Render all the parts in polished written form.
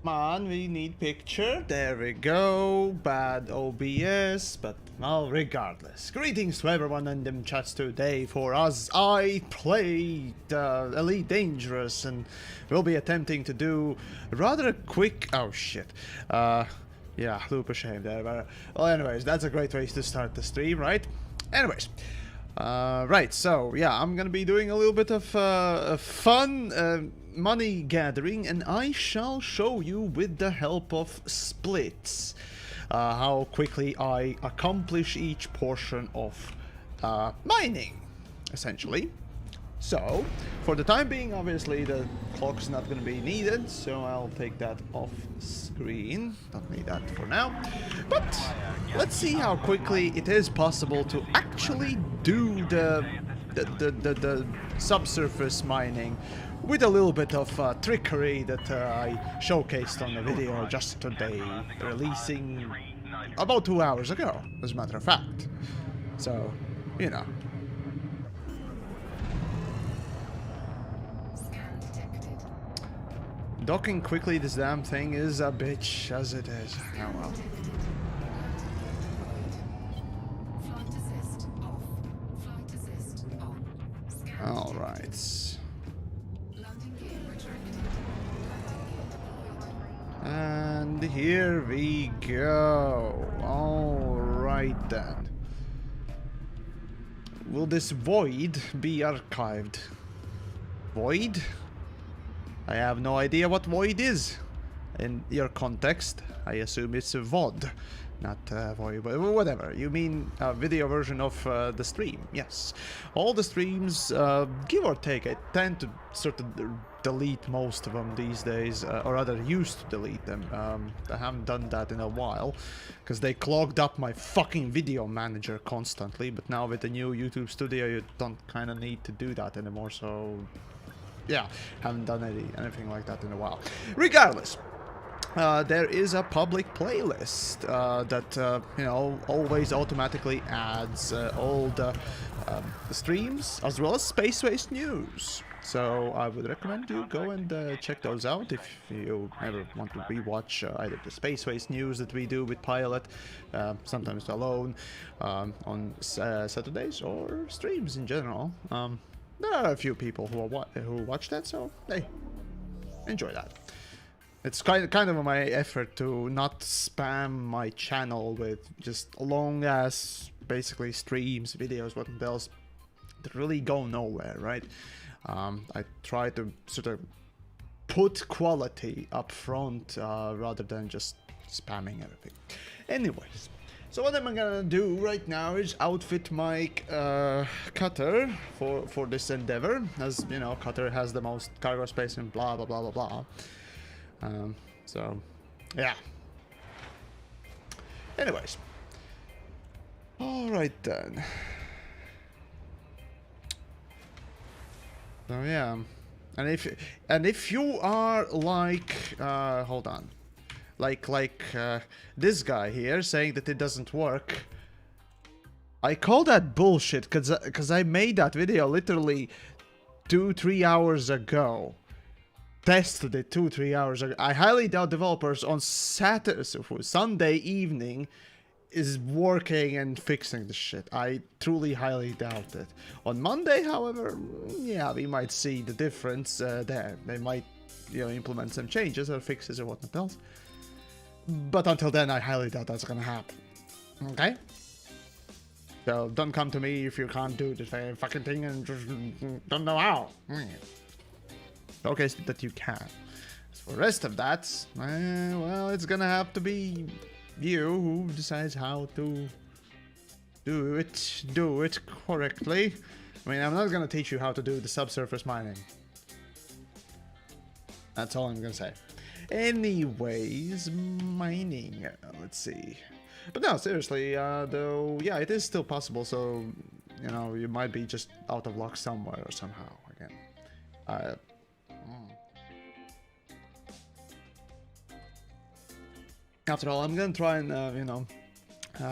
Come on, we need picture. There we go. Bad OBS, but well, regardless. Greetings to everyone in them chats today. For us, I play Elite Dangerous, and we'll be attempting to do rather a quick. Oh shit. Yeah, loop of shame there. But, well, anyways, that's a great way to start the stream, right? Anyways. Right, so yeah, I'm gonna be doing a little bit of fun money gathering, and I shall show you with the help of splits how quickly I accomplish each portion of mining, essentially. So, for the time being, obviously the clock's not going to be needed, so I'll take that off screen. Don't need that for now. But let's see how quickly it is possible to actually do the subsurface mining with a little bit of trickery that I showcased on the video just today, releasing about 2 hours ago, as a matter of fact. So, you know. Docking quickly this damn thing is a bitch, as it is. Oh well. Alright. And here we go. Alright then. Will this void be archived? Void? I have no idea what void is. In your context, I assume it's a VOD, not void, but whatever. You mean a video version of the stream? Yes. All the streams, give or take, I tend to sort of delete most of them these days, or rather used to delete them. I haven't done that in a while, because they clogged up my fucking video manager constantly, but now with the new YouTube studio you don't kind of need to do that anymore, so... yeah, haven't done anything like that in a while. Regardless, there is a public playlist that, you know, always automatically adds all the streams as well as space-based news. So I would recommend you go and check those out if you ever want to rewatch either the space-based news that we do with Pilot, sometimes alone, on Saturdays, or streams in general. There are a few people who watch that, so hey, enjoy that. It's kind of my effort to not spam my channel with just long ass, basically streams, videos, what else that really go nowhere, right? I try to sort of put quality up front rather than just spamming everything. Anyways. So what I'm gonna do right now is outfit my cutter for this endeavor, as you know, cutter has the most cargo space and blah blah blah blah blah. So yeah. Anyways, all right then. So yeah, and if you are like, hold on. Like this guy here saying that it doesn't work. I call that bullshit because I made that video literally 2-3 hours ago. Tested it 2-3 hours ago. I highly doubt developers on Sunday evening is working and fixing the shit. I truly highly doubt it. On Monday, however, yeah, we might see the difference there. They might, you know, implement some changes or fixes or whatnot else. But until then, I highly doubt that's gonna happen. Okay? So don't come to me if you can't do the fucking thing and just don't know how. Okay, so that you can. As for the rest of that, well, it's gonna have to be you who decides how to do it correctly. I mean, I'm not gonna teach you how to do the subsurface mining. That's all I'm gonna say. Anyways, mining. Let's see. But no, seriously, though, yeah, it is still possible, so, you know, you might be just out of luck somewhere or somehow, again. After all, I'm gonna try and, you know,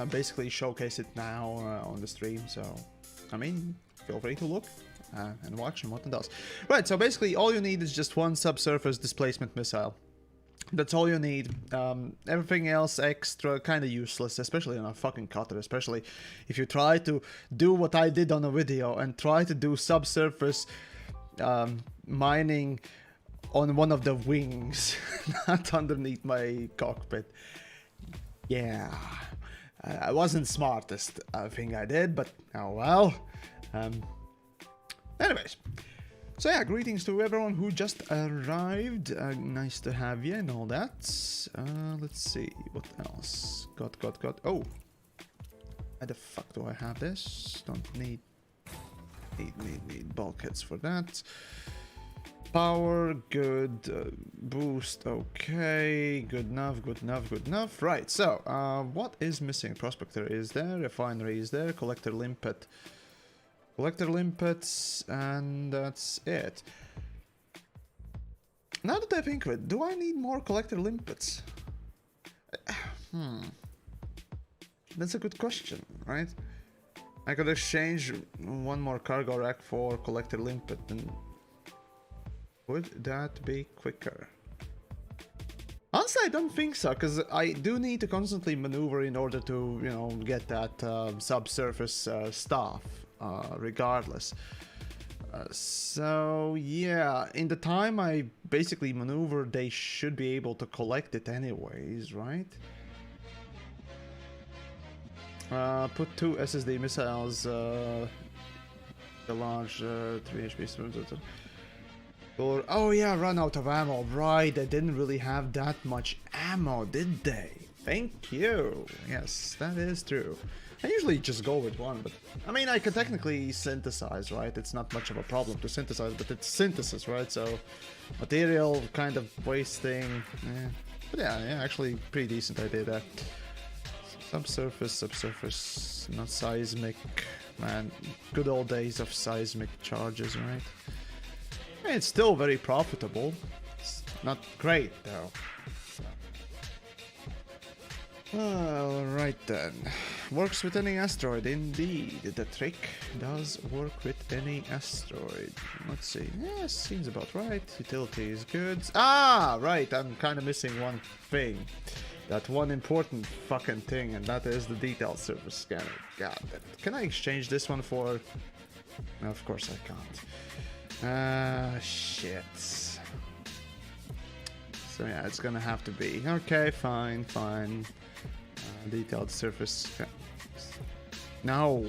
basically showcase it now on the stream, so, I mean, feel free to look and watch and what it does. Right, so basically all you need is just one subsurface displacement missile. That's all you need. Everything else extra kind of useless, especially on a fucking cutter, especially if you try to do what I did on a video and try to do subsurface mining on one of the wings, not underneath my cockpit. Yeah, I wasn't smartest thing I did, but oh well. Anyways. So yeah, greetings to everyone who just arrived. Nice to have you and all that. Let's see, what else? Got. Oh, why the fuck do I have this? Don't need bulkheads for that. Power, good. Boost, okay. Good enough. Right, so, what is missing? Prospector is there, refinery is there, collector limpet. Collector limpets, and that's it. Now that I think of it, do I need more collector limpets? That's a good question, right? I could exchange one more cargo rack for collector limpet, and would that be quicker? Honestly, I don't think so, because I do need to constantly maneuver in order to, you know, get that subsurface stuff. Regardless. So yeah, in the time I basically maneuver, they should be able to collect it anyways, right? Put 2 SSD missiles, the large 3 HP. Or, oh yeah, run out of ammo, right? They didn't really have that much ammo, did they? Thank you. Yes, that is true. I usually just go with one, but I mean, I can technically synthesize, right? It's not much of a problem to synthesize, but it's synthesis, right? So material kind of wasting. Yeah. But yeah, actually pretty decent idea there. Subsurface, not seismic. Man, good old days of seismic charges, right? I mean, it's still very profitable. It's not great though. Alright then. Works with any asteroid, indeed. The trick does work with any asteroid. Let's see. Yeah, seems about right. Utility is good. Ah, right. I'm kind of missing one thing. That one important fucking thing, and that is the detailed surface scanner. God damn it. Can I exchange this one for... No, of course I can't. Shit. So yeah, it's gonna have to be. Okay, fine. Detailed surface. No.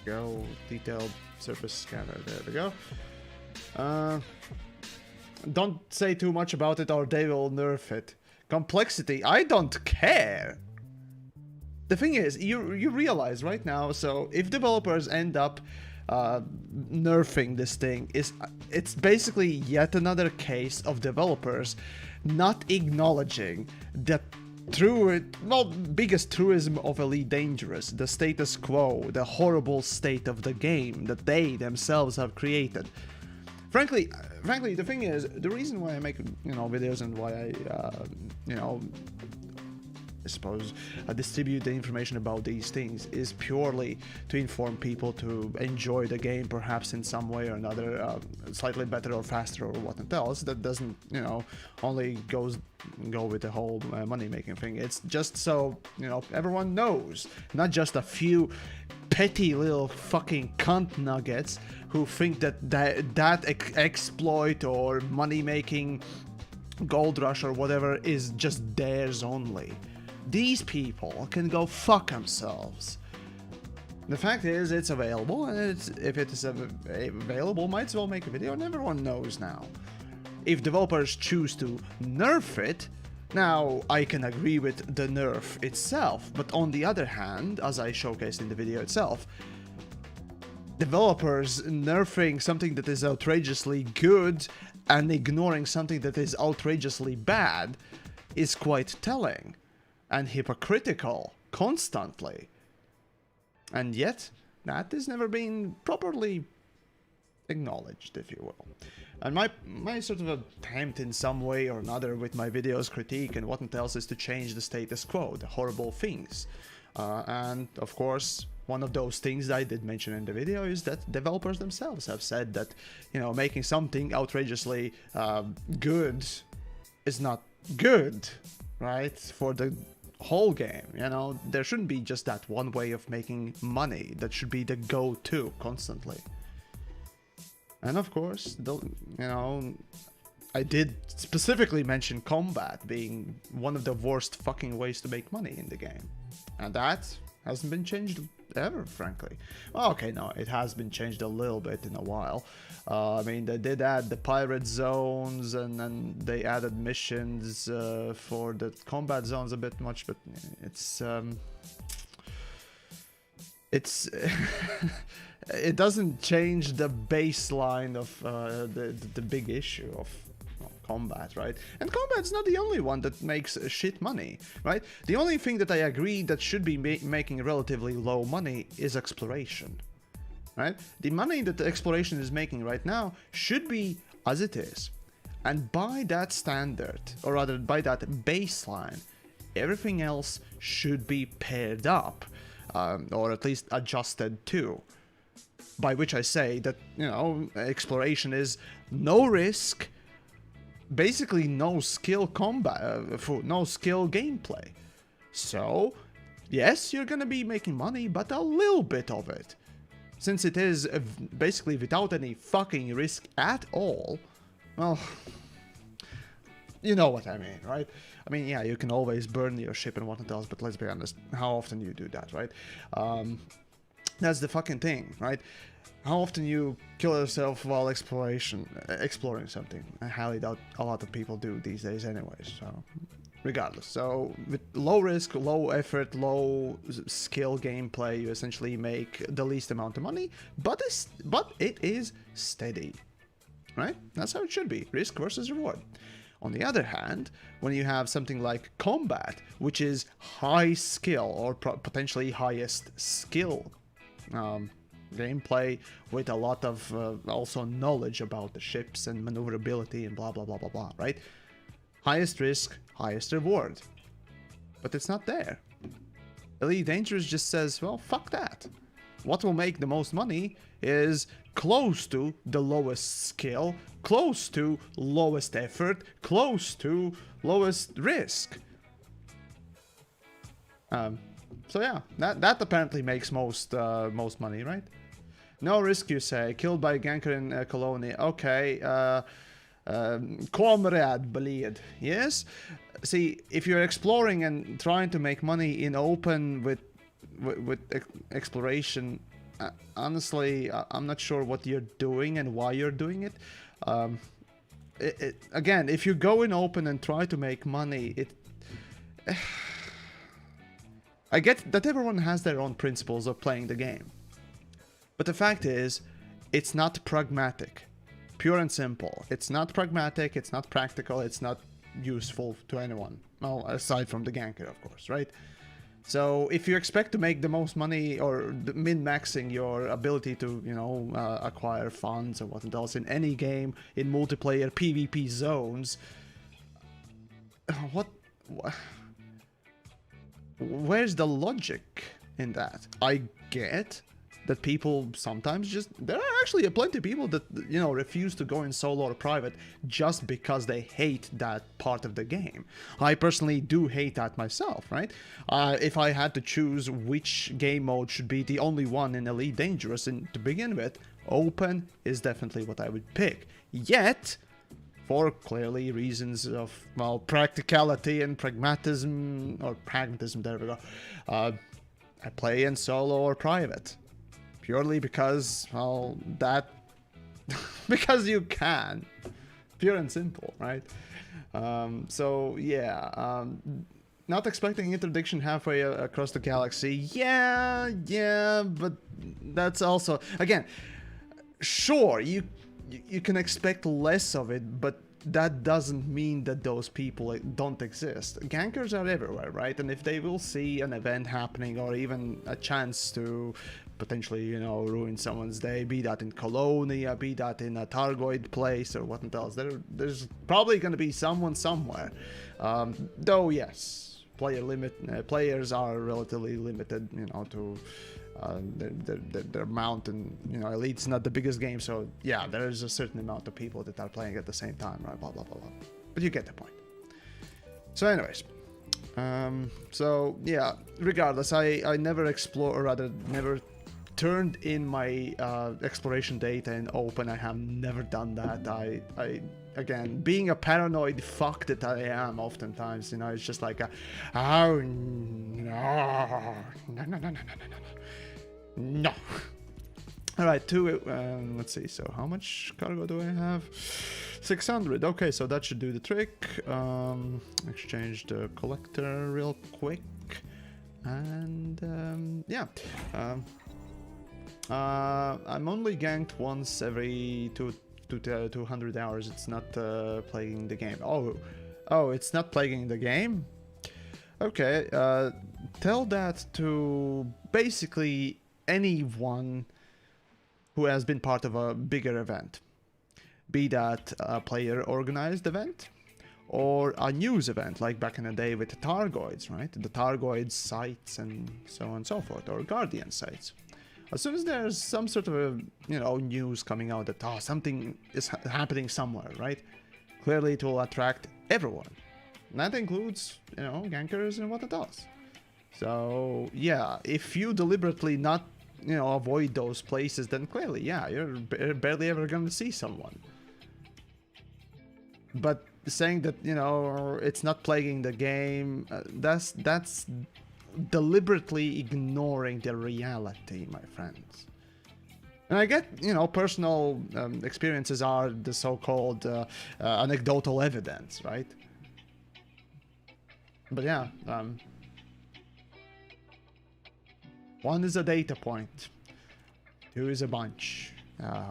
Go. Detailed surface scanner. There we go. Don't say too much about it or they will nerf it. Complexity. I don't care. The thing is, you realize right now, so if developers end up nerfing this thing, it's basically yet another case of developers not acknowledging that biggest truism of Elite Dangerous, the status quo, the horrible state of the game that they themselves have created. Frankly, the thing is, the reason why I make, you know, videos and why I, you know, I suppose, distribute the information about these things is purely to inform people to enjoy the game perhaps in some way or another, slightly better or faster or whatnot else. That doesn't, you know, only go with the whole money-making thing. It's just so, you know, everyone knows, not just a few petty little fucking cunt nuggets who think that exploit or money-making gold rush or whatever is just theirs only. These people can go fuck themselves. The fact is, it's available, and if it is available, might as well make a video, and everyone knows now. If developers choose to nerf it, now I can agree with the nerf itself, but on the other hand, as I showcased in the video itself, developers nerfing something that is outrageously good and ignoring something that is outrageously bad is quite telling. And hypocritical, constantly. And yet, that has never been properly acknowledged, if you will. And my sort of attempt in some way or another with my videos, critique and whatnot else is to change the status quo, the horrible things. And of course, one of those things that I did mention in the video is that developers themselves have said that, you know, making something outrageously good is not good, right? For the whole game, you know, there shouldn't be just that one way of making money. That should be the go-to constantly. And of course, I did specifically mention combat being one of the worst fucking ways to make money in the game. And that hasn't been changed ever, frankly. Well, okay, no, it has been changed a little bit in a while. I mean, they did add the pirate zones, and then they added missions for the combat zones a bit much, but it's it doesn't change the baseline of the big issue of combat, right? And combat's not the only one that makes shit money, right? The only thing that I agree that should be making relatively low money is exploration, right? The money that the exploration is making right now should be as it is. And by that standard, or rather by that baseline, everything else should be paired up, or at least adjusted to. By which I say that, you know, exploration is no risk, basically no skill combat, no skill gameplay. So, yes, you're gonna be making money, but a little bit of it. Since it is basically without any fucking risk at all, well, you know what I mean, right? I mean, yeah, you can always burn your ship and whatnot else, but let's be honest, how often you do that, right? That's the fucking thing, right? How often you kill yourself while exploring something? I highly doubt a lot of people do these days anyways, so regardless. So with low risk, low effort, low skill gameplay, you essentially make the least amount of money, but it is steady, right? That's how it should be, risk versus reward. On the other hand, when you have something like combat, which is high skill or potentially highest skill gameplay with a lot of also knowledge about the ships and maneuverability and blah blah blah blah blah, right? Highest risk, highest reward. But it's not there. Elite Dangerous just says, well, fuck that. What will make the most money is close to the lowest skill, close to lowest effort, close to lowest risk. So yeah, that apparently makes most money, right? No risk, you say. Killed by ganker in colony. Okay. Comrade bleed. Yes. See, if you're exploring and trying to make money in open with exploration, honestly, I'm not sure what you're doing and why you're doing it. Again, if you go in open and try to make money, I get that everyone has their own principles of playing the game. But the fact is, it's not pragmatic. Pure and simple. It's not pragmatic, it's not practical, it's not useful to anyone. Well, aside from the ganker, of course, right? So if you expect to make the most money or min-maxing your ability to, you know, acquire funds or what else in any game, in multiplayer PvP zones, where's the logic in that? I get that people sometimes just... There are actually plenty of people that, you know, refuse to go in solo or private just because they hate that part of the game. I personally do hate that myself, right? If I had to choose which game mode should be the only one in Elite Dangerous, and to begin with, open is definitely what I would pick. Yet, for clearly reasons of, well, practicality and pragmatism, there we go, I play in solo or private. Purely because, well, because you can. Pure and simple, right? So, yeah. Not expecting interdiction halfway across the galaxy. Yeah, but that's also... Again, sure, you can expect less of it, but that doesn't mean that those people don't exist. Gankers are everywhere, right? And if they will see an event happening or even a chance to potentially, you know, ruin someone's day, be that in Colonia, be that in a Targoid place or what else, there's probably going to be someone somewhere. Though, yes, players are relatively limited, you know, to their amount, and, you know, Elite's not the biggest game, so yeah, there is a certain amount of people that are playing at the same time, right? Blah blah blah blah. But you get the point. So anyways, so yeah, regardless, I never explore, or rather never turned in my exploration data in open. I have never done that. I again, being a paranoid fuck that I am oftentimes, you know, it's just like oh no, no. All right, let's see, so how much cargo do I have? 600. Okay, so that should do the trick. Exchange the collector real quick, and yeah, I'm only ganked once every 200 hours. It's not plaguing the game. Oh, it's not plaguing the game. Okay, tell that to basically anyone who has been part of a bigger event. Be that a player-organized event, or a news event, like back in the day with the Targoids, right? The Targoids sites and so on and so forth, or Guardian sites. As soon as there's some sort of a, you know, news coming out that, oh, something is happening somewhere, right? Clearly it will attract everyone. And that includes, you know, gankers and what it does. So, yeah, if you deliberately not, you know, avoid those places, then clearly, yeah, you're barely ever going to see someone. But saying that, you know, it's not plaguing the game, that's deliberately ignoring the reality, my friends. And I get, you know, personal experiences are the so-called anecdotal evidence, right? But yeah, one is a data point, two is a bunch.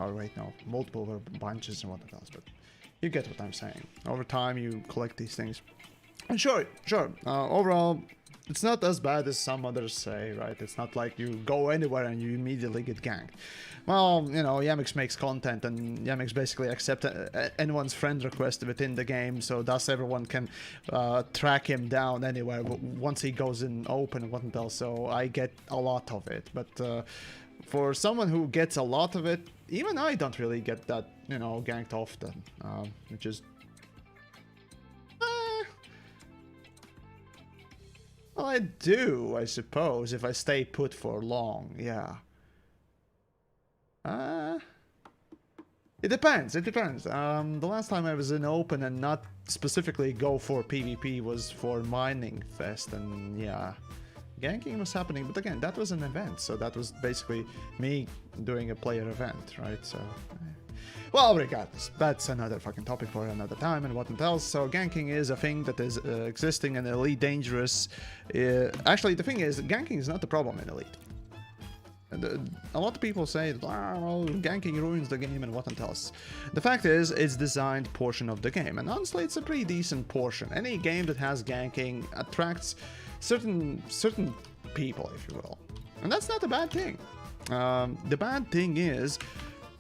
Or wait, no, multiple bunches and what else, but you get what I'm saying. Over time, you collect these things. And sure, overall, it's not as bad as some others say, right? It's not like you go anywhere and you immediately get ganked. Well, you know, TheYamiks makes content, and TheYamiks basically accepts anyone's friend request within the game, so thus everyone can track him down anywhere once he goes in open and whatnot else, so I get a lot of it. But for someone who gets a lot of it, even I don't really get that, you know, ganked often, which is... well, I do, I suppose, if I stay put for long, yeah. It depends. The last time I was in open and not specifically go for PvP was for Mining Fest, and yeah, ganking was happening, but again, that was an event, so that was basically me doing a player event, right? So, well, regardless, that's another fucking topic for another time and whatnot else. So ganking is a thing that is existing in Elite Dangerous. Actually, the thing is, ganking is not the problem in Elite. A lot of people say, well, ganking ruins the game and whatnot else. The fact is, it's designed portion of the game, and honestly, it's a pretty decent portion. Any game that has ganking attracts certain people, if you will, and that's not a bad thing. The bad thing is,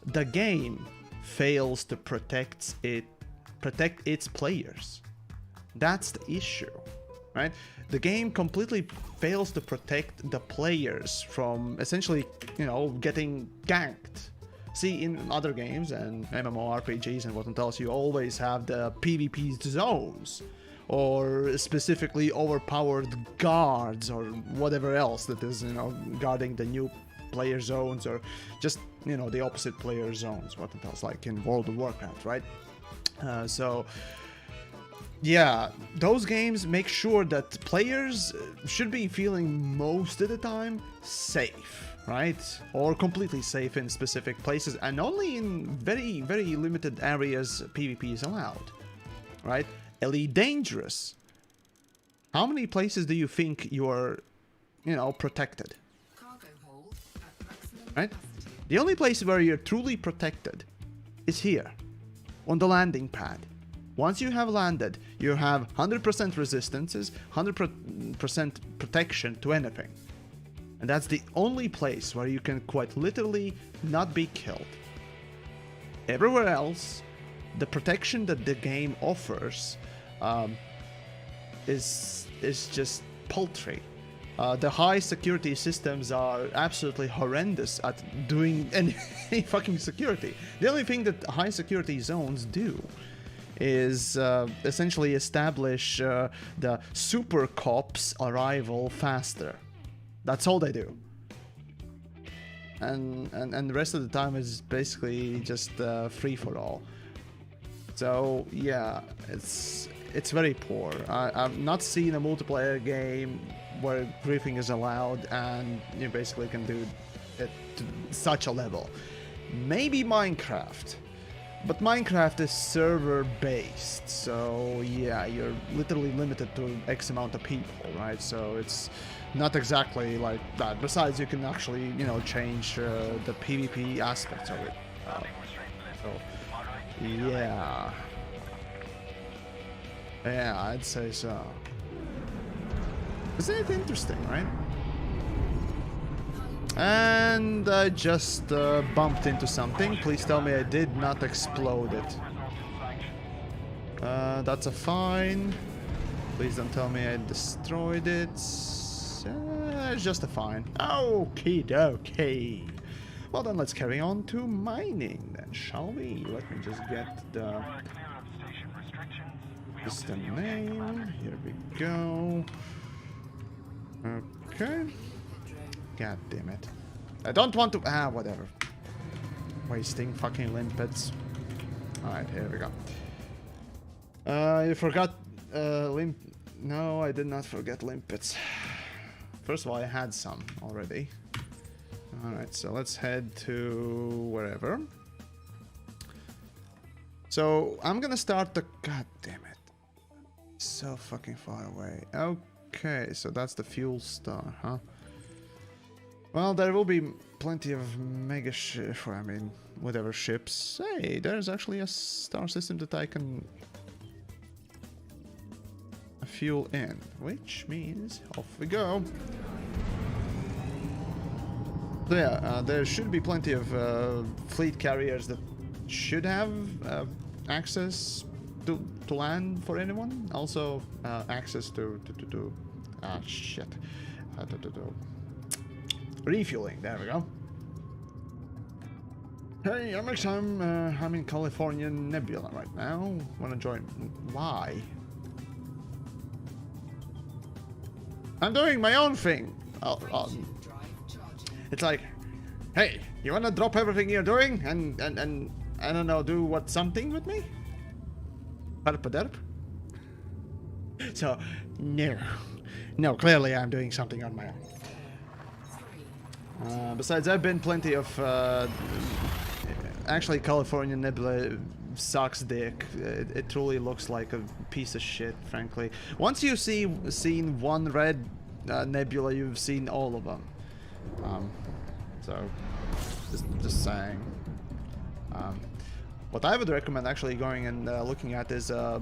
the game fails to protect its players. That's the issue, right? The game completely fails to protect the players from essentially, you know, getting ganked. See, in other games and MMORPGs and whatnot else, you always have the PvP zones, or specifically overpowered guards, or whatever else that is, you know, guarding the new player zones, or just, you know, the opposite player zones, what else, like in World of Warcraft, right? So yeah, those games make sure that players should be feeling most of the time safe, right? Or completely safe in specific places, and only in very, very limited areas PvP is allowed, right? Elite Dangerous. How many places do you think you are, you know, protected? Right? The only place where you're truly protected is here, on the landing pad. Once you have landed, you have 100% resistances, 100% protection to anything. And that's the only place where you can quite literally not be killed. Everywhere else, the protection that the game offers is just paltry. The high security systems are absolutely horrendous at doing any fucking security. The only thing that high security zones do is essentially establish the super cops arrival faster. That's all they do. And the rest of the time is basically just free for all. So yeah, it's very poor. I've not seen a multiplayer game where griefing is allowed and you basically can do it to such a level. Maybe Minecraft, but Minecraft is server based, so yeah, you're literally limited to X amount of people, right? So it's not exactly like that. Besides, you can actually, you know, change the PvP aspects of it. So yeah, I'd say so. Isn't it interesting, right? And I just bumped into something. Please tell me I did not explode it. That's a fine. Please don't tell me I destroyed it. It's just a fine. Okie dokie. Well then, let's carry on to mining then, shall we? Let me just get the system name. Here we go. Okay. God damn it. I don't want to... whatever. Wasting fucking limpets. Alright, here we go. You forgot No, I did not forget limpets. First of all, I had some already. Alright, so let's head to wherever. So, I'm gonna start the... God damn it. So fucking far away. Okay, so that's the fuel star, huh? Well, there will be plenty of mega ships, I mean, whatever ships. Hey, there's actually a star system that I can fuel in, which means off we go. So yeah, there should be plenty of fleet carriers that should have access to land for anyone. Also, access to refueling. There we go. Hey, Yamiks, I'm in California Nebula right now. Wanna join? Why? I'm doing my own thing. It's like, hey, you wanna drop everything you're doing and I don't know, do what something with me? Derp. So, no, clearly I'm doing something on my own. Besides, I've been plenty of... actually, California Nebula sucks dick. It truly looks like a piece of shit, frankly. Once you've seen one red nebula, you've seen all of them. So, just saying. What I would recommend actually going and looking at is a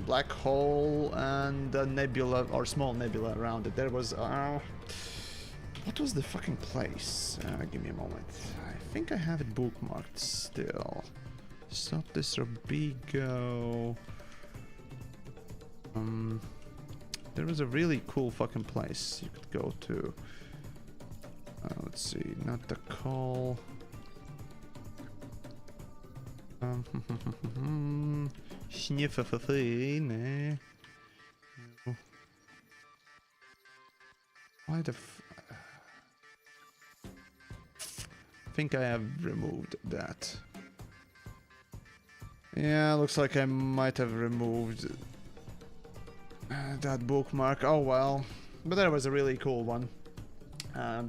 black hole and a nebula, or small nebula around it. There was... what was the fucking place? Give me a moment. I think I have it bookmarked still. Stop this Robigo. There was a really cool fucking place you could go to. Let's see, not the call. Why the I think I have removed that. Yeah, looks like I might have removed that bookmark. Oh well, but that was a really cool one.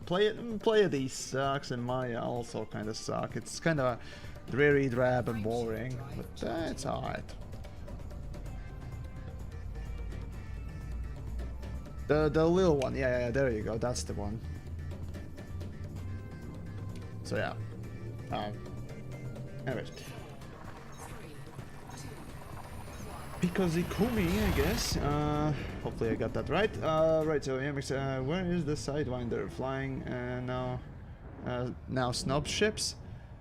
Play these sucks, and Maya also kind of suck. It's kind of dreary, drab, and boring, but it's alright. The little one, yeah, there you go. That's the one. So yeah. Anyways. Because Ikumi, I guess. Hopefully I got that right. Right, so Yamiks, where is the Sidewinder flying now snob ships?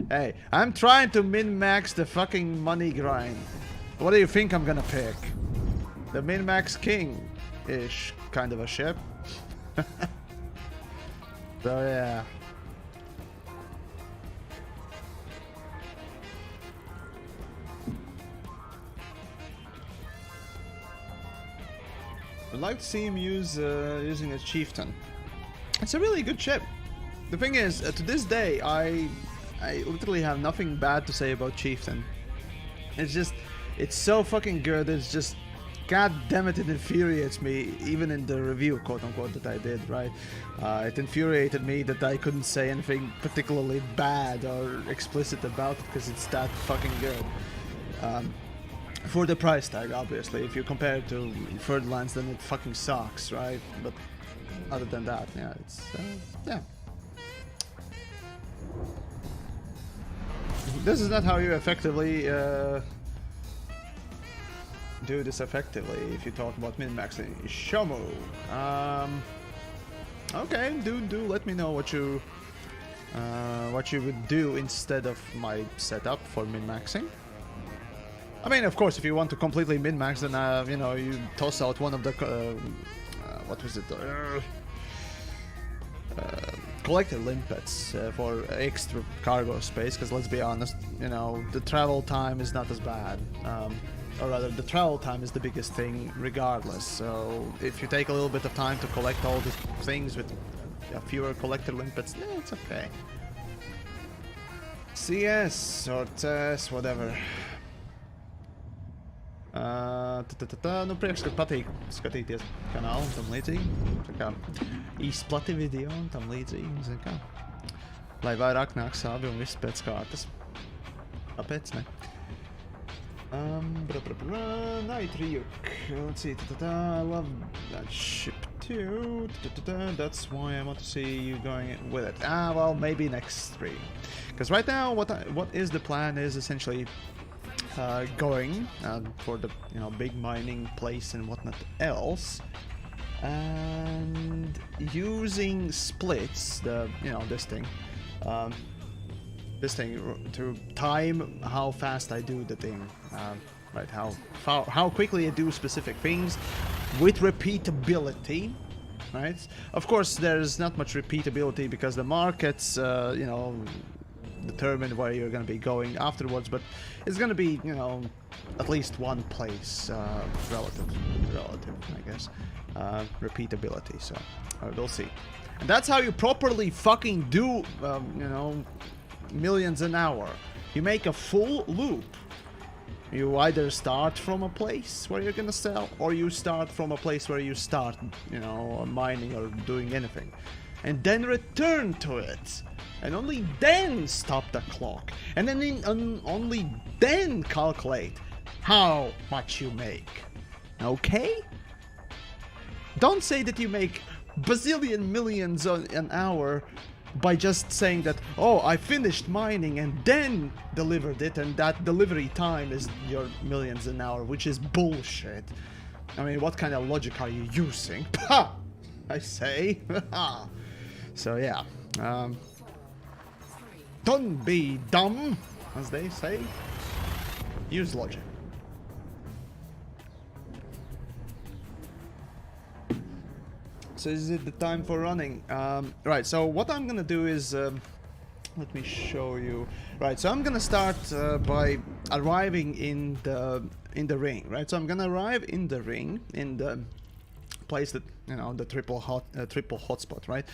Hey, I'm trying to min-max the fucking money grind. What do you think I'm gonna pick? The min-max king-ish kind of a ship. So yeah. I'd like to see him use using a chieftain. It's a really good ship. The thing is, to this day, I literally have nothing bad to say about chieftain. It's just, it's so fucking good. It's just, god damn it, it infuriates me, even in the review, quote unquote, that I did, right? It infuriated me that I couldn't say anything particularly bad or explicit about it because it's that fucking good. For the price tag, obviously. If you compare it to Ferdlands, then it fucking sucks, right? But other than that, yeah, it's, yeah. This is not how you effectively do this effectively if you talk about min-maxing. Shomu. Okay, do let me know what you would do instead of my setup for min-maxing. I mean, of course, if you want to completely min-max, then you know, you toss out one of the what was it? Collector limpets for extra cargo space, because let's be honest, you know, the travel time is not as bad. Or rather, the travel time is the biggest thing regardless. So if you take a little bit of time to collect all these things with fewer collector limpets, yeah, it's okay. CS or TS, whatever. Nu prieks, ka patīk skatīties kanālu un tam līdzīgi. Tā kā izplati video un tam līdzīgi, zin kā. Lai vairāk nāk savi un viss pēc kārtas. Kāpēc ne? Night Ryuk. Let's see. I love that ship too. That's why I want to see you going with it. Well, maybe next stream. Because right now, what is the plan is essentially going for the big mining place and whatnot else, and using splits, this thing to time how fast I do the thing, right? How quickly I do specific things with repeatability, right? Of course, there's not much repeatability because the markets, determine where you're going to be going afterwards, but it's going to be, at least one place, relative, I guess, repeatability. So we'll see. And that's how you properly fucking do, millions an hour. You make a full loop. You either start from a place where you're gonna sell, or you start from a place where you start, mining or doing anything, and then return to it. And only then stop the clock. And then only then calculate how much you make. Okay? Don't say that you make bazillion millions an hour by just saying that, oh, I finished mining and then delivered it, and that delivery time is your millions an hour, which is bullshit. I mean, what kind of logic are you using? Pah! I say. So yeah. Don't be dumb, as they say. Use logic. So is it the time for running? Right, so what I'm gonna do is, let me show you. Right, so I'm gonna start by arriving in the ring, right? So I'm gonna arrive in the ring, in the place that, the triple hotspot, right?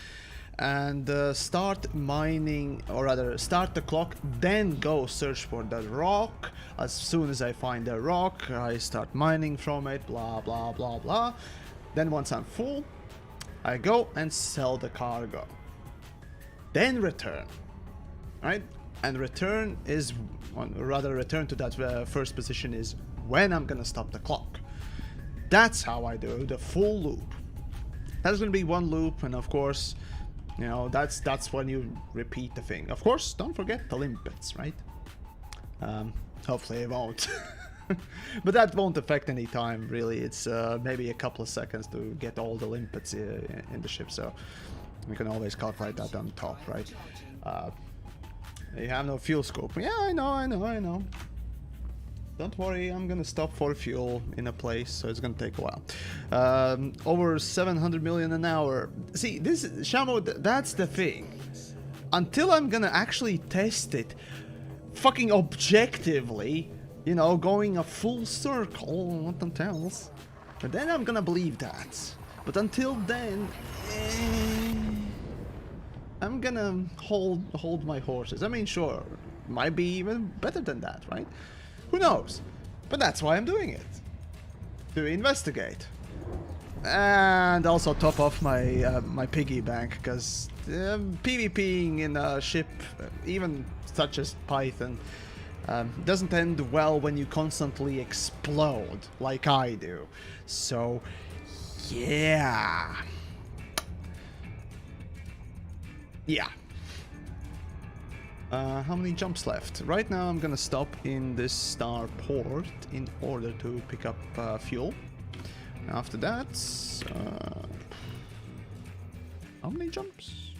And start mining, or rather start the clock, then go search for the rock. As soon as I find the rock, I start mining from it, blah blah blah blah. Then once I'm full, I go and sell the cargo, then return, right? And return is, rather return to that first position is when I'm gonna stop the clock. That's how I do the full loop. That's gonna be one loop, and of course, that's when you repeat the thing. Of course, don't forget the limpets, right? Hopefully it won't. But that won't affect any time, really. It's maybe a couple of seconds to get all the limpets in the ship, so we can always calculate that on top, right? You have no fuel scope. Yeah, I know. Don't worry, I'm gonna stop for fuel in a place, so it's gonna take a while. Over 700 million an hour. See, this Shamo, that's the thing. Until I'm gonna actually test it, fucking objectively, going a full circle, what the tells, But then I'm gonna believe that. But until then, I'm gonna hold my horses. I mean, sure, might be even better than that, right? Who knows? But that's why I'm doing it. To investigate. And also top off my my piggy bank, because PvPing in a ship, even such as Python, doesn't end well when you constantly explode like I do. So, yeah. Yeah. How many jumps left? Right now I'm gonna stop in this star port in order to pick up fuel. After that, how many jumps?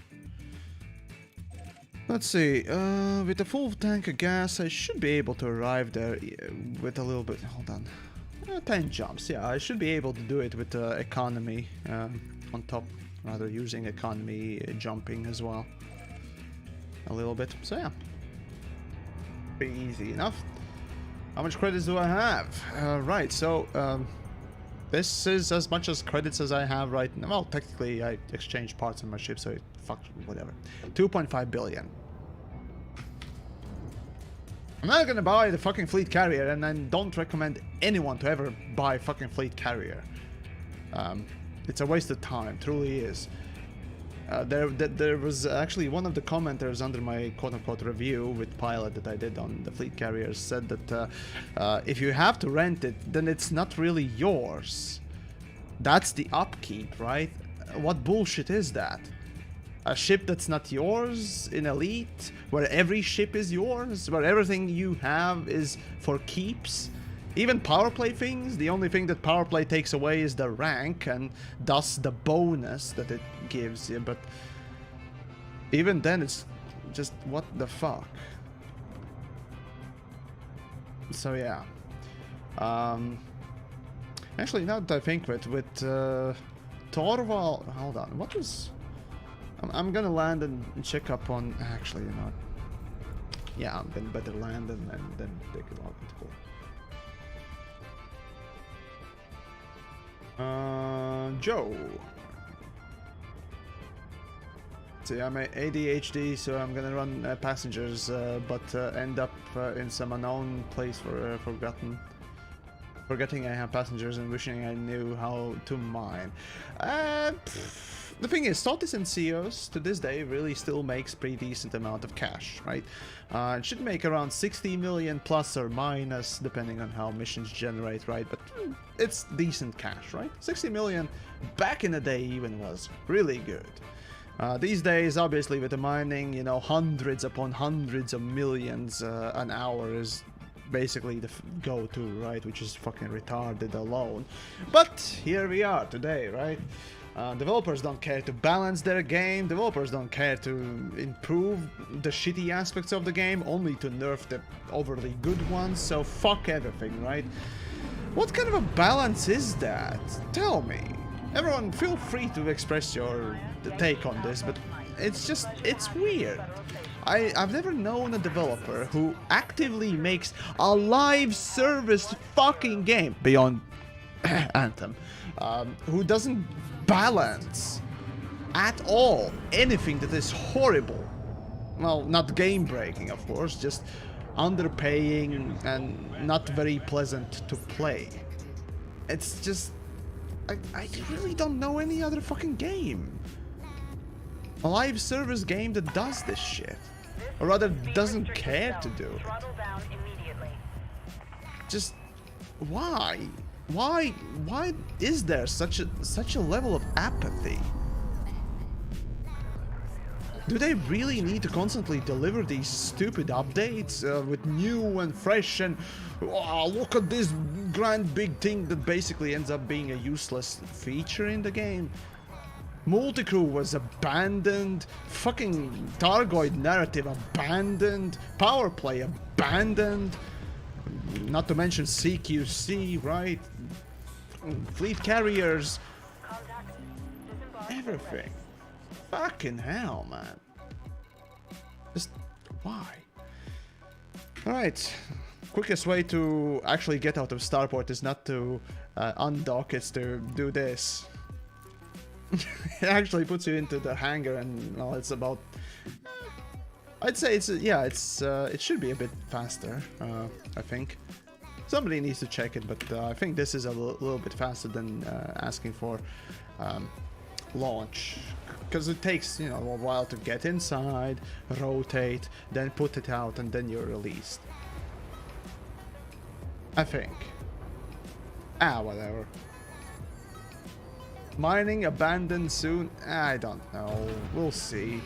Let's see, with a full tank of gas I should be able to arrive there with a little bit, hold on, 10 jumps, yeah, I should be able to do it with economy on top, rather using economy jumping as well. A little bit, so yeah. Pretty easy enough. How much credits do I have? Right, so, this is as much as credits as I have right now. Well, technically, I exchanged parts on my ship, so fuck, whatever. 2.5 billion. I'm not gonna buy the fucking fleet carrier, and I don't recommend anyone to ever buy fucking fleet carrier. It's a waste of time, truly is. There was actually one of the commenters under my quote-unquote review with pilot that I did on the fleet carriers said that if you have to rent it, then it's not really yours. That's the upkeep, right? What bullshit is that? A ship that's not yours in Elite, where every ship is yours, where everything you have is for keeps? Even power play things, the only thing that power play takes away is the rank and thus the bonus that it gives you, but even then it's just what the fuck. So yeah. Actually, now that I think with Torvald, hold on, what was... I'm gonna land and check up on... Actually, you know, yeah, I'm gonna better land and then take a look at it. Joe. See, I'm ADHD, so I'm gonna run passengers, but end up in some unknown place for forgetting I have passengers and wishing I knew how to mine. The thing is, Saltis and Seos to this day really still makes pretty decent amount of cash, right? It should make around 60 million plus or minus, depending on how missions generate, right? But it's decent cash, right? 60 million back in the day even was really good. These days, obviously, with the mining, you know, hundreds upon hundreds of millions an hour is basically the go-to, right? Which is fucking retarded alone. But here we are today, right? Developers don't care to balance their game, developers don't care to improve the shitty aspects of the game, only to nerf the overly good ones, so fuck everything, right? What kind of a balance is that? Tell me. Everyone, feel free to express your take on this, but it's weird. I've never known a developer who actively makes a live service fucking game, beyond Anthem, who doesn't balance at all anything that is horrible. Well, not game breaking, of course, just underpaying and not very pleasant to play. It's just, I really don't know any other fucking game, a live service game that does this shit, or rather doesn't care to do it. Just why? Why is there such a level of apathy? Do they really need to constantly deliver these stupid updates with new and fresh and oh, look at this grand big thing that basically ends up being a useless feature in the game? Multicrew was abandoned, fucking Targoid narrative abandoned, power play abandoned, not to mention CQC, right? Fleet carriers, everything. Fucking hell, man. Just why? Alright. Quickest way to actually get out of Starport is not to undock is to do this. It actually puts you into the hangar, and well, it's about. I'd say it's it should be a bit faster. I think somebody needs to check it, but I think this is a little bit faster than asking for launch, because it takes, you know, a while to get inside, rotate, then put it out, and then you're released. I think. Whatever. Mining abandoned soon? I don't know. We'll see.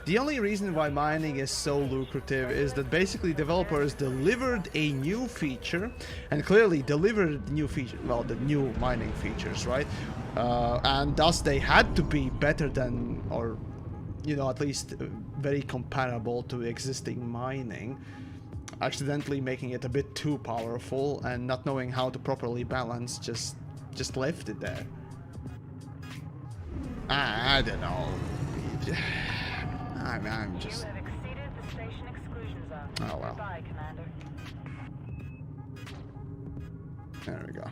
The only reason why mining is so lucrative is that basically developers delivered a new feature, and clearly delivered new feature, well, the new mining features, right? And thus they had to be better than, or, you know, at least very comparable to existing mining, accidentally making it a bit too powerful, and not knowing how to properly balance, just left it there. I don't know. I'm just. You have exceeded the station exclusion zone. Oh well. Goodbye, Commander. There we go.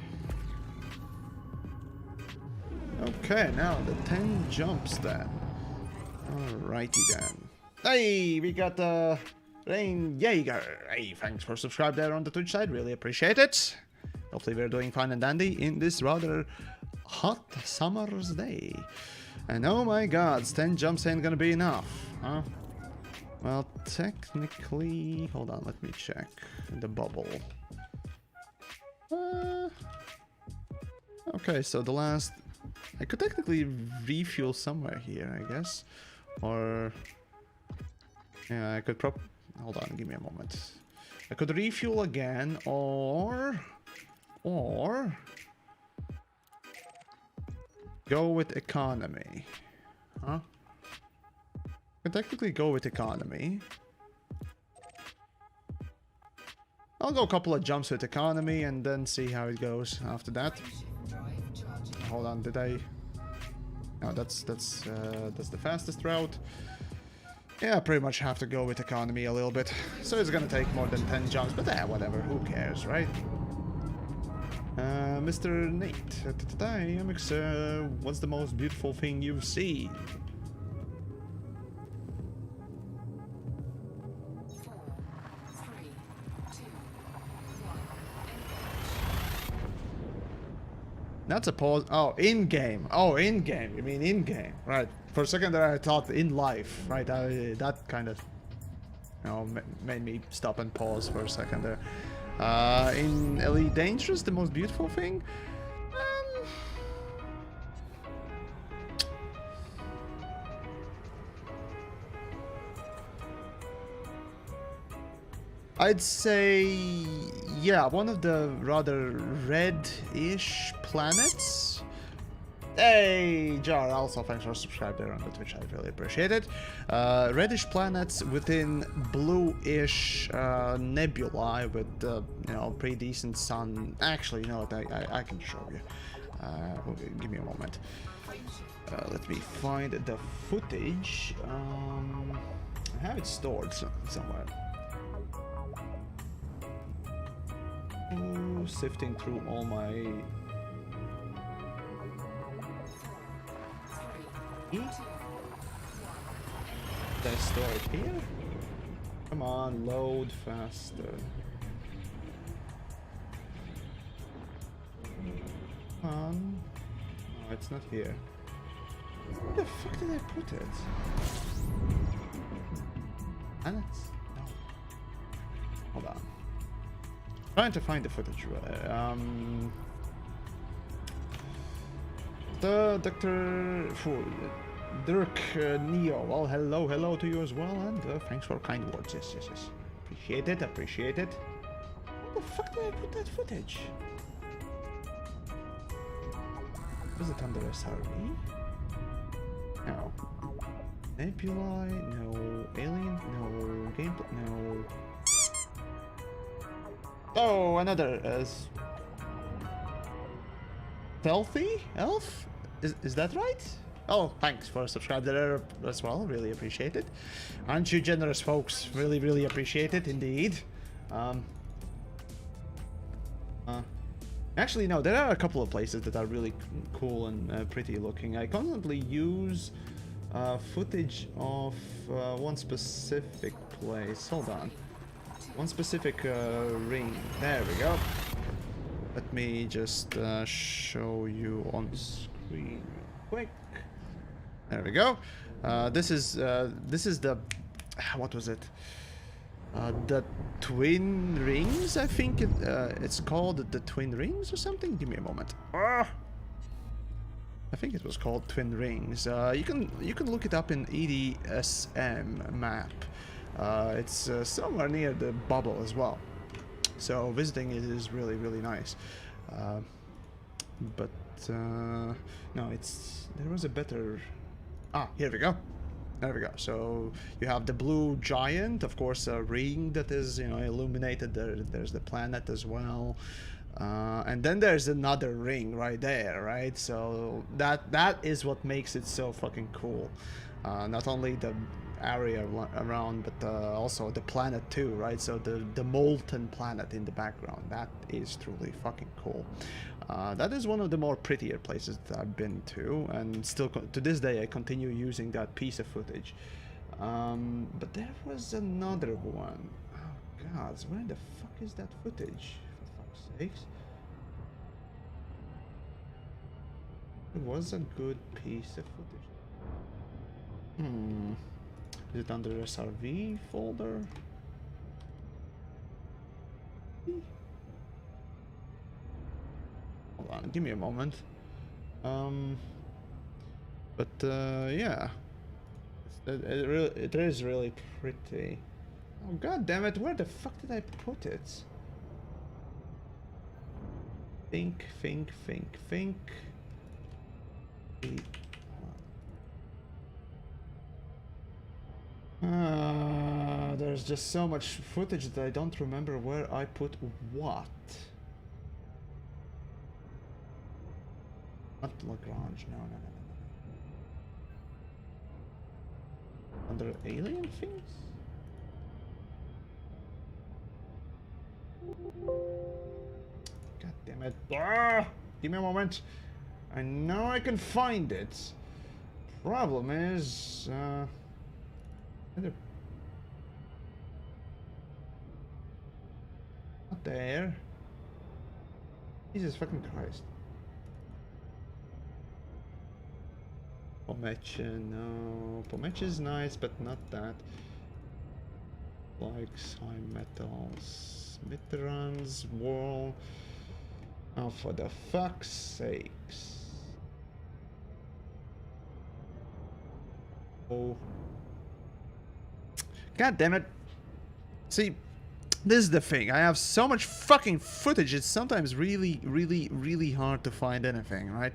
Okay, now the 10 jumps then. Alrighty then. Hey, we got Rain Jaeger. Hey, thanks for subscribing there on the Twitch side. Really appreciate it. Hopefully we're doing fine and dandy in this rather hot summer's day. And oh my god, 10 jumps ain't gonna be enough, huh? Well, technically... Hold on, let me check the bubble. Okay, so the last... I could technically refuel somewhere here, I guess. Or... Yeah, I could Hold on, give me a moment. I could refuel again, or... Go with economy. Huh? I can technically go with economy. I'll go a couple of jumps with economy and then see how it goes after that. Hold on, did I... No, that's the fastest route. Yeah, I pretty much have to go with economy a little bit. So it's gonna take more than 10 jumps, but whatever, who cares, right? Mr. Nate, TheYamiks, what's the most beautiful thing you've seen? 4, 3, 2, 1. That's a pause. Oh, in-game. Oh, in-game. You mean in-game. Right. For a second there I thought in life. Right. That kind of, you know, made me stop and pause for a second there. In Elite Dangerous, the most beautiful thing? I'd say, yeah, one of the rather red-ish planets. Hey, Jar, also thanks for subscribing there on the Twitch, I really appreciate it. Reddish planets within bluish nebulae with, you know, pretty decent sun. Actually, you know what, I can show you. Give me a moment. Let me find the footage. I have it stored somewhere. Sifting through all my... Did I store it here? Come on, load faster. Come on. No, it's not here. Where the fuck did I put it? Planets? No. Hold on. Trying to find the footage. The Dr. Dirk Neo. Well, hello to you as well, and thanks for kind words. Yes. Appreciate it. Where the fuck did I put that footage? Was it under SRE? No. Nebulae? No. Alien? No. Gameplay? No. Oh, another stealthy elf? Is that right? Oh, thanks for subscribing there as well. Really appreciate it. Aren't you generous, folks? Really appreciate it indeed. Actually, no, there are a couple of places that are really cool and pretty looking. I constantly use footage of one specific place. Hold on. One specific ring. There we go. Let me just show you on screen real quick. There we go. This is the what was it? The Twin Rings, I think it's called the Twin Rings or something. Give me a moment. I think it was called Twin Rings. You can look it up in EDSM map. It's somewhere near the bubble as well. So visiting it is really nice. But no, there was a better. Here we go. There we go. So you have the blue giant, of course, a ring that is, you know, illuminated. There's the planet as well, and then there's another ring right there, right? So that is what makes it so fucking cool. Not only the area around, but also the planet too, right? So the molten planet in the background, that is truly fucking cool. That is one of the more prettier places that I've been to, and still to this day I continue using that piece of footage. But there was another one. Oh god, where the fuck is that footage, for fuck's sakes? It was a good piece of footage. Is it under SRV folder? Hold on, give me a moment. But yeah, it is really pretty. Oh god damn it! Where the fuck did I put it? Think. There's just so much footage that I don't remember where I put what. Not Lagrange, no. Under alien things? God damn it. Give me a moment. I know I can find it. Problem is, not there. Jesus fucking Christ. Pomecha, no. Pomecha is nice, but not that. Likes high metals. Mitterrand's wall. Oh, for the fuck's sakes. Oh. God damn it. See, this is the thing. I have so much fucking footage, it's sometimes really hard to find anything, right?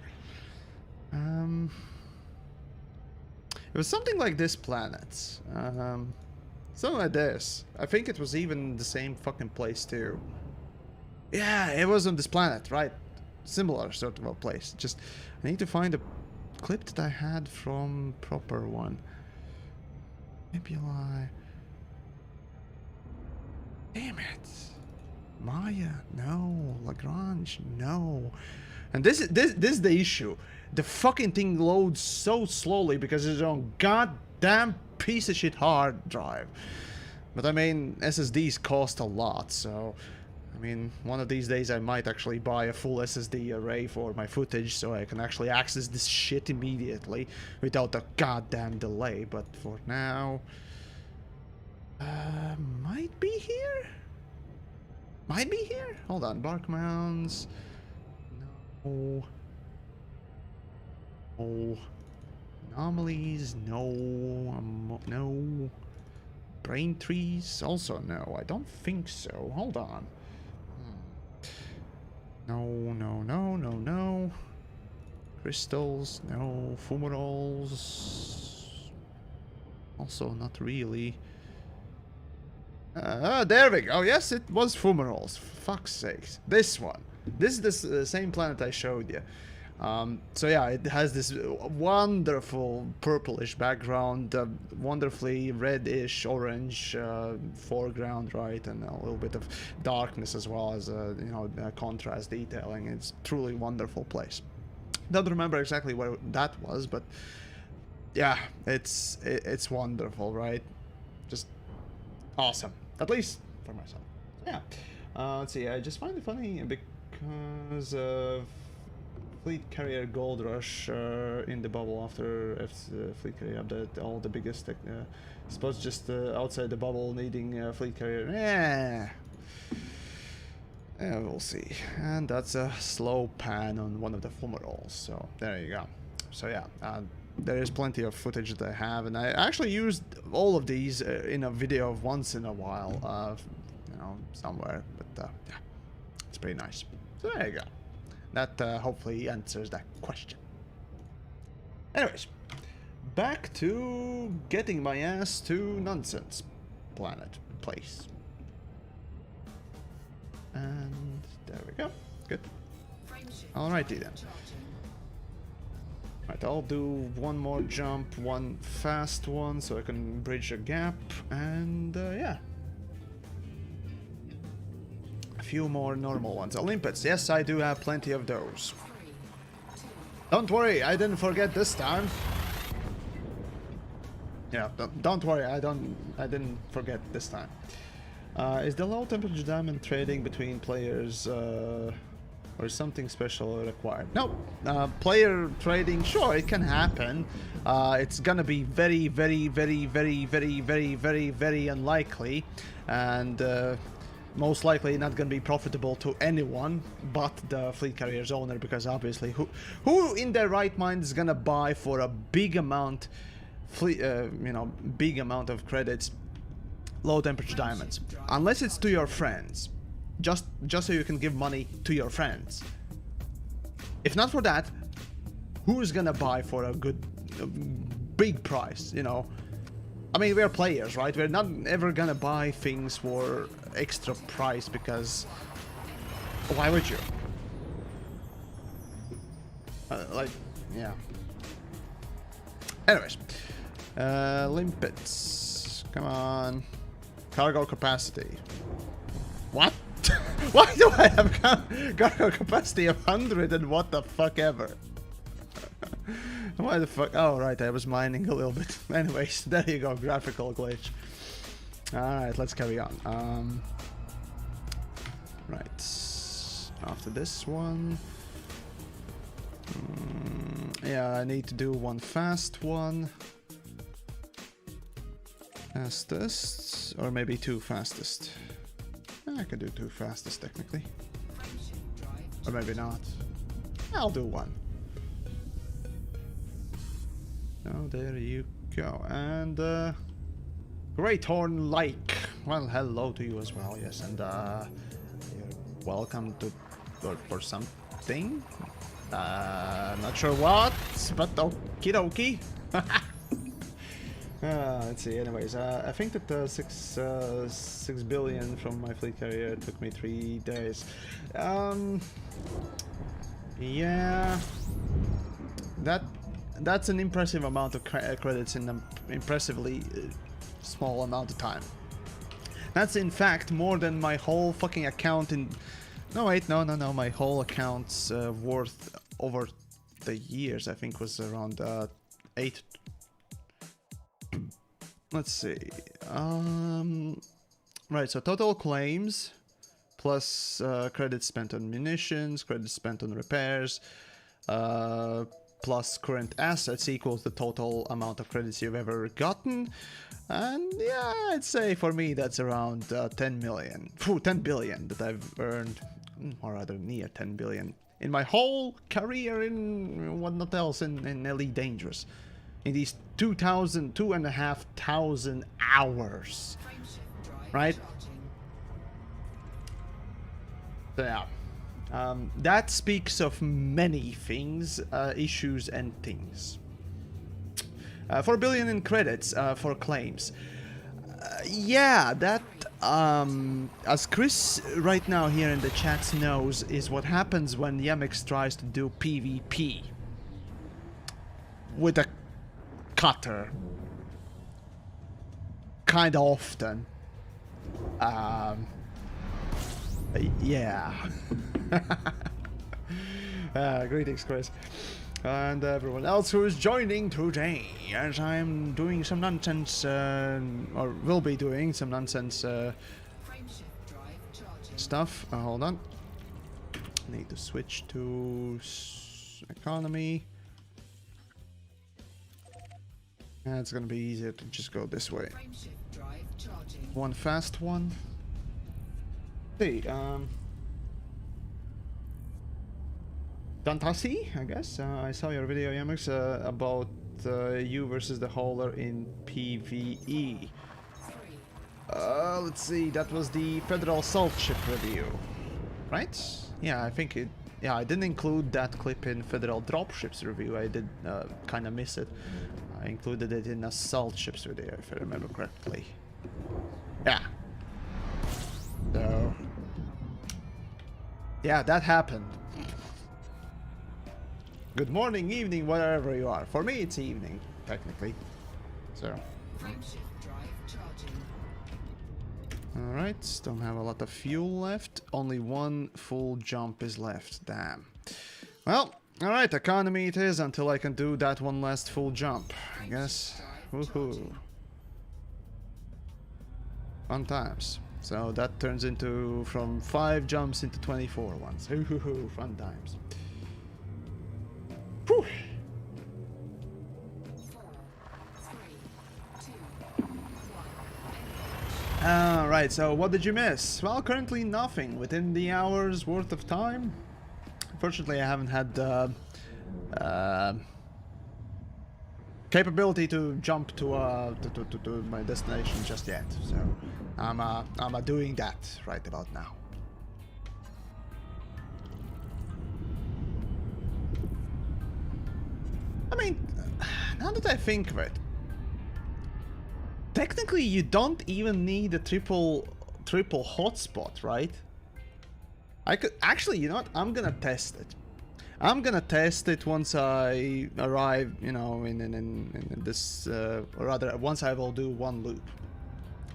It was something like this planet. Something like this. I think it was even the same fucking place too. Yeah, it was on this planet, right? Similar sort of a place. Just, I need to find a clip that I had from proper one. Maybe I... Damn it. Maya, no. Lagrange, no. And this is the issue. The fucking thing loads so slowly because it's on goddamn piece of shit hard drive. But I mean, SSDs cost a lot, so... I mean, one of these days I might actually buy a full SSD array for my footage so I can actually access this shit immediately without a goddamn delay, but for now... might be here? Might be here? Hold on, bark mounds... No... No... Anomalies, no... no... Brain trees, also no, I don't think so. Hold on. No. Crystals, no. Fumaroles. Also not really. There we go. Yes, it was fumaroles. For fuck's sakes. This one. This is the same planet I showed you. So yeah, it has this wonderful purplish background, wonderfully reddish orange foreground, right, and a little bit of darkness as well as contrast detailing. It's truly wonderful place. Don't remember exactly where that was, but yeah, it's wonderful, right? Just awesome, at least for myself. So, yeah, let's see. I just find it funny because of Fleet Carrier Gold Rush in the bubble after Fleet Carrier update. All the biggest, suppose just outside the bubble needing Fleet Carrier. Yeah, we'll see. And that's a slow pan on one of the fumaroles. So there you go. So yeah, there is plenty of footage that I have, and I actually used all of these in a video once in a while, somewhere. But yeah, it's pretty nice. So there you go. That hopefully answers that question. Anyways, back to getting my ass to Nonsense Planet place. And there we go. Good. Alrighty then. Right, I'll do one more jump, one fast one, so I can bridge a gap, and yeah. A few more normal ones. Olympus, yes, I do have plenty of those. Don't worry, I didn't forget this time. Yeah, don't worry, I didn't forget this time. Is the low temperature diamond trading between players or something special required? No, player trading, sure, it can happen. It's gonna be very, very, very, very, very, very, very, very unlikely, and most likely not gonna be profitable to anyone but the fleet carrier's owner, because obviously who in their right mind is gonna buy for a big amount, big amount of credits, low temperature diamonds, unless it's to your friends, just so you can give money to your friends. If not for that, who's gonna buy for a good big price? I mean, we're players, right? We're not ever gonna buy things for extra price, because why would you? Yeah. Anyways, limpets, come on. Cargo capacity. What? Why do I have cargo capacity of 100 and what the fuck ever? Why the fuck? Oh, right, I was mining a little bit. Anyways, there you go, graphical glitch. Alright, let's carry on. Right. After this one. Yeah, I need to do one fast one. Fastest, or maybe two fastest. I could do two fastest technically, or maybe not. I'll do one. Oh, there you go. And Great Horn Lake. Well, hello to you as well. Yes, and you're welcome to for something. Not sure what, but okie dokie. Let's see. Anyways, I think that 6 billion from my fleet carrier took me 3 days. Yeah, that's an impressive amount of credits in an impressively small amount of time. That's in fact more than my whole fucking account in. No wait, no. My whole account's worth over the years. I think was around 8. Let's see. Right, so total claims plus credits spent on munitions, credits spent on repairs, plus current assets equals the total amount of credits you've ever gotten. And yeah, I'd say for me that's around 10 billion that I've earned, or rather near 10 billion in my whole career in whatnot else in Elite Dangerous. In these 2,500 hours, right? So yeah, that speaks of many things, issues and things. 4 billion in credits for claims. Yeah, that as Chris right now here in the chat knows, is what happens when TheYamiks tries to do PvP with a cutter. Kinda often. Yeah. Greetings, Chris. And everyone else who is joining today, as I'm doing some nonsense, or will be doing some nonsense stuff. Hold on. Need to switch to economy. And it's gonna be easier to just go this way. One fast one. Hey, Dantasi, I guess. I saw your video, TheYamiks, about you versus the Hauler in PvE. Let's see, that was the Federal Assault Ship review, right? Yeah, I think it. Yeah, I didn't include that clip in Federal Dropships review. I did kind of miss it. I included it in Assault Ships video, if I remember correctly. Yeah. So. Yeah, that happened. Good morning, evening, wherever you are. For me, it's evening, technically. So. Alright, don't have a lot of fuel left. Only one full jump is left. Damn. Well, alright, economy it is until I can do that one last full jump, I guess. Woohoo. Fun times. So that turns into from 5 jumps into 24 ones. Woohoo, fun times. Whew. Alright, so what did you miss? Well, currently nothing. Within the hour's worth of time. Unfortunately, I haven't had the capability to jump to my destination just yet. So I'm doing that right about now. I mean, now that I think of it, technically you don't even need a triple hotspot, right? I could actually, you know what? I'm gonna test it. I'm gonna test it once I arrive, you know, in this, or rather, once I will do one loop,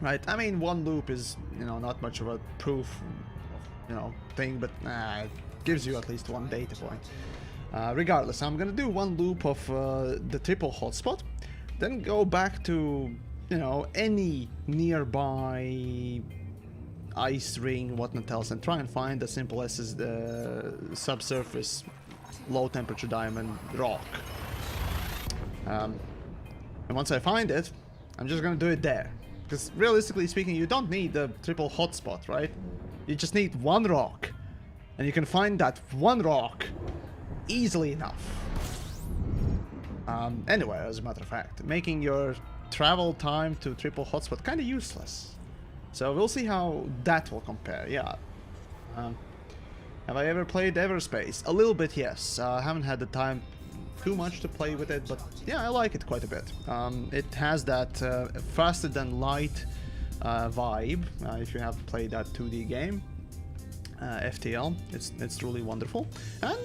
right? I mean, one loop is, you know, not much of a proof, you know, thing, but it gives you at least one data point. Regardless, I'm gonna do one loop of the triple hotspot, then go back to, you know, any nearby ice ring, whatnot else, and try and find as simple as the subsurface low temperature diamond rock. And once I find it, I'm just gonna do it there. Because realistically speaking, you don't need the triple hotspot, right? You just need one rock. And you can find that one rock easily enough. Anyway, as a matter of fact, making your travel time to triple hotspot kind of useless. So we'll see how that will compare. Yeah. Have I ever played Everspace? A little bit, yes. I haven't had the time too much to play with it, but yeah, I like it quite a bit. It has that faster than light vibe. If you have played that 2D game, FTL, it's truly wonderful. And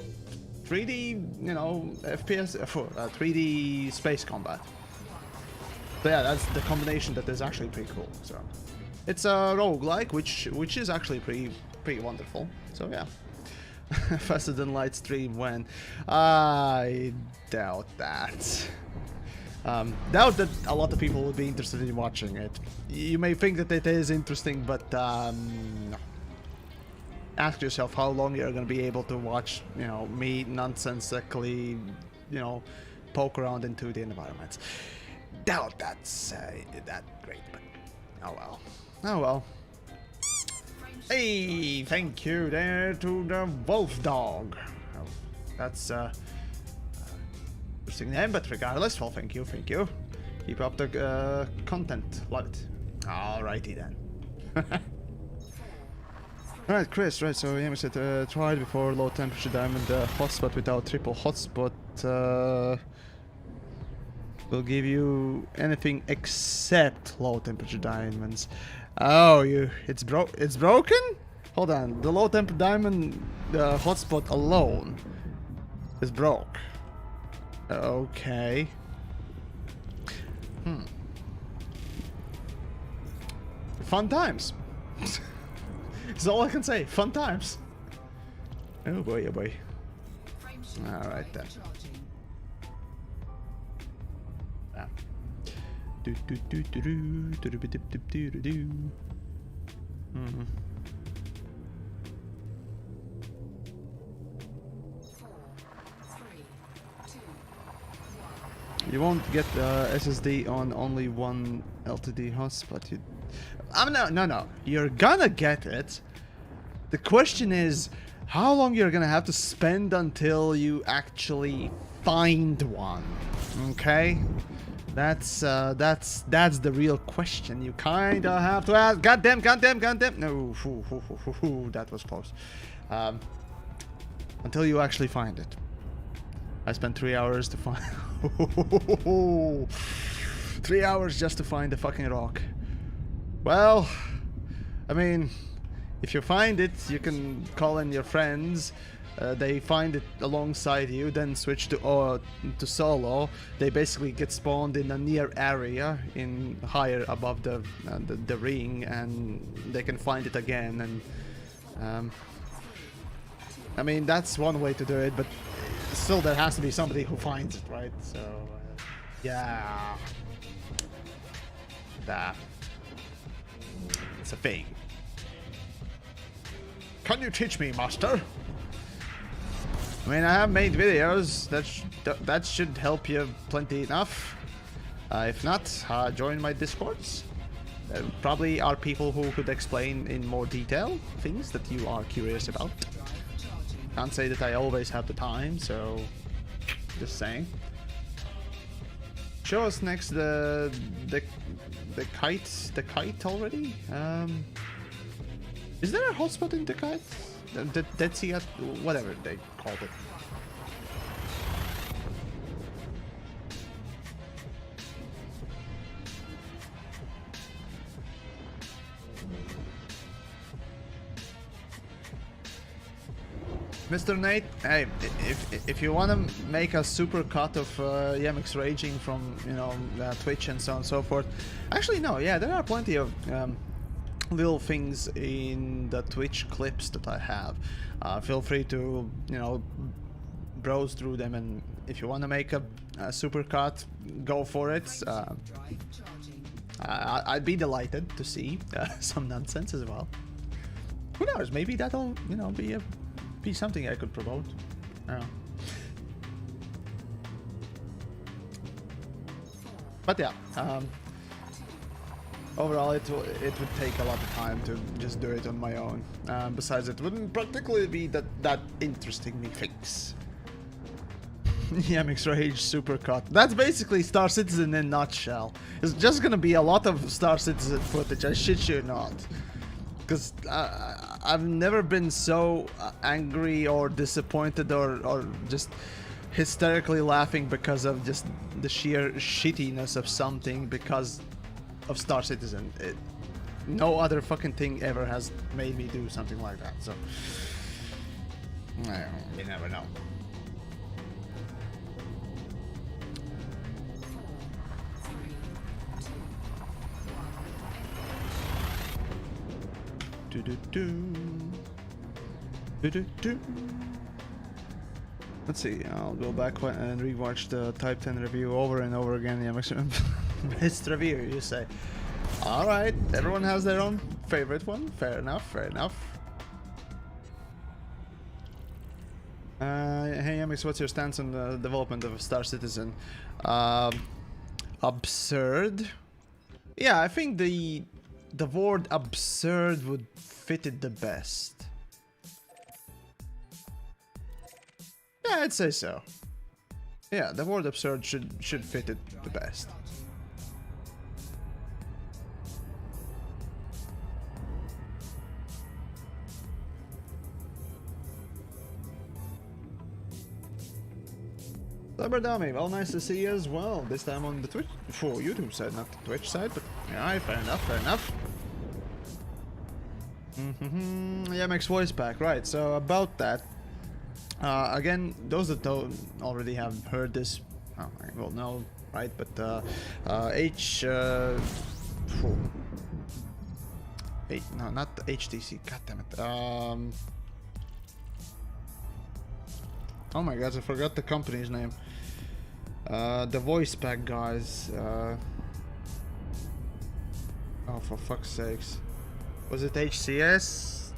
3D, you know, FPS, 3D space combat. So yeah, that's the combination that is actually pretty cool. So it's a roguelike, which is actually pretty wonderful. So yeah. Faster than light stream when? I doubt that. Doubt that a lot of people would be interested in watching it. You may think that it is interesting, but no. Ask yourself how long you're going to be able to watch, you know, me nonsensically, you know, poke around into the environments. Doubt that's that great, but oh well. Oh well. Hey, thank you there to the Wolf Dog. Oh, that's interesting name, but regardless, well, thank you. Keep up the content, love it. Alrighty then. Alright, Chris, right, so TheYamiks said tried before low temperature diamond hotspot without triple hotspot will give you anything except low temperature diamonds. Oh, it's broken? Hold on, the low temp diamond hotspot alone is broke. Okay. Fun times. That's all I can say. Fun times. Oh boy, oh boy. Alright then. Ah. Do do do do do do do do do do do do. You won't get SSD on only one LTD hotspot. No. You're gonna get it. The question is, how long you're gonna have to spend until you actually find one? Okay, that's the real question. You kinda have to ask. Goddamn. No, that was close. Until you actually find it. I spent 3 hours to find. 3 hours just to find the fucking rock. Well, I mean, if you find it, you can call in your friends. They find it alongside you, then switch to solo. They basically get spawned in a near area, in higher above the ring, and they can find it again. And I mean, that's one way to do it, but still there has to be somebody who finds it, right? So yeah, it's a thing. Can you teach me, master? I mean, I have made videos that should help you plenty enough. If not, join my discords. There probably are people who could explain in more detail things that you are curious about. Can't say that I always have the time, so just saying. Show us next the kite already. Is there a hotspot in the kite? The Dead Sea, whatever they called it. Mr. Nate, hey, if you want to make a super cut of TheYamiks raging from, you know, Twitch and so on and so forth, actually no, yeah, there are plenty of little things in the Twitch clips that I have. Feel free to, you know, browse through them, and if you want to make a super cut, go for it. I'd be delighted to see some nonsense as well. Who knows? Maybe that'll, you know, be something I could promote. I don't know. But yeah, overall it would take a lot of time to just do it on my own. Besides, it wouldn't practically be that interesting me fix. TheYamiks Rage Supercut. That's basically Star Citizen in a nutshell. It's just gonna be a lot of Star Citizen footage, I shit you not. Because I've never been so angry or disappointed or just hysterically laughing because of just the sheer shittiness of something because of Star Citizen. No other fucking thing ever has made me do something like that, so you never know. Let's see, I'll go back and rewatch the Type 10 review over and over again. Yeah, best review, you say. Alright, everyone has their own favorite one. Fair enough, fair enough. Hey TheYamiks, what's your stance on the development of Star Citizen? Absurd? Yeah, I think the word absurd would fit it the best. Yeah, I'd say so. Yeah, the word absurd should fit it the best. Cyberdommy, well, nice to see you as well. This time on the Twitch, for YouTube side, not the Twitch side, but yeah, fair enough, fair enough. TheYamiks voice pack, right? So about that, again, those that don't already have heard this, will know, right? But no, not HTC. God damn it. Oh my God, I forgot the company's name. The voice pack guys. Oh, for fuck's sakes. Was it HCS?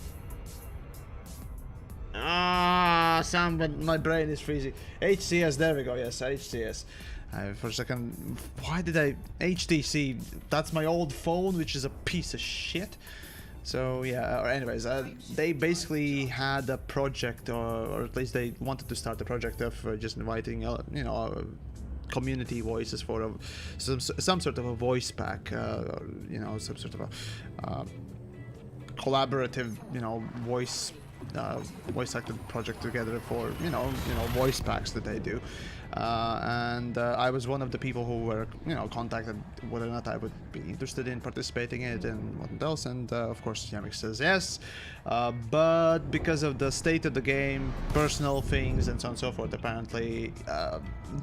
But my brain is freezing. HCS, there we go, yes, HCS. For a second, why did I... HTC, that's my old phone, which is a piece of shit. So yeah, or anyways, they basically had a project, or at least they wanted to start a project of just inviting, you know, community voices for some sort of a voice pack, you know, some sort of a collaborative, you know, voice acted project together for you know voice packs that they do, and I was one of the people who were contacted whether or not I would be interested in participating in it and what else, and of course TheYamiks says yes, but because of the state of the game, personal things and so on and so forth, apparently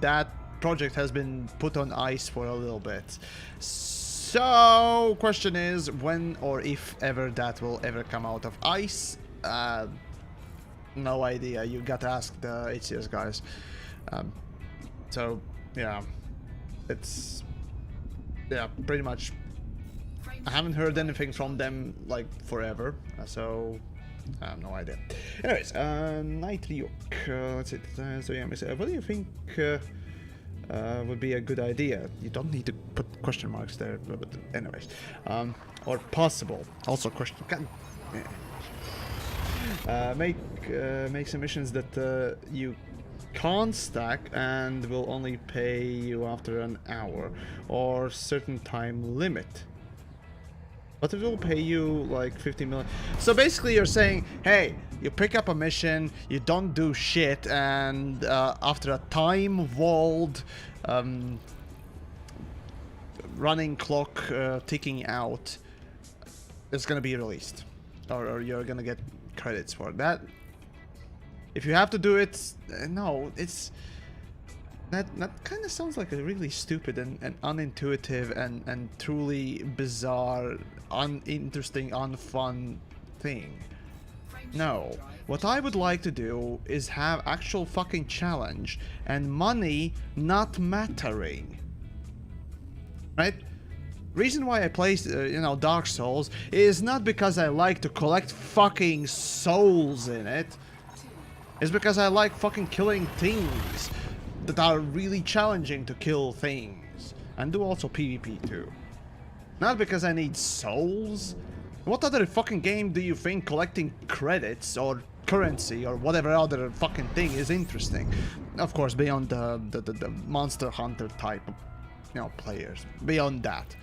that project has been put on ice for a little bit. So question is when or if ever that will ever come out of ice. No idea. You got to ask the HCS guys. So yeah, it's pretty much. I haven't heard anything from them like forever, so I have no idea. Anyways, Night Ryuk. Let's see. So yeah, what do you think would be a good idea? You don't need to put question marks there, but anyways, or possible. Also question. Make some missions that you can't stack and will only pay you after an hour or certain time limit, but it will pay you like 50 million. So basically you're saying, hey, you pick up a mission, you don't do shit, and after a time-walled running clock ticking out, it's gonna be released, or you're gonna get credits for that. If you have to do it, no, it's that kind of sounds like a really stupid and unintuitive and truly bizarre, uninteresting, unfun thing. No, what I would like to do is have actual fucking challenge and money not mattering, right? Reason why I play, Dark Souls is not because I like to collect fucking souls in it. It's because I like fucking killing things that are really challenging to kill things. And do also PvP too. Not because I need souls. What other fucking game do you think collecting credits or currency or whatever other fucking thing is interesting? Of course, beyond the Monster Hunter type of, players. Beyond that.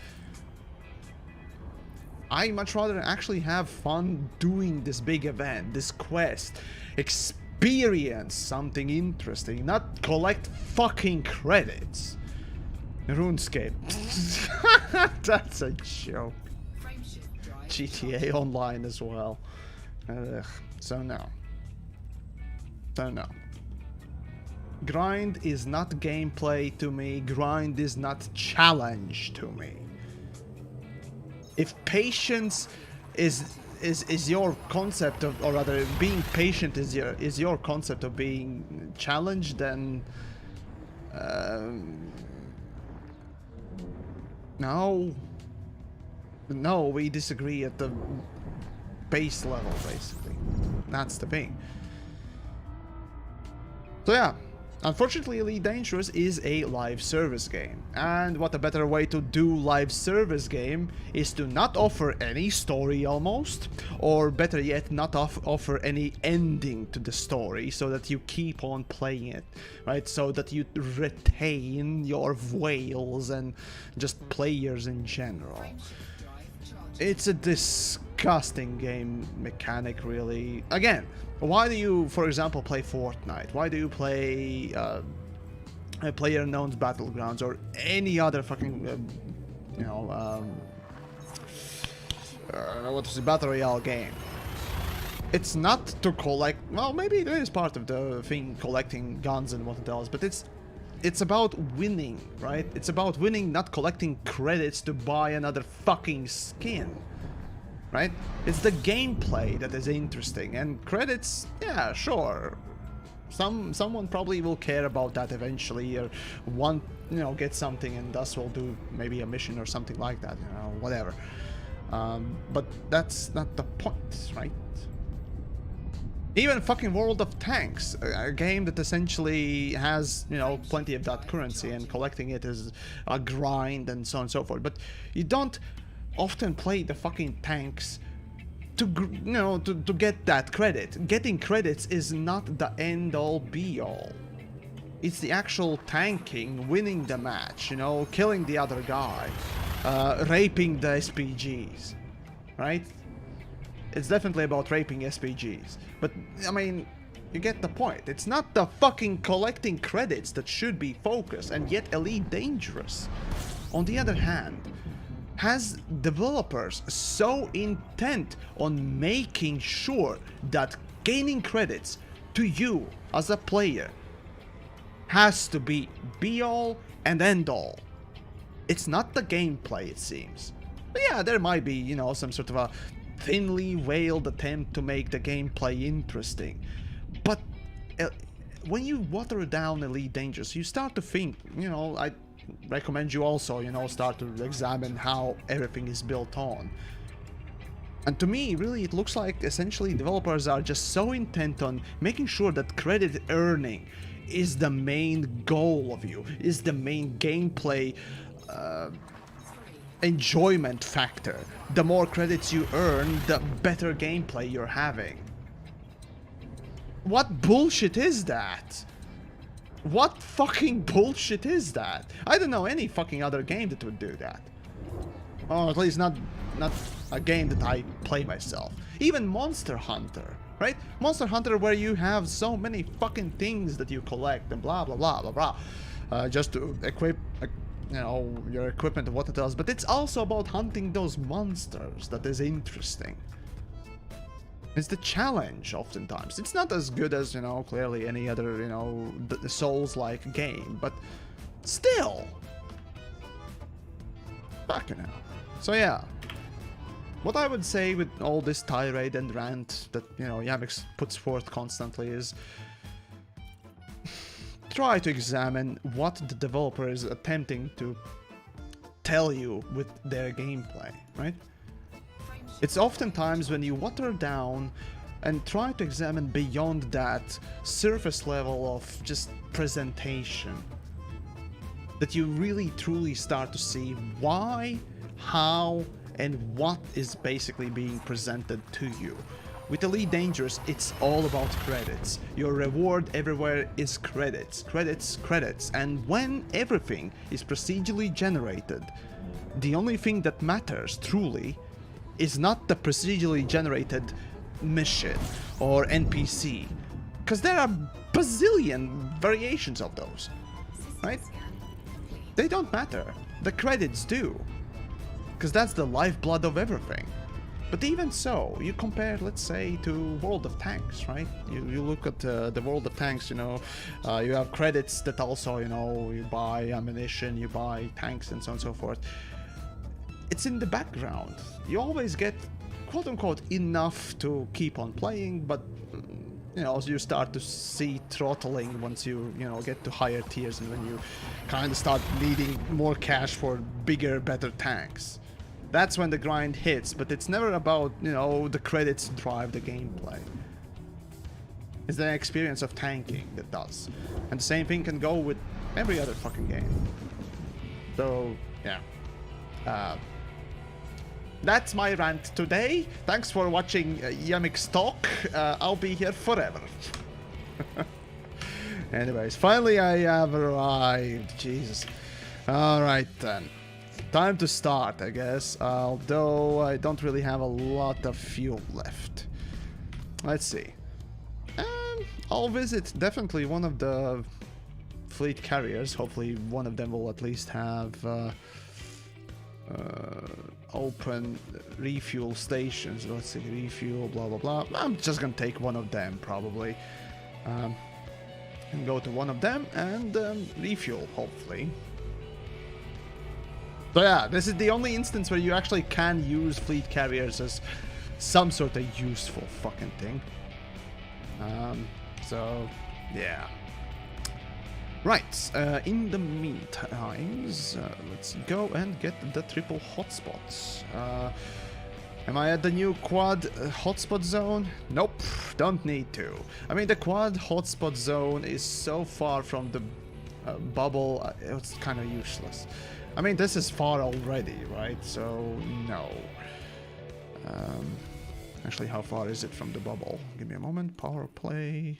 I much rather actually have fun doing this big event, this quest, experience something interesting, not collect fucking credits. RuneScape. That's a joke. GTA Online as well. So no. Grind is not gameplay to me. Grind is not challenge to me. If patience is your concept of, or rather, being patient is your concept of being challenged, then no, we disagree at the base level, basically. That's the thing. So yeah. Unfortunately, Elite Dangerous is a live service game, and what a better way to do live service game is to not offer any story almost, or better yet, not offer any ending to the story, so that you keep on playing it, right? So that you retain your whales and just players in general. It's a disgusting game mechanic, really. Again, why do you, for example, play Fortnite? Why do you play PlayerUnknown's Battlegrounds or any other fucking, what is the battle royale game? It's not to collect. Well, maybe it is part of the thing, collecting guns and what it does, but it's about winning, right? It's about winning, not collecting credits to buy another fucking skin, right? It's the gameplay that is interesting, and credits, yeah, sure. Someone probably will care about that eventually, or want, you know, get something, and thus will do maybe a mission or something like that, you know, whatever. But that's not the point, right? Even fucking World of Tanks, a game that essentially has, you know, plenty of that currency, and collecting it is a grind and so on and so forth. But you don't often play the fucking tanks to, you know, to get that credit. Getting credits is not the end-all be-all. It's the actual tanking, winning the match, you know, killing the other guy, raping the SPGs, right? It's definitely about raping SPGs. But, I mean, you get the point. It's not the fucking collecting credits that should be focused, and yet Elite Dangerous, on the other hand, has developers so intent on making sure that gaining credits to you as a player has to be be-all and end-all. It's not the gameplay, it seems. But yeah, there might be, you know, some sort of a thinly veiled attempt to make the gameplay interesting. But when you water down Elite Dangerous, you start to think, you know, I recommend you also, you know, start to examine how everything is built on. And to me, really, it looks like essentially developers are just so intent on making sure that credit earning is the main goal of you, is the main gameplay enjoyment factor. The more credits you earn, the better gameplay you're having. What bullshit is that? What fucking bullshit is that? I don't know any fucking other game that would do that. Or at least not a game that I play myself. Even Monster Hunter, right? Monster Hunter, where you have so many fucking things that you collect and blah blah blah blah blah, just to equip, you know, your equipment and what it does. But it's also about hunting those monsters that is interesting. It's the challenge oftentimes. It's not as good as, you know, clearly any other, you know, the Souls-like game, but still. Fucking hell. So yeah. What I would say with all this tirade and rant that, you know, TheYamiks puts forth constantly is try to examine what the developer is attempting to tell you with their gameplay, right? It's oftentimes when you water down and try to examine beyond that surface level of just presentation that you really truly start to see why, how, and what is basically being presented to you. With Elite Dangerous, it's all about credits. Your reward everywhere is credits, credits, credits, and when everything is procedurally generated, the only thing that matters truly is not the procedurally generated mission or NPC, because there are bazillion variations of those, right? They don't matter. The credits do, because that's the lifeblood of everything. But even so, you compare, let's say, to World of Tanks, right? You look at the World of Tanks, you know, you have credits that also, you know, you buy ammunition, you buy tanks, and so on and so forth. It's in the background. You always get, quote-unquote, enough to keep on playing, but, you know, you start to see throttling once you know, get to higher tiers, and when you kind of start needing more cash for bigger, better tanks. That's when the grind hits, but it's never about, you know, the credits drive the gameplay. It's the experience of tanking that does. And the same thing can go with every other fucking game. So, yeah. That's my rant today. Thanks for watching TheYamiks talk. I'll be here forever. Anyways, finally I have arrived. Jesus. Alright then. Time to start, I guess. Although I don't really have a lot of fuel left. Let's see. I'll visit definitely one of the fleet carriers. Hopefully one of them will at least have open refuel stations. Let's see, refuel, blah blah blah. I'm just gonna take one of them probably, and go to one of them and refuel, hopefully. So yeah, this is the only instance where you actually can use fleet carriers as some sort of useful fucking thing. So yeah. Right, in the meantime, let's go and get the triple hotspots. Am I at the new quad hotspot zone? Nope, don't need to. I mean, the quad hotspot zone is so far from the bubble, it's kind of useless. I mean, this is far already, right? So, no. Actually, how far is it from the bubble? Give me a moment. Power play.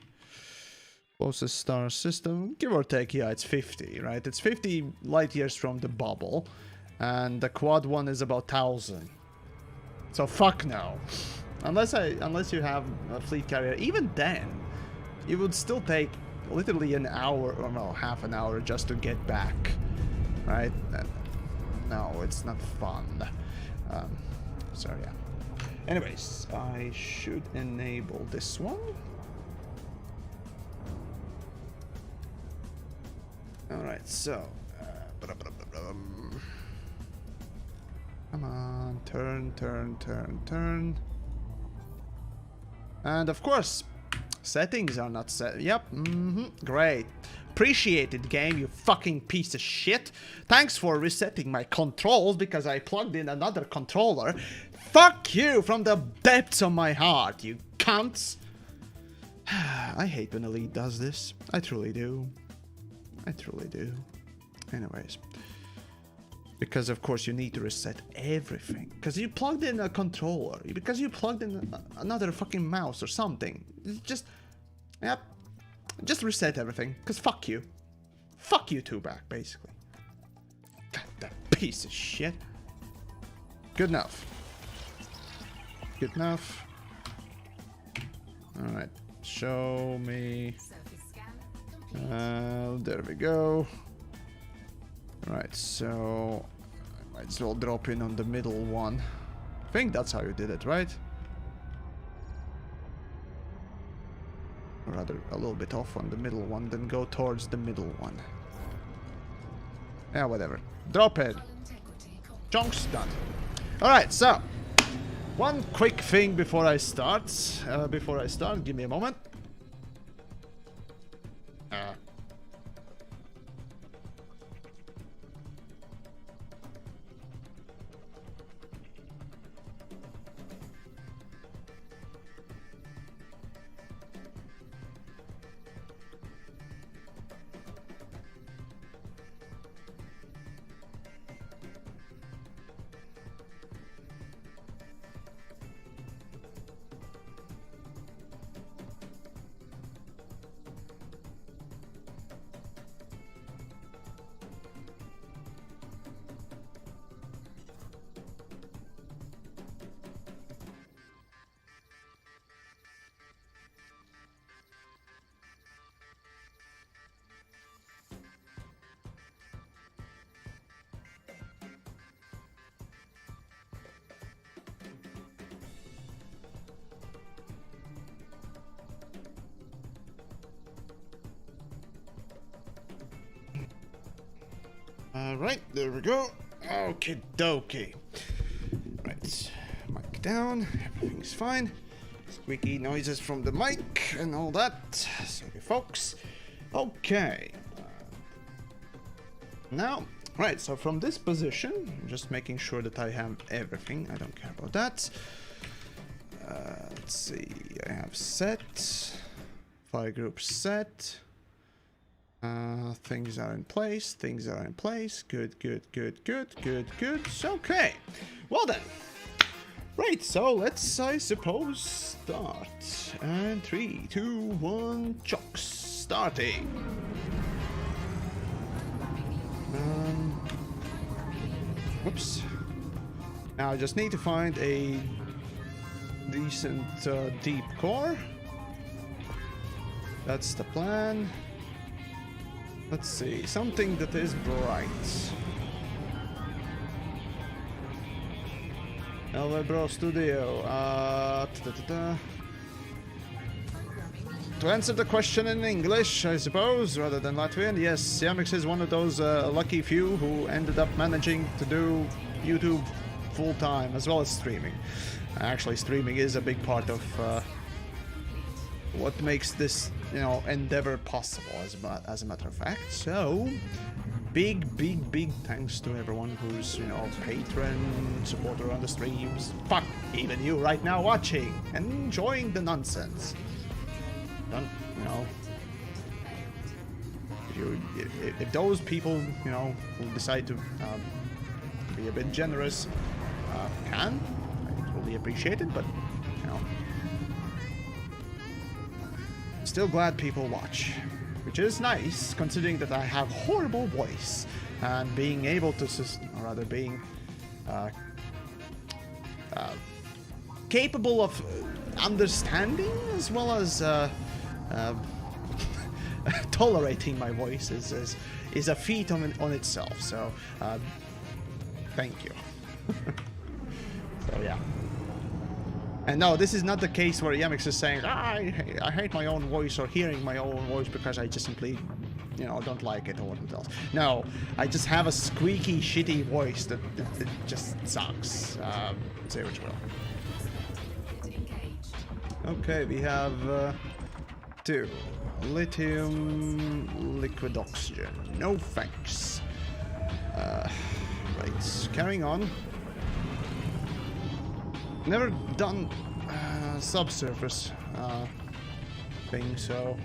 Closest star system, give or take, yeah, it's 50, right? It's 50 light years from the bubble, and the quad one is about 1,000. So fuck no. Unless you have a fleet carrier, even then, it would still take literally an hour, or no, half an hour just to get back, right? No, it's not fun. So yeah. Anyways, I should enable this one. Alright, so come on, turn. And of course, settings are not set. Yep, great. Appreciate it, game, you fucking piece of shit. Thanks for resetting my controls because I plugged in another controller. Fuck you from the depths of my heart, you cunts. I hate when Elite does this. I truly do. I truly do. Anyways. Because of course you need to reset everything. Because you plugged in a controller. Because you plugged in another fucking mouse or something. Just... Yep. Just reset everything. Because fuck you. Fuck you two back, basically. God, that piece of shit. Good enough. Good enough. Alright. Show me... there we go. Right, so I might as well drop in on the middle one. I think that's how you did it, right? Or rather, a little bit off on the middle one, then go towards the middle one. Yeah, whatever. Drop it. Chunks done. Alright, so one quick thing before I start. Give me a moment. Alright, there we go. Okie dokie. Right, mic down. Everything's fine. Squeaky noises from the mic and all that. Sorry, folks. Okay. Now, right, so from this position, I'm just making sure that I have everything. I don't care about that. Let's see. I have set. Fire group set. Things are in place. Things are in place. Good. Okay. Well then. Right, so let's, I suppose, start. And 3, 2, 1, chocks. Starting. Whoops. Now I just need to find a decent deep core. That's the plan. Let's see, something that is bright. Hello, bro, studio. To answer the question in English, I suppose, rather than Latvian, yes, TheYamiks is one of those lucky few who ended up managing to do YouTube full-time, as well as streaming. Actually, streaming is a big part of what makes this, you know, endeavor possible, as a matter of fact. So, big thanks to everyone who's, you know, patron, supporter on the streams. Fuck, even you right now watching and enjoying the nonsense. Don't, you know, if those people, you know, who decide to be a bit generous, I totally appreciate it, but, you know, still glad people watch, which is nice, considering that I have horrible voice, and being able to, or rather being capable of understanding as well as tolerating my voice is a feat on itself. So thank you. So yeah. And no, this is not the case where TheYamiks is saying, I hate my own voice or hearing my own voice because I just simply, you know, don't like it or what else. No, I just have a squeaky, shitty voice that it just sucks. Say which will. Okay, we have 2. Lithium, liquid oxygen. No thanks. Right, carrying on. Never done subsurface thing, so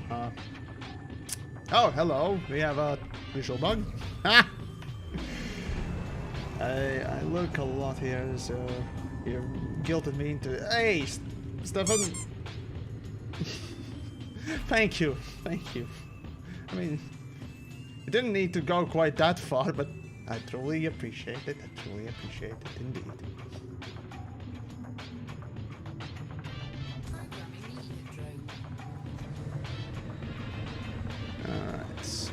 oh, hello, we have a visual bug. Ah! I look a lot here, so you're guilted me into. Hey, Stefan. Thank you. I mean, it didn't need to go quite that far, but I truly appreciate it. Indeed. Alright.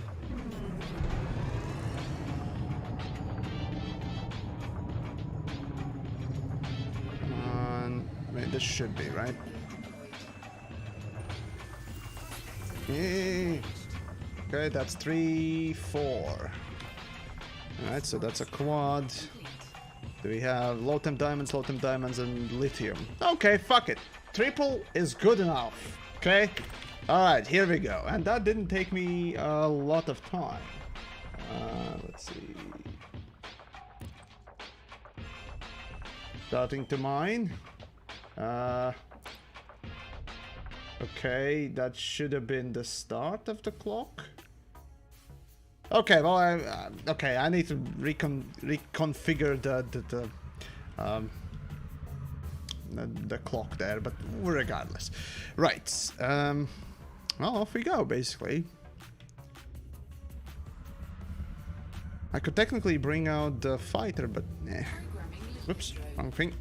Come on. I mean, this should be, right? Yay. Okay, that's 3, 4. Alright, so that's a quad. Do we have low temp diamonds, and lithium? Okay, fuck it. Triple is good enough. Okay? Alright, here we go. And that didn't take me a lot of time. Let's see. Starting to mine. Okay, that should have been the start of the clock. Okay, well, I need to reconfigure the clock there, but regardless. Right, well, off we go, basically. I could technically bring out the fighter, but eh. Whoops, wrong thing.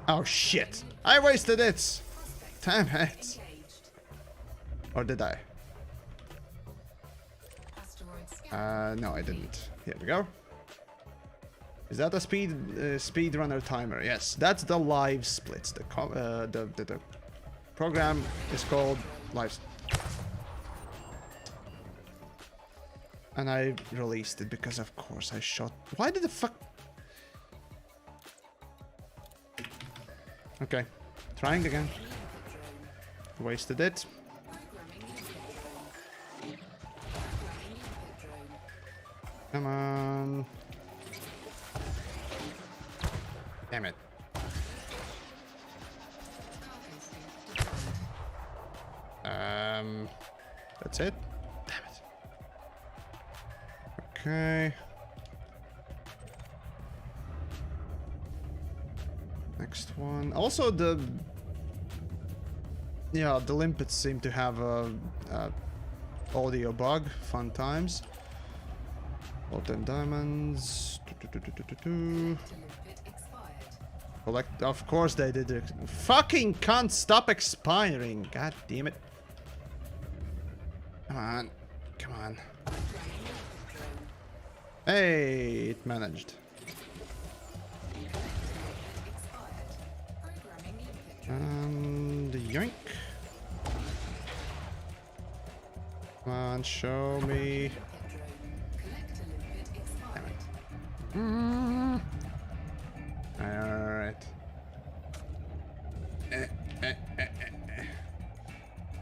Oh shit, I wasted it! Damn it. Or did I? No, I didn't. Here we go. Is that a speedrunner timer? Yes, that's the live splits. The program is called live. And I released it because, of course, I shot. Why did the fuck? Okay, trying again. Wasted it. Come on. Damn it. That's it? Damn it. Okay. Next one. Also the limpets seem to have a audio bug. Fun times. All 10 diamonds. Collect. Of course they did it. Fucking can't stop expiring. God damn it. Come on. Come on. Hey, it managed. And yoink. Come on, show me. Alright.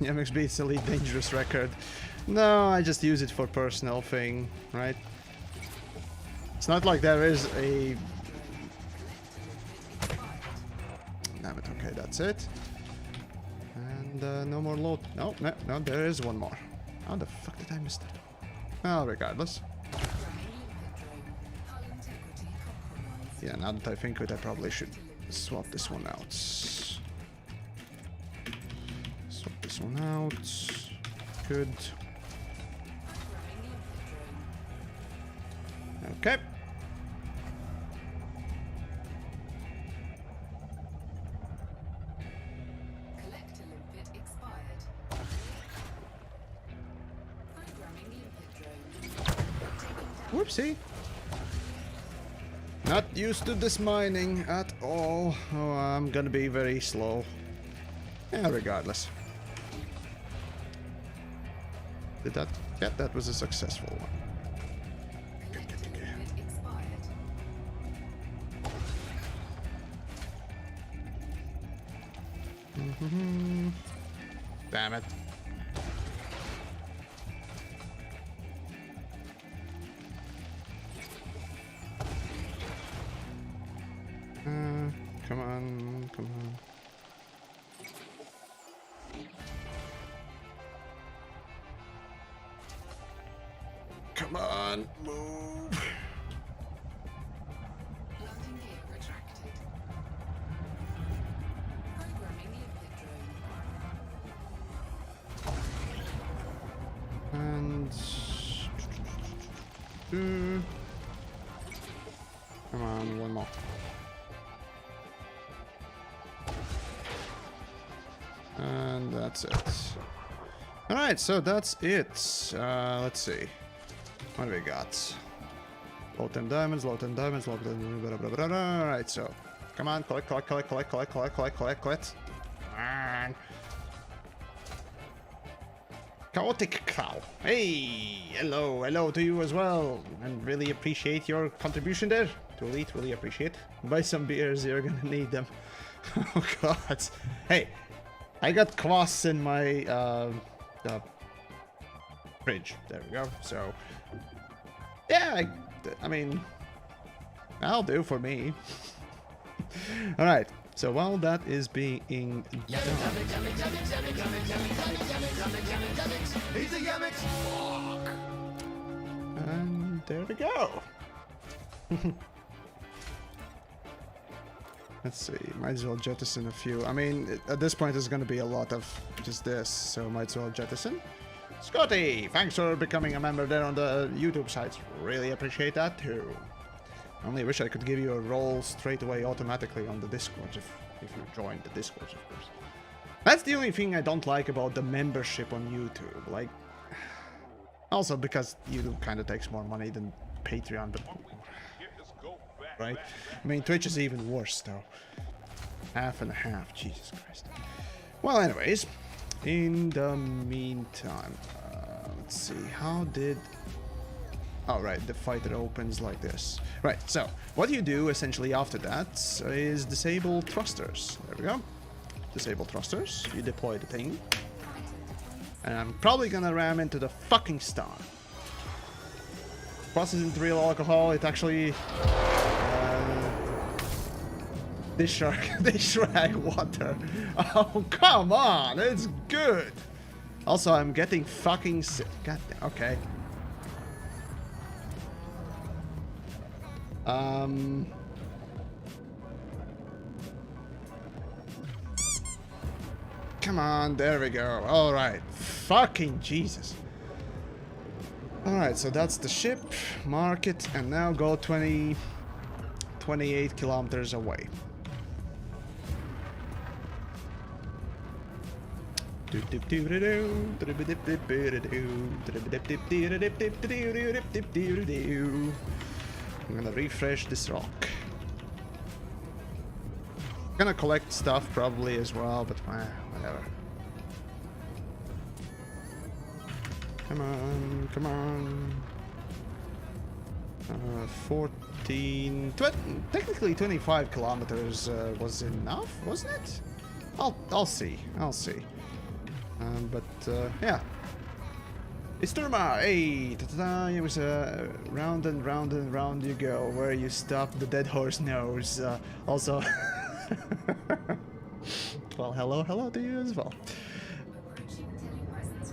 Yamiks beats Elite Dangerous record. No, I just use it for personal thing, right? It's not like there is a... Damn it, okay, that's it. And no more load. No, there is one more. How the fuck did I miss that? Well, regardless. Yeah, now that I think of it, I probably should swap this one out. Swap this one out. Good. Okay. Whoopsie. Not used to this mining at all. Oh, I'm gonna be very slow. Yeah, regardless. Did that? Yeah, that was a successful one. Damn it. Come on, come on. Come on, move. Landing gear retracted. Programming limpet drone. And come on, one more. And that's it. Alright, so that's it. Let's see. What do we got? Low 10 diamonds, low 10 diamonds, low 10... Blah, blah, blah, blah. Alright, so... Come on, collect. Come on. Chaotic Cow. Hey! Hello to you as well. And really appreciate your contribution there. To Elite, really appreciate. Buy some beers, you're gonna need them. Oh god. Hey! I got kvass in my fridge. There we go. So, yeah, I mean, that'll do for me. All right. So while that is being done, and there we go. Let's see, might as well jettison a few. I mean, at this point there's going to be a lot of just this, so might as well jettison. Scotty, thanks for becoming a member there on the YouTube sites. Really appreciate that too. Only wish I could give you a role straight away automatically on the Discord if you joined the Discord, of course. That's the only thing I don't like about the membership on YouTube. Like, also because YouTube kind of takes more money than Patreon, but... Right? I mean, Twitch is even worse, though. Half and a half, Jesus Christ. Well, anyways, in the meantime, let's see, how did... Oh, right, the fighter opens like this. Right, so, what you do, essentially, after that, is disable thrusters. There we go. Disable thrusters, you deploy the thing. And I'm probably gonna ram into the fucking star. Plus isn't real alcohol, it actually... Dish rag water. Oh, come on, it's good. Also, I'm getting fucking sick. God damn, okay. Come on, there we go. Alright, fucking Jesus. Alright, so that's the ship, mark it, and now go 28 kilometers away. I'm gonna refresh this rock. Gonna collect stuff probably as well, but whatever. Come on, come on. 14... technically 25 kilometers was enough, wasn't it? I'll see. I'll see. But yeah. It's Turma! Hey! Ta-ta-da! It was round and round and round you go. Where you stop, the dead horse knows. Also... well, hello to you as well.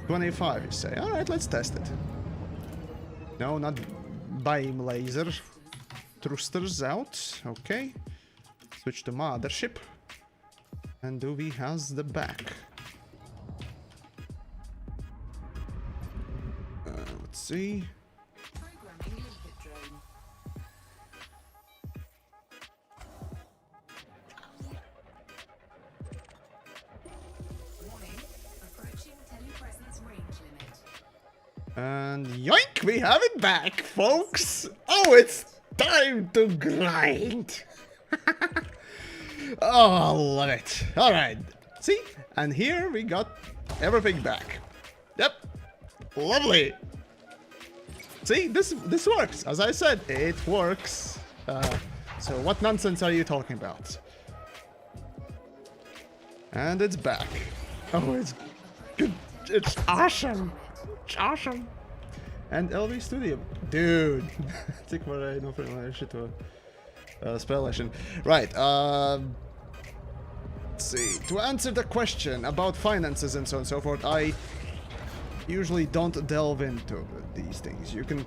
25, you say. Alright, let's test it. No, not beam laser. Thrusters out. Okay. Switch to mothership. And Doobie has the back. Let's see. Programming liquid drone. Warning, approaching telepresence range limit. And yoink, we have it back, folks. Oh, it's time to grind. Oh, love it. All right. See? And here we got everything back. Yep. Lovely. See, this works. As I said, it works. So what nonsense are you talking about? And it's back. Oh, it's good. It's awesome. It's awesome. And LV Studio. Dude. Tycker vad det är nog för shit och spellation. Right. Let's see. To answer the question about finances and so on and so forth, I usually don't delve into these things. You can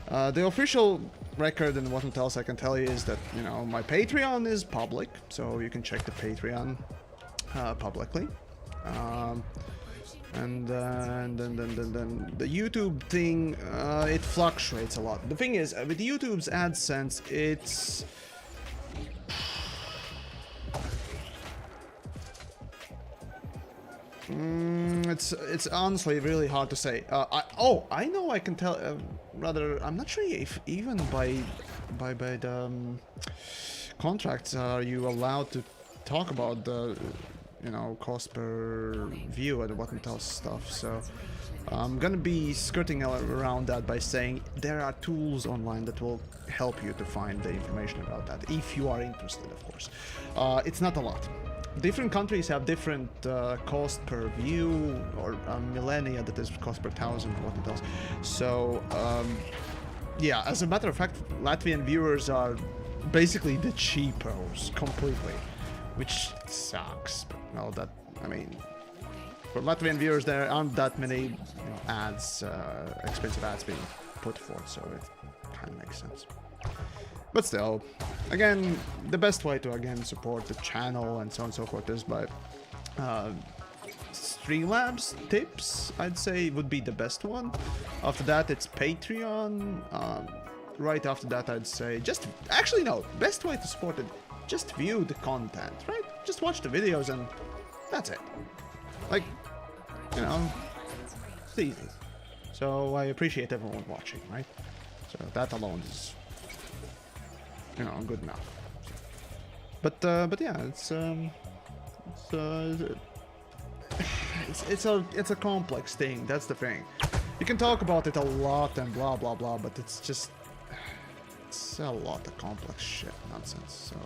the official record and what else I can tell you is that, you know, my Patreon is public, so you can check the Patreon publicly. And then the YouTube thing, it fluctuates a lot. The thing is, with YouTube's AdSense, it's it's honestly really hard to say. I know I can tell. Rather, I'm not sure if even by the contracts are you allowed to talk about the, you know, cost per view and what else stuff. So I'm gonna be skirting around that by saying there are tools online that will help you to find the information about that if you are interested, of course. It's not a lot. Different countries have different cost per view, or millennia that is cost per thousand, or what else. So yeah, as a matter of fact, Latvian viewers are basically the cheapos completely, which sucks. But no, that, I mean, for Latvian viewers there aren't that many, you know, ads, expensive ads being put forth, so it kind of makes sense. But still, again, the best way to again support the channel and so on and so forth is by Streamlabs tips, I'd say, would be the best one. After that, it's Patreon. Right after that, I'd say just, actually no, best way to support it, just view the content, right? Just watch the videos and that's it. Like, you know, it's easy. So I appreciate everyone watching, right? So that alone is, you know, good enough. But yeah, it's a complex thing. That's the thing. You can talk about it a lot and blah blah blah, but it's just, it's a lot of complex shit nonsense. So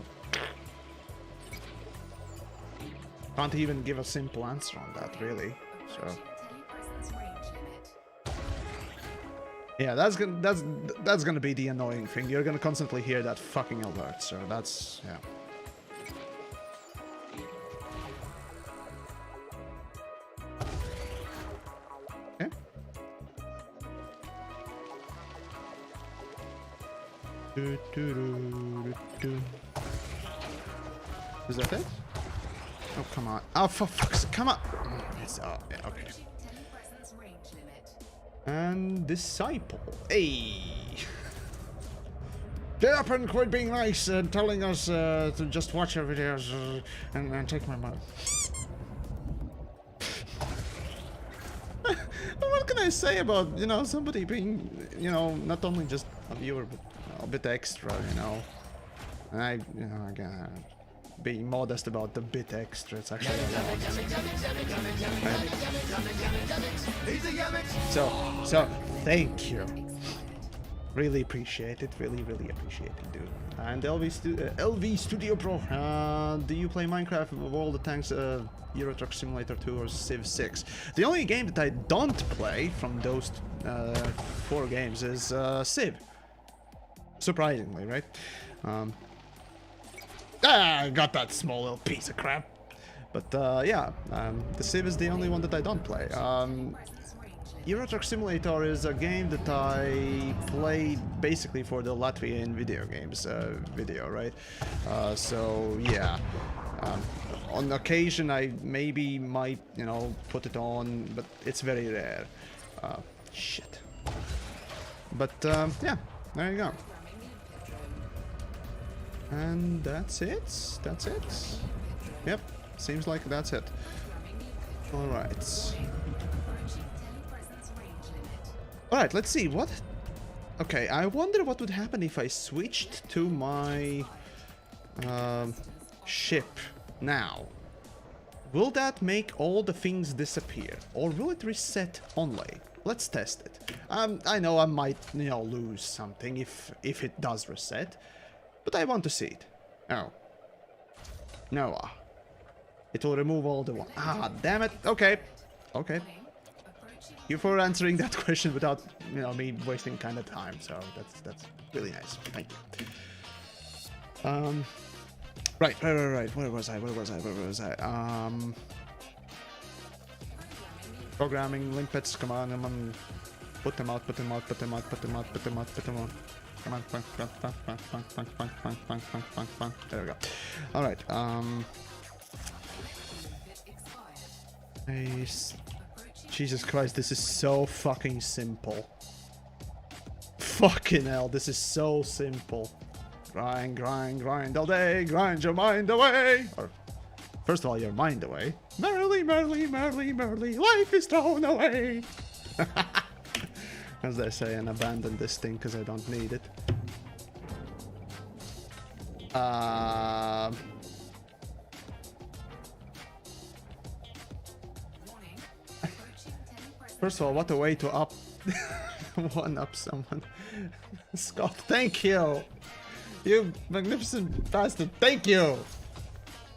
can't even give a simple answer on that, really. So yeah, that's gonna be the annoying thing. You're gonna constantly hear that fucking alert. So that's, yeah. Okay. Is that it? Oh, come on. Oh, for fuck's sake, come on. It's, yeah, okay. And Disciple. Hey! Get up and quit being nice and telling us to just watch our videos and take my money. What can I say about, you know, somebody being, you know, not only just a viewer, but a bit extra, you know? And I, you know, again, being modest about the bit extra. It's actually a lot. So thank you. Really appreciate it. Really appreciate it, dude. And LV Studio Pro. Do you play Minecraft, World of Tanks, Euro Truck Simulator 2, or Civ 6? The only game that I don't play from those 4 games is Civ. Surprisingly, right? I got that small little piece of crap. But yeah, the Civ is the only one that I don't play. Euro Truck Simulator is a game that I played basically for the Latvian video games video, right? So yeah, on occasion I maybe might, you know, put it on, but it's very rare. Shit. But yeah, there you go. And that's it. That's it. Yep, seems like that's it. All right. Alright, let's see, what... Okay, I wonder what would happen if I switched to my... ship now. Will that make all the things disappear? Or will it reset only? Let's test it. I know I might, you know, lose something if it does reset. But I want to see it. Oh. No. It will remove all the one. Ah, damn it. Okay. Okay. You for answering that question without, you know, me wasting kind of time. So that's really nice. Thank you. Right. Where was I? Programming limpets. Come on. Put them out. Come on. Come on. There we go. All right. Nice. Jesus Christ, this is so fucking simple. Fucking hell, this is so simple. Grind all day, grind your mind away. Or, first of all, your mind away. Merrily, life is thrown away. As they say, and abandon this thing because I don't need it. First of all, what a way to one-up someone. Scott, thank you! You magnificent bastard, thank you!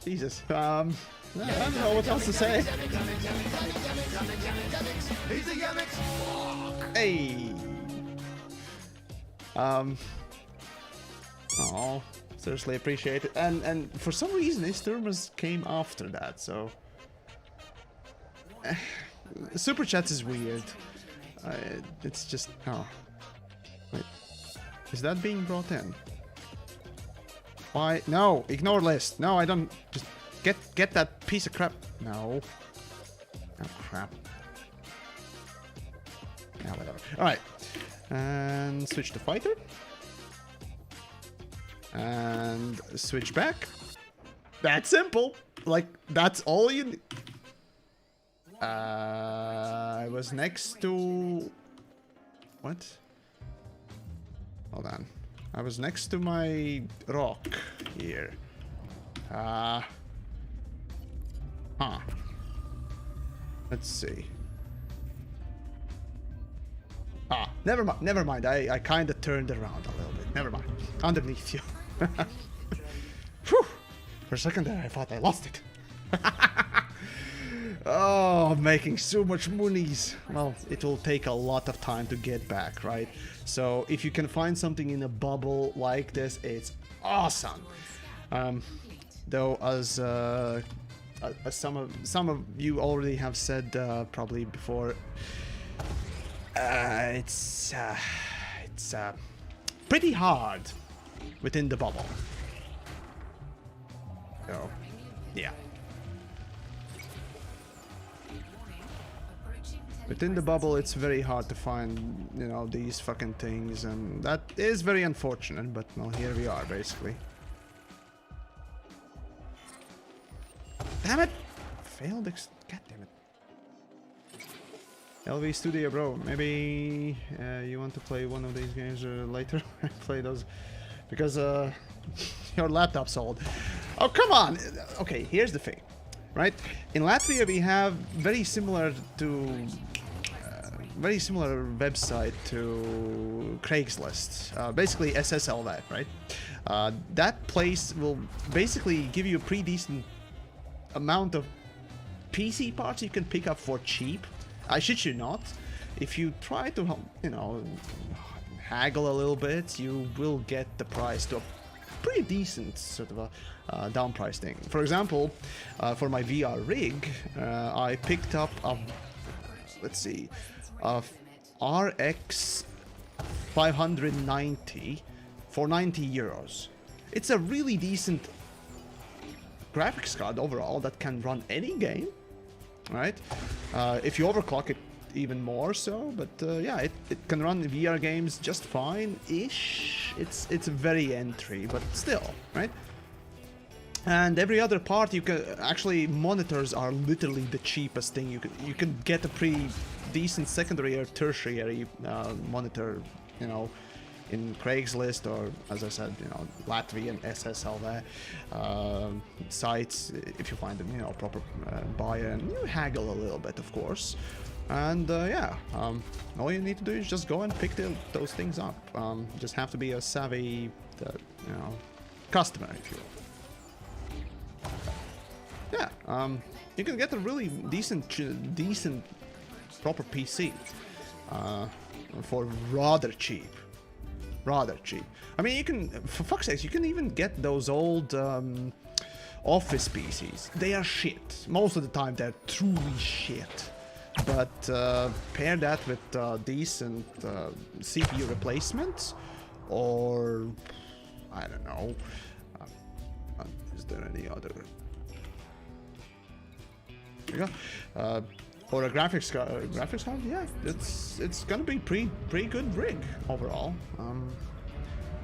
Jesus, I don't know what else to say. Hey! Oh, seriously appreciate it. And for some reason, Isturmas came after that, so... Superchats is weird. It's just... Oh. Wait. Is that being brought in? Why? No! Ignore list! No, I don't... Just get that piece of crap. No. Oh, crap. Yeah, whatever. Alright. And switch to fighter. And switch back. That's simple! Like, that's all you need. I was next to... What? Hold on. I was next to my rock here. Huh. Let's see. Never mind. I kind of turned around a little bit. Never mind. Underneath you. Whew. For a second there, I thought I lost it. Oh, I'm making so much monies. Well, it will take a lot of time to get back, right? So if you can find something in a bubble like this, it's awesome. Though, as some of you already have said probably before, it's pretty hard within the bubble. So, yeah. Within the bubble, it's very hard to find, you know, these fucking things, and that is very unfortunate, but, well, here we are, basically. Damn it! Failed God damn it. LV Studio, bro, maybe you want to play one of these games later? Play those, because your laptop's old. Oh, come on! Okay, here's the thing, right? In Latvia, we have very similar website to Craigslist, basically SSL, right? That place will basically give you a pretty decent amount of PC parts you can pick up for cheap. I shit you not. If you try to, you know, haggle a little bit, you will get the price to a pretty decent sort of a down price thing. For example, for my VR rig, I picked up a, let's see, a RX 590 for 90 euros. It's a really decent graphics card overall that can run any game, right? If you overclock it even more so, but yeah, it can run VR games just fine-ish. It's very entry, but still, right? And every other part you can actually, monitors are literally the cheapest thing you can get a pretty decent secondary or tertiary monitor, you know, in Craigslist or, as I said, you know, Latvian SSL there sites, if you find them, you know, proper buyer, and you haggle a little bit, of course. And yeah, all you need to do is just go and pick those things up. Just have to be a savvy, you know, customer, if you will. Yeah, you can get a really decent proper PC for rather cheap. Rather cheap. I mean, you can, for fuck's sake, you can even get those old office PCs. They are shit. Most of the time, they're truly shit. But pair that with decent CPU replacements, or I don't know. Is there any other? There you go. Or a graphics card, yeah, it's gonna be pretty good rig overall.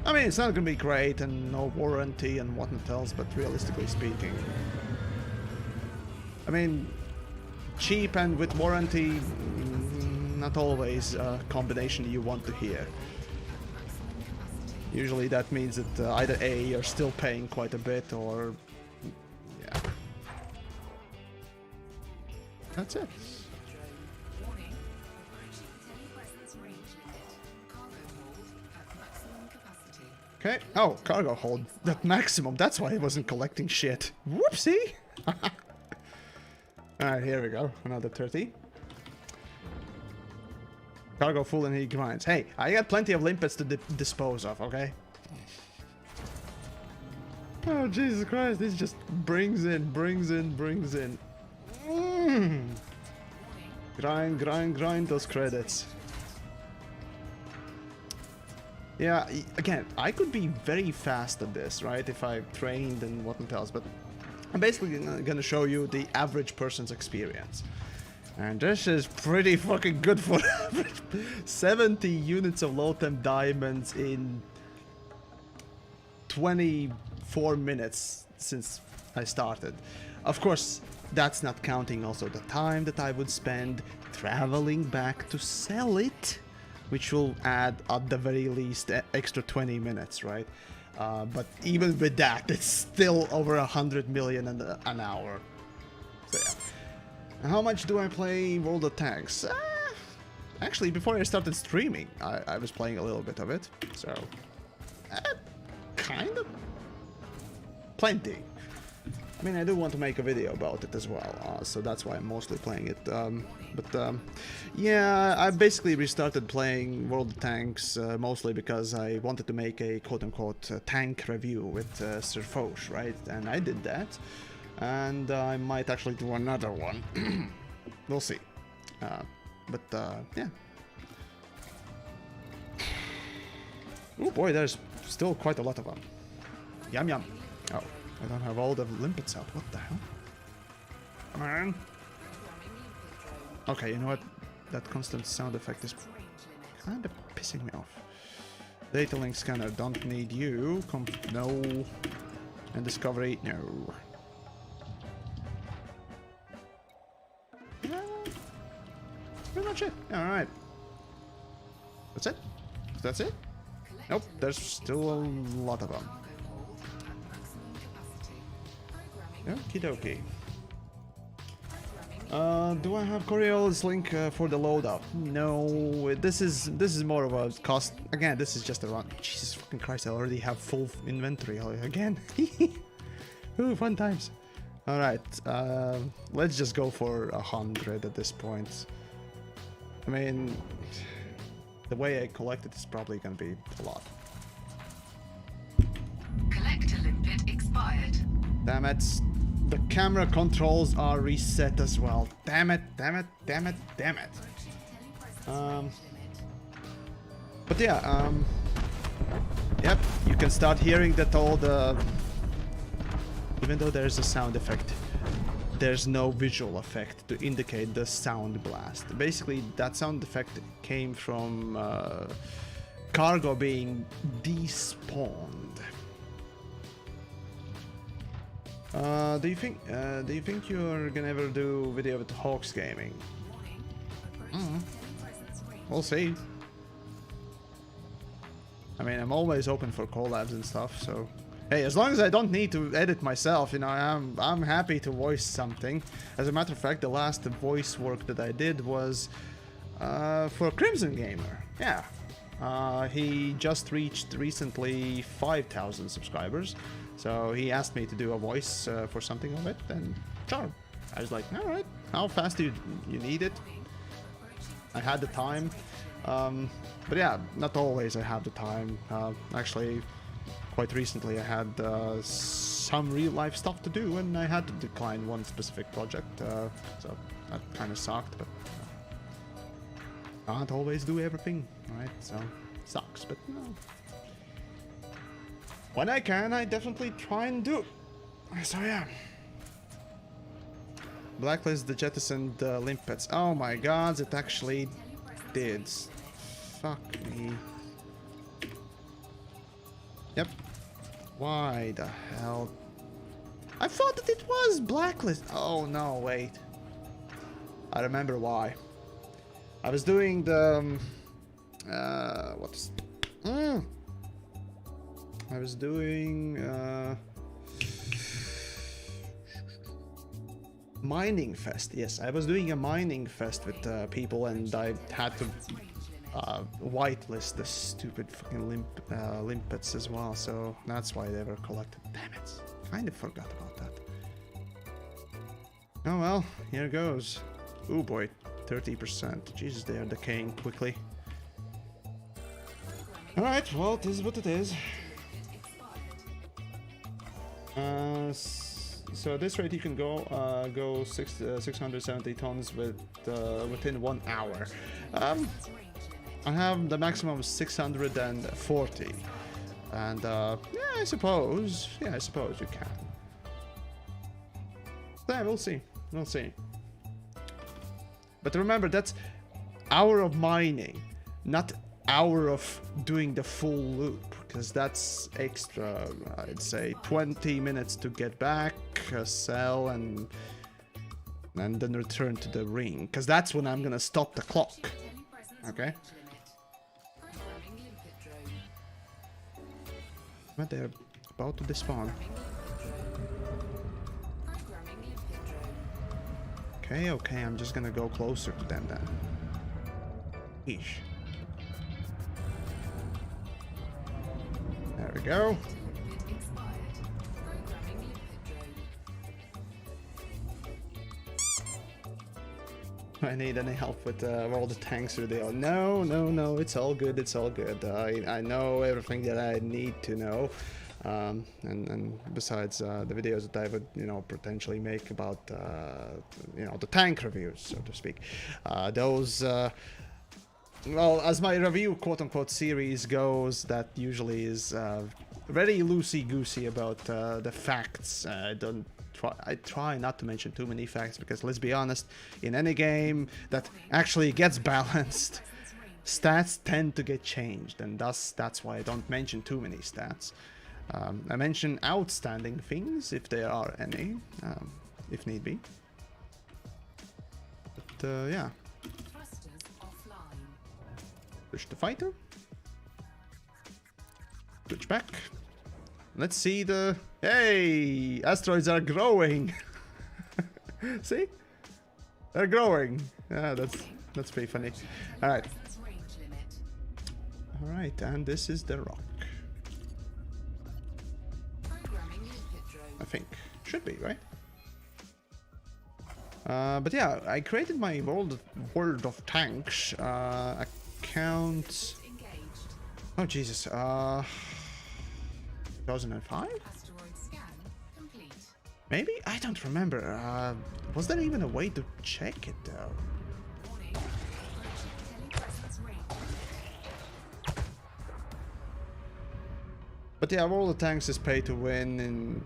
I mean, it's not gonna be great and no warranty and whatnot else, but realistically speaking, I mean, cheap and with warranty, not always a combination you want to hear. Usually that means that either A, you're still paying quite a bit, or yeah. That's it. Warning, approaching telepresence range limit. Cargo hold at maximum capacity. Okay. Oh, cargo hold. That maximum. That's why it wasn't collecting shit. Whoopsie. Alright, here we go. Another 30. Cargo full and he grinds. Hey, I got plenty of limpets to dispose of, okay? Oh, Jesus Christ. This just brings in. Grind those credits. Yeah, again, I could be very fast at this, right? If I trained and whatnot else, but I'm basically gonna show you the average person's experience. And this is pretty fucking good for average. 70 units of low-temp diamonds in 24 minutes since I started. Of course, that's not counting also the time that I would spend traveling back to sell it, which will add at the very least extra 20 minutes, right? But even with that, it's still over 100 million an hour. So yeah. How much do I play World of Tanks? Actually, before I started streaming, I was playing a little bit of it. So, kind of. Plenty. I mean, I do want to make a video about it as well, so that's why I'm mostly playing it. Yeah, I basically restarted playing World of Tanks mostly because I wanted to make a quote-unquote tank review with Sir Foch, right? And I did that, and I might actually do another one. We'll see. Yeah. Oh boy, there's still quite a lot of them. Yum yum. Oh. I don't have all the limpets out. What the hell? Come on. Okay, you know what? That constant sound effect is kind of pissing me off. Data link scanner, don't need you. No. And discovery, no. Pretty much it. Alright. That's it? That's it? Nope, there's still a lot of them. Okie dokie. Do I have Coriolis link for the loadout? No, this is more of a cost. Again, this is just a run. Jesus fucking Christ! I already have full inventory again. Ooh, fun times. All right, let's just go for 100 at this point. I mean, the way I collect it is probably gonna be a lot. Collector limpet expired. Damn it. The camera controls are reset as well. Damn it, damn it, damn it, damn it. But yeah, yep, you can start hearing that all the... Even though there's a sound effect, there's no visual effect to indicate the sound blast. Basically, that sound effect came from cargo being despawned. Do you think you're gonna ever do video with Hawks Gaming? We'll see. I mean, I'm always open for collabs and stuff, so hey, as long as I don't need to edit myself, you know, I'm happy to voice something. As a matter of fact, the last voice work that I did was for Crimson Gamer. Yeah, he just reached recently 5,000 subscribers. So he asked me to do a voice for something of it, and sure. I was like, all right, how fast do you need it? I had the time, but yeah, not always I have the time. Actually, quite recently I had some real life stuff to do, and I had to decline one specific project, so that kind of sucked, but can't always do everything, right? So, sucks, but no. When I can, I definitely try and do. So yeah. Blacklist the jettisoned limpets. Oh my god, it actually did. Fuck me. Yep. Why the hell? I thought that it was blacklist. Oh no, wait. I remember why. I was doing the what's I was doing mining fest. Yes, I was doing a mining fest with people, and I had to whitelist the stupid fucking limpets as well. So that's why they were collected. Damn it! Kind of forgot about that. Oh well, here goes. Oh boy, 30%. Jesus, they are decaying quickly. All right, well, this is what it is. So at this rate you can go 670 tons within 1 hour. I have the maximum of 640, and yeah, I suppose you can. Yeah, we'll see. But remember, that's hour of mining, not hour of doing the full loop, because that's extra. I'd say 20 minutes to get back, sell, and then return to the ring, because that's when I'm gonna stop the clock. Okay. But they're about to despawn. Okay, I'm just gonna go closer to them then. Eesh. There we go. I need any help with all the tanks or the... No, it's all good, I know everything that I need to know. And besides the videos that I would, potentially make about, the tank reviews, so to speak. Those... well, as my review quote-unquote series goes, that usually is very loosey-goosey about the facts. I try not to mention too many facts, because let's be honest, in any game that actually gets balanced, stats tend to get changed, and thus that's why I don't mention too many stats. I mention outstanding things, if there are any, if need be. But yeah. Push the fighter. Switch back. Let's see the... Hey! Asteroids are growing! See? They're growing. Yeah, that's pretty funny. Alright. Alright, and this is the rock. I think. Should be, right? But yeah, I created my World of Tanks account. Oh Jesus, 2005? Maybe? I don't remember. Was there even a way to check it though? But yeah, World of Tanks is pay to win in...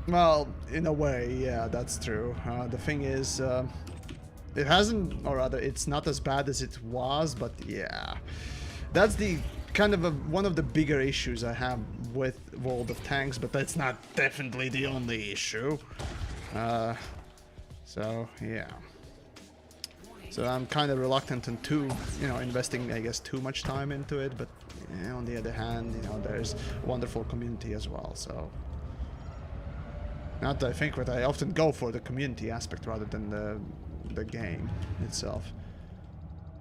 Well, in a way, yeah, that's true. The thing is, it hasn't, or rather, it's not as bad as it was, but yeah. That's the kind of one of the bigger issues I have with World of Tanks, but that's not definitely the only issue. So, yeah. So I'm kind of reluctant into, investing, I guess, too much time into it, but on the other hand, there's a wonderful community as well, so... Not that I think that I often go for the community aspect rather than the game itself.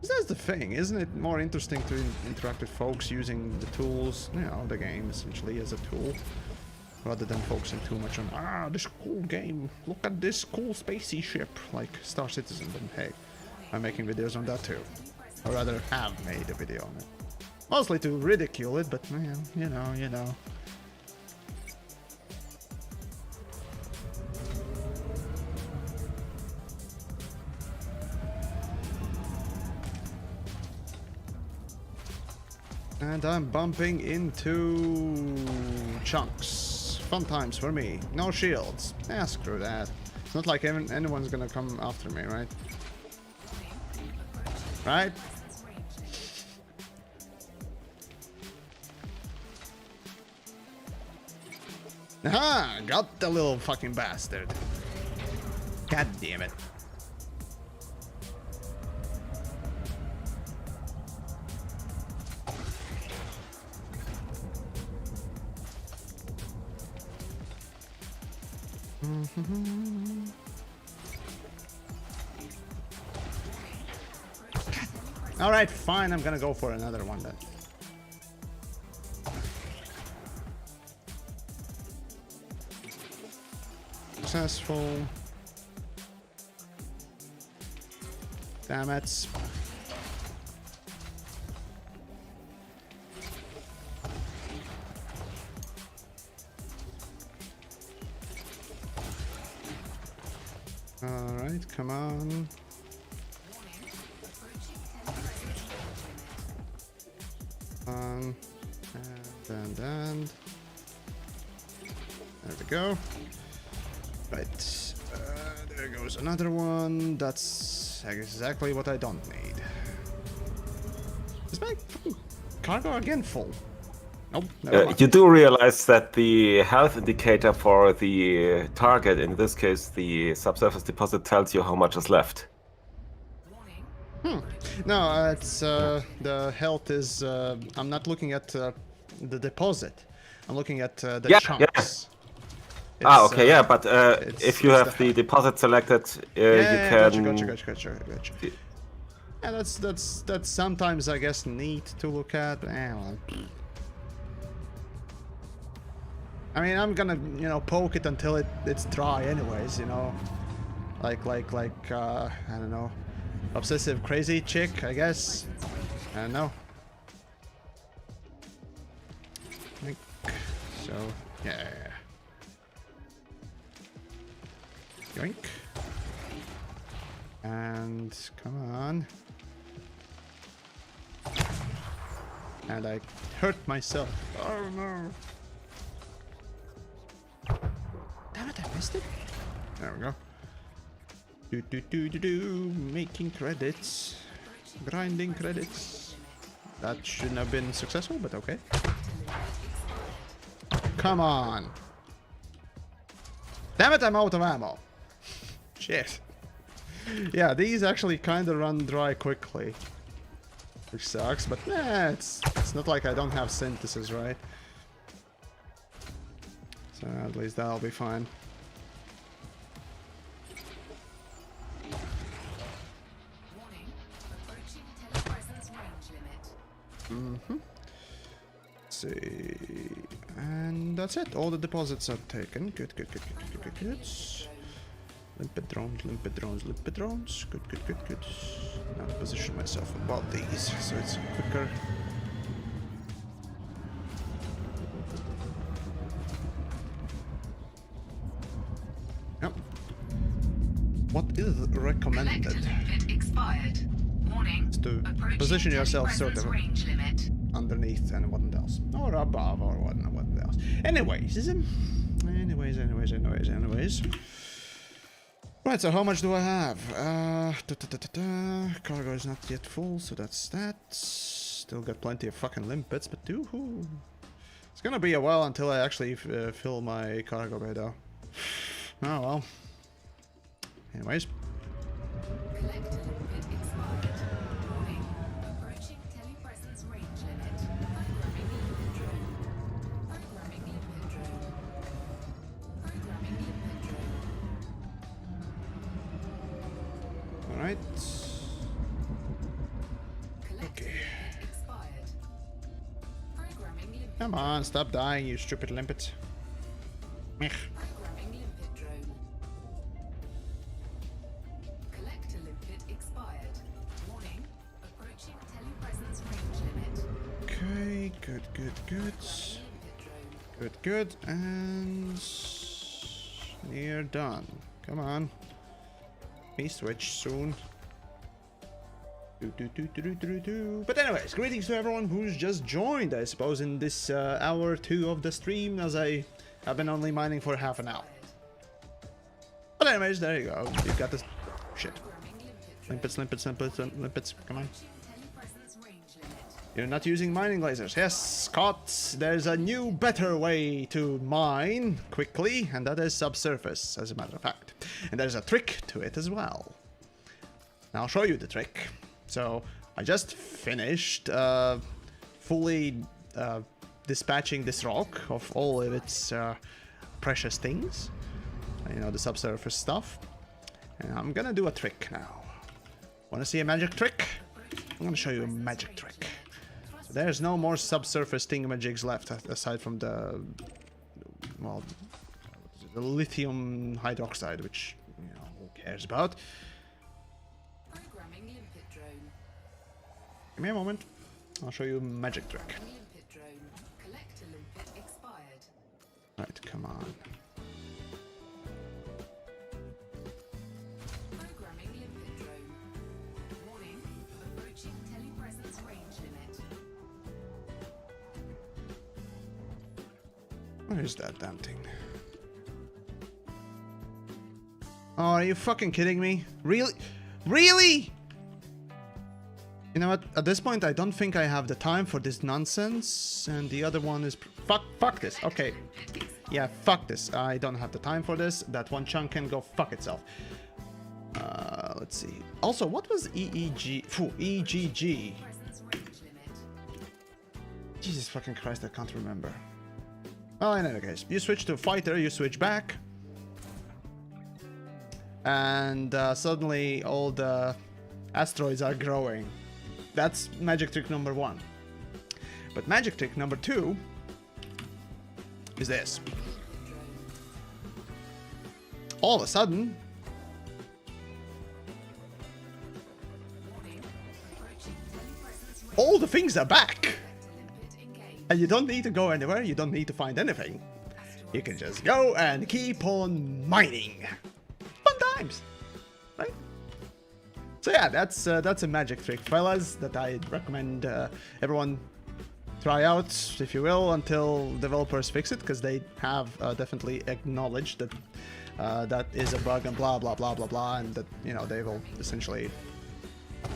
That's the thing, isn't it more interesting to interact with folks using the tools, the game essentially as a tool, rather than focusing too much on, this cool game, look at this cool spacey ship, like Star Citizen, and hey, I'm making videos on that too. Or rather, have made a video on it. Mostly to ridicule it, but man, you know. And I'm bumping into chunks. Fun times for me. No shields. Screw that. It's not like anyone's gonna come after me, right? Right? Aha! Got the little fucking bastard. God damn it. Alright, fine, I'm gonna go for another one then. Successful. Damn it. Alright, come on. And there we go. Right, there goes another one. That's exactly what I don't need. Is my cargo again full? Nope, never mind. You do realize that the health indicator for the target, in this case the subsurface deposit, tells you how much is left. No, it's the health is. I'm not looking at the deposit. I'm looking at the chunks. Yeah. Okay, yeah, but if you have the deposit selected, you can. Gotcha. Yeah, that's sometimes I guess neat to look at. Well. I mean, I'm gonna poke it until it's dry, anyways. Like I don't know. Obsessive crazy chick, I guess. I don't know. So, yeah. Yoink. And come on. And I hurt myself. Oh no. Damn it, I missed it. There we go. Making credits. Grinding credits. That shouldn't have been successful, but okay. Come on. Damn it, I'm out of ammo. Shit. Yeah, these actually kind of run dry quickly. Which sucks, but it's not like I don't have synthesis, right? So at least that'll be fine. Warning. Approaching telepresence range limit. Let's see. And that's it. All the deposits are taken. Good. Limpet drones. Good. Now position myself above these so it's quicker. Yep. What is recommended? Collector limpet expired. Warning. Is to Approaching position yourself sort telepresence of range limit. underneath and what else, or above, or what else. Anyways. Right, so how much do I have? Cargo is not yet full, so that's that. Still got plenty of fucking limpets, but doohoo. It's gonna be a while until I actually fill my cargo bay, though. Oh well. Anyways. Collector limpet expired. Warning. Approaching telepresence range limit. Programming limpet drone. Programming limpet drone. Programming limpet drone. Alright. Collector Okay. limpet expired. Programming limpet. Come on, stop dying, you stupid limpets. Mech. Programming limpet drone. Collector limpet expired. Warning. Approaching telepresence range limit. Okay, good. Limpet drone. Good, and you're done. Come on. Me switch soon. But anyways, greetings to everyone who's just joined, I suppose, in this hour 2 of the stream, as I have been only mining for half an hour. But anyways, there you go. You've got this shit. Programming limpet drone. Limpets, come on. Approaching telepresence range limit. You're not using mining lasers. Yes, Scott, there's a new, better way to mine quickly, and that is subsurface, as a matter of fact. And there's a trick to it as well. Now I'll show you the trick. So, I just finished fully dispatching this rock of all of its precious things. You know, the subsurface stuff. And I'm gonna do a trick now. Wanna see a magic trick? I'm gonna show you a magic trick. So there's no more subsurface thingamajigs left aside from the, well, the lithium hydroxide, which, you know, who cares about? Programming limpet drone. Give me a moment. I'll show you a magic trick. Limpet drone. Collector limpet expired. Right, come on. Programming limpet drone. Warning. Approaching telepresence range limit. Where is that damn thing? Oh, are you fucking kidding me? Really? Really? You know what? At this point, I don't think I have the time for this nonsense. And the other one is... Fuck this. Okay. Yeah, fuck this. I don't have the time for this. That one chunk can go fuck itself. Let's see. Also, what was EEG? Phew, EGG. Presence range limit. Jesus fucking Christ, I can't remember. Well, in any case, you switch to fighter, you switch back. And suddenly all the asteroids are growing. That's magic trick number 1. But magic trick number 2 is this. All of a sudden, all the things are back. And you don't need to go anywhere, you don't need to find anything. You can just go and keep on mining. Fun times, right? So yeah, that's a magic trick, fellas, that I'd recommend everyone try out, if you will, until developers fix it, because they have definitely acknowledged that that is a bug and blah blah blah blah blah, and that, you know, they will essentially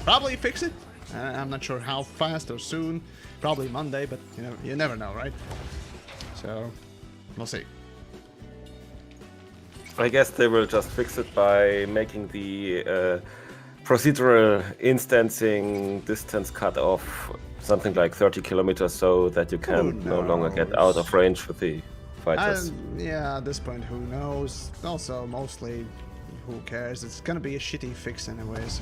probably fix it. I'm not sure how fast or soon, probably Monday, but you never know, right? So we'll see. I guess they will just fix it by making the procedural instancing distance cut off something like 30 kilometers, so that you can no longer get out of range with the fighters. Yeah, at this point, who knows? Also, mostly, who cares? It's gonna be a shitty fix anyways.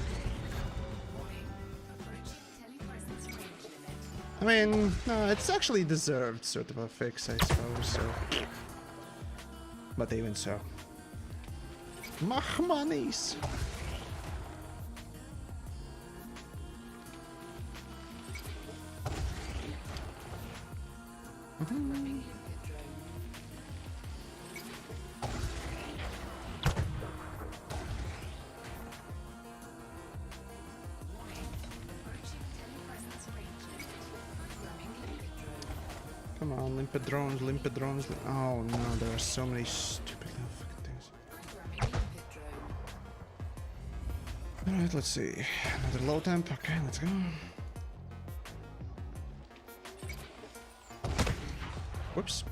I mean, no, it's actually deserved sort of a fix, I suppose, so... But even so. Mahmanis! Come on, limpid drones, limpid drones. Oh no, there are so many stupid little fucking things. Alright, let's see. Another low temp. Okay, let's go. Whoops.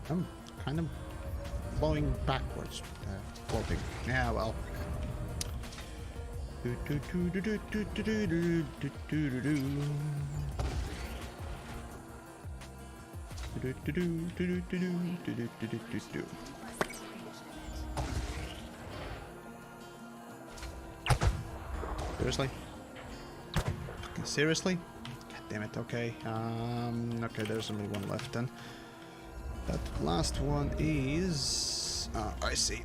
I'm kind of flowing backwards. Floating. Yeah, well. Seriously? Fucking seriously? God damn it, okay. Okay, there's only one left then. That last one is... Oh, I see.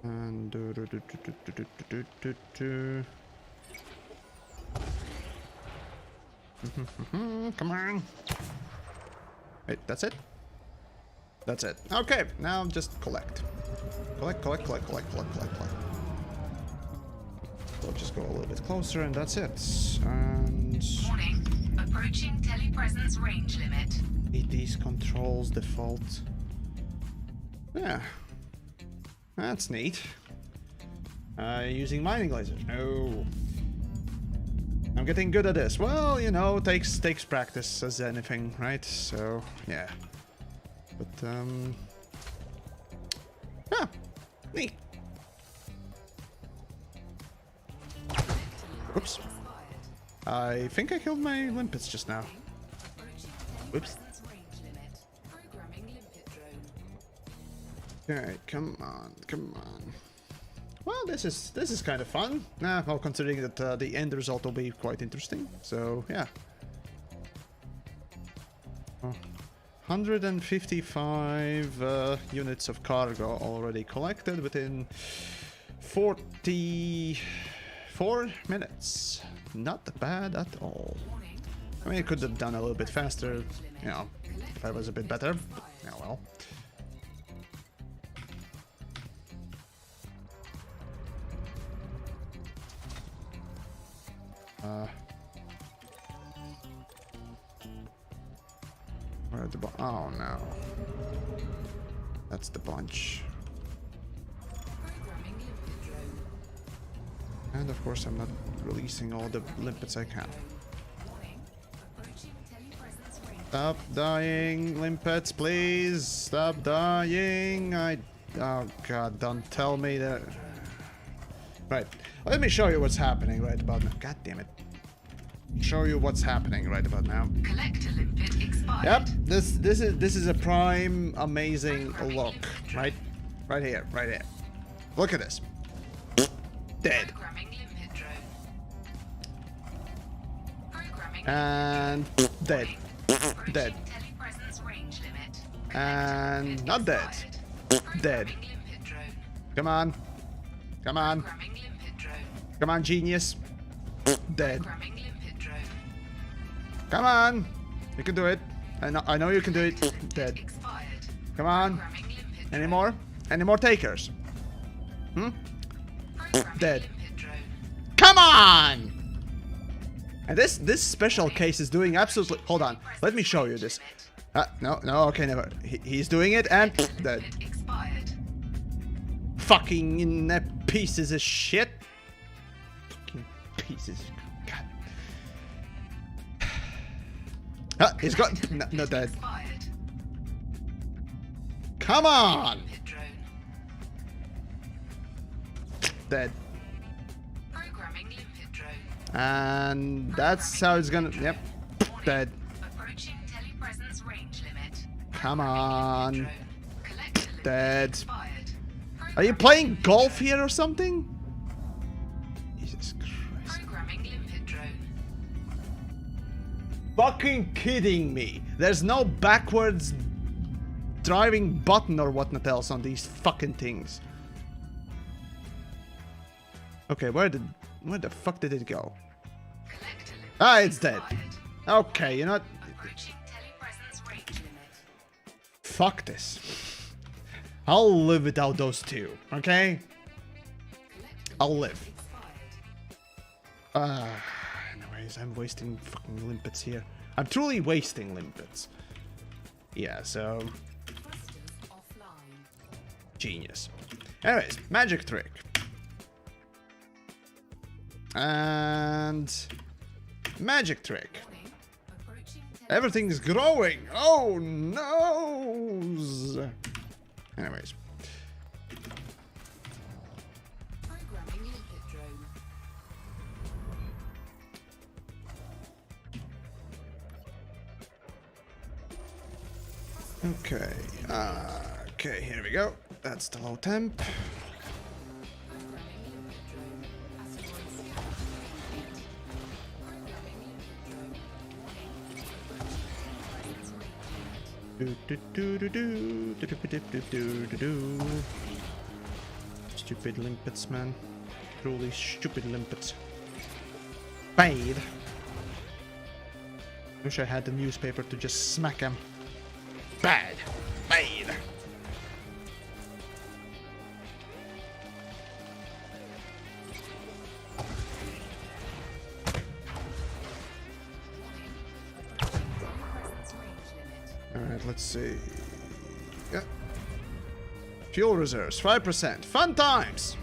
And come on. Wait, that's it? That's it. Okay, now just collect. Collect. We'll just go a little bit closer and that's it. And... Warning. Approaching telepresence range limit. ED's controls default. Yeah. That's neat. Using mining lasers. No. I'm getting good at this. Well, you know, takes practice as anything, right? So, yeah. But, yeah. Neat. Oops. I think I killed my limpets just now. Whoops. Okay, come on. Well, this is kind of fun. Well, considering that the end result will be quite interesting. So, yeah. 155 units of cargo already collected within 44 minutes. Not bad at all. I mean, it could have done a little bit faster, you know, if I was a bit better. Yeah, well. Where are the oh no. That's the bunch. And of course I'm not releasing all the limpets I can. Stop dying, limpets, please. Stop dying. Oh god, don't tell me that. Right, let me show you what's happening right about now. God damn it. Show you what's happening right about now. Collector limpet expired. Yep, this is a prime amazing look, right? Right here. Look at this. Dead. And dead. Dead. And not dead. Dead. Come on. Come on. Come on, genius. Dead. Come on. You can do it. I know you can do it. Dead. Come on. Any more? Any more takers? Programming Dead. limpet drone. Come on! And this special case is doing absolutely... Hold on. Let me show you this. No, okay, never. He's doing it and... Dead. Limit expired. Fucking in pieces of shit. Fucking pieces. God. He's got... No, dead. Expired. Come on! Limpet drone. Dead. Programming limpet drone. And that's how it's gonna... Yep. Dead. Approaching telepresence range limit. Come on. Drone. Collector limit Dead. expired. Are you playing golf here or something? Jesus Christ. Programming limpet drone. Fucking kidding me. There's no backwards driving button or whatnot else on these fucking things. Okay, where the fuck did it go? Collector limit Ah, it's dead. expired. Okay, you know what? Approaching telepresence range limit. Fuck this. I'll live without those two, okay? I'll live. Anyways, I'm wasting fucking limpets here. I'm truly wasting limpets. Yeah, so... Genius. Anyways, magic trick. And... Magic trick. Everything's growing. Oh, no. Anyways. Programming limpet drone. Okay. Okay, here we go. That's the low temp. Stupid limpets, man. Truly stupid limpets. Bad. Wish I had the newspaper to just smack him. Bad. Bad. Alright, let's see. Yeah. Fuel reserves, 5%. Fun times!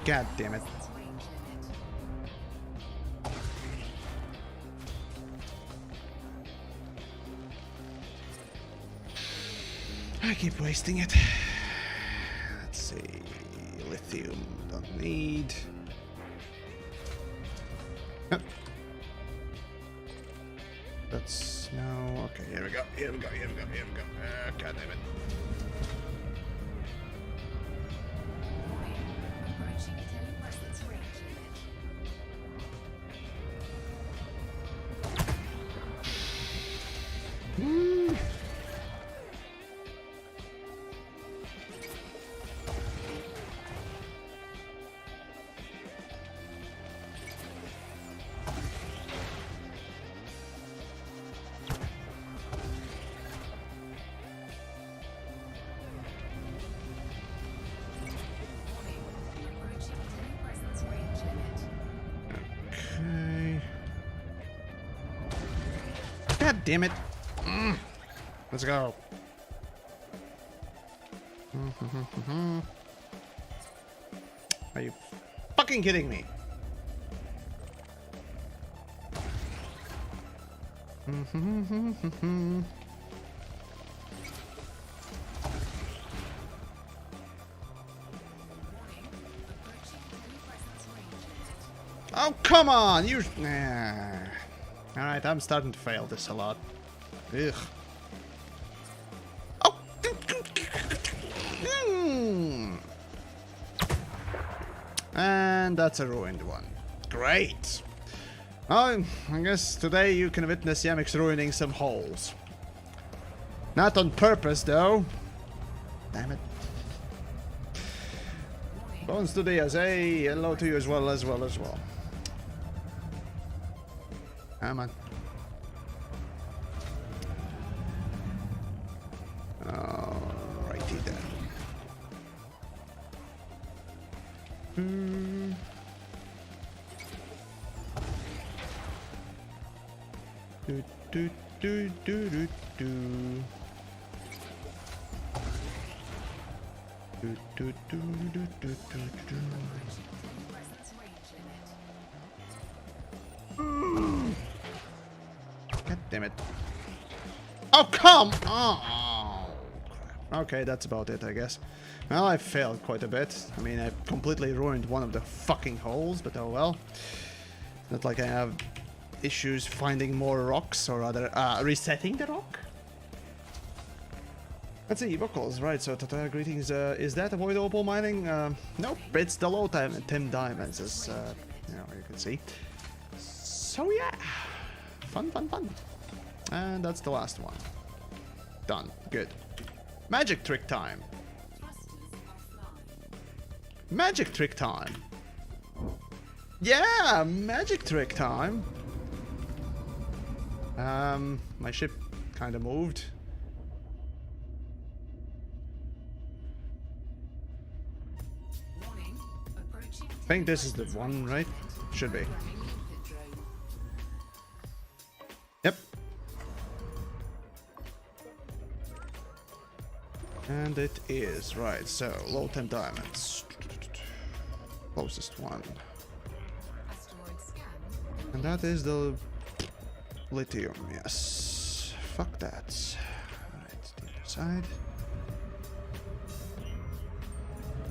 God damn it. I keep wasting it. Let's see. Lithium, don't need. Yep. That's no. Okay, here we go. Here we go. Here we go. Here we go. God damn it. Approaching telepresence range limit. Approaching telepresence range limit. Okay. God damn it. Let's go. Are you fucking kidding me? Oh, come on! You... Nah. Alright, I'm starting to fail this a lot. Ugh. Oh! And that's a ruined one. Great! Oh, I guess today you can witness TheYamiks ruining some holes. Not on purpose, though. Damn it. Bones to the SA. Hello to you as well. Come on. Alrighty then. Do do do do do do. Do do do do do do do. God damn it. Oh, come on! Oh, crap. Okay, that's about it, I guess. Well, I failed quite a bit. I mean, I completely ruined one of the fucking holes, but oh well. Not like I have issues finding more rocks or rather resetting the rock. Let's see, vocals, right, so Tata, greetings, is that avoid opal mining? Nope, it's the low time Tim Diamonds, as you know, you can see. So yeah, fun. And that's the last one. Done, good. Magic trick time. Magic trick time. Yeah, magic trick time. My ship kind of moved. I think this is the one, right? Should be. Yep. And it is, right, so low 10 diamonds. Closest one. And that is the lithium, yes. Fuck that. Alright, the other side.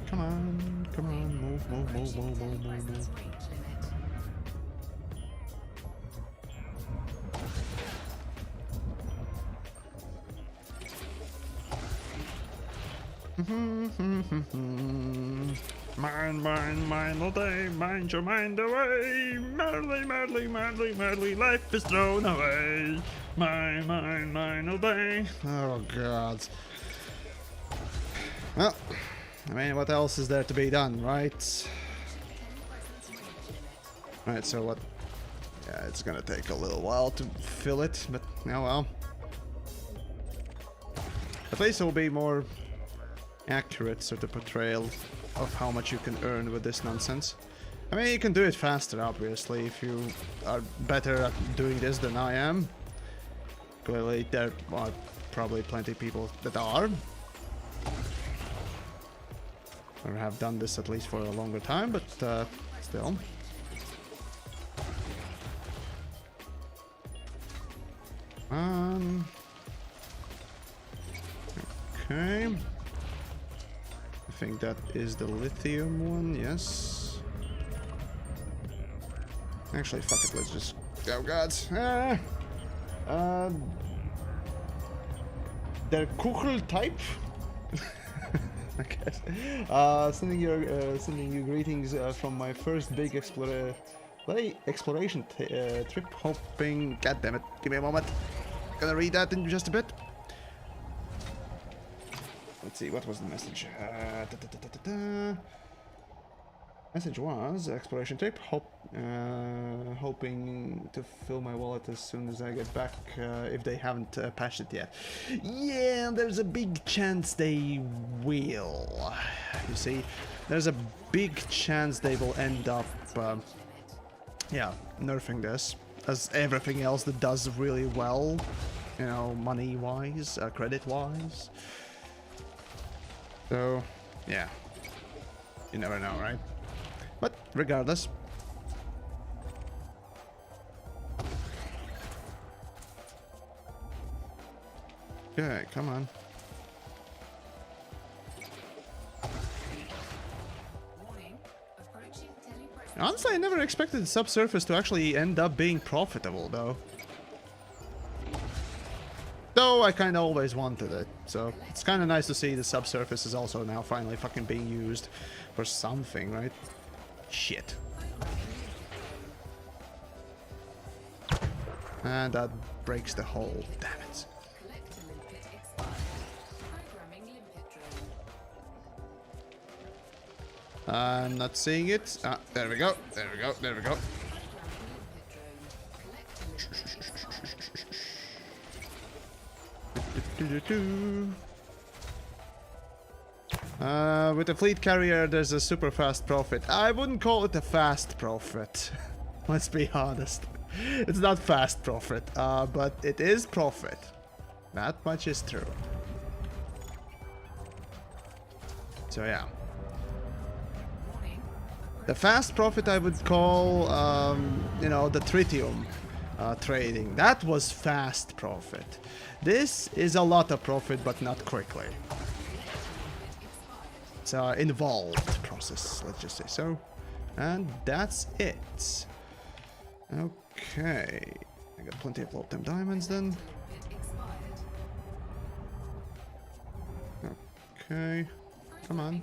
Come on, move. Mine all day, mind your mind away. Madly, life is thrown away. Mine all day. Oh god. Well, I mean, what else is there to be done, right? Right, so what? Yeah, it's gonna take a little while to fill it, but oh well. At least it will be more accurate sort of portrayal of how much you can earn with this nonsense. I mean, you can do it faster, obviously, if you are better at doing this than I am. Clearly, there are probably plenty of people that are. Or have done this at least for a longer time, but still. Okay. I think that is the lithium one, yes. Actually, fuck it, let's just... Oh god. Der Kuchel type? I guess. Sending you greetings from my first big exploration trip. Hoping, god damn it, give me a moment. Gonna read that in just a bit. Let's see, what was the message? Message was exploration trip. Hoping to fill my wallet as soon as I get back. If they haven't patched it yet. Yeah, there's a big chance they will. You see, there's a big chance they will end up, yeah, nerfing this, as everything else that does really well, you know, money-wise, credit-wise. So, yeah, you never know, right? But regardless. Okay, come on. Honestly, I never expected the subsurface to actually end up being profitable, though. Though I kind of always wanted it, so it's kind of nice to see the subsurface is also now finally fucking being used for something, right? Shit. And that breaks the hole. Damn it. Collector limpet expired. Programming limpet drone. I'm not seeing it. Ah, there we go. There we go. There we go. With the fleet carrier, there's a super fast profit. I wouldn't call it a fast profit. Let's be honest. It's not fast profit, but it is profit. That much is true. So yeah. The fast profit I would call, you know, the tritium trading. That was fast profit. This is a lot of profit, but not quickly. It's an involved process, let's just say so. And that's it. Okay. I got plenty of low-time diamonds then. Okay. Come on.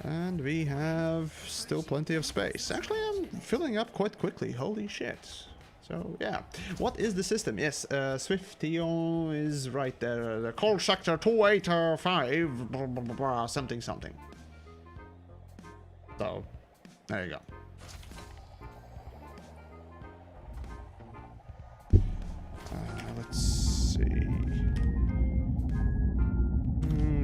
And we have still plenty of space. Actually, I'm filling up quite quickly. Holy shit. So, yeah. What is the system? Yes, Swiftio is right there. The call sector 285, blah, blah, blah, blah, something, something. So, there you go. Let's see.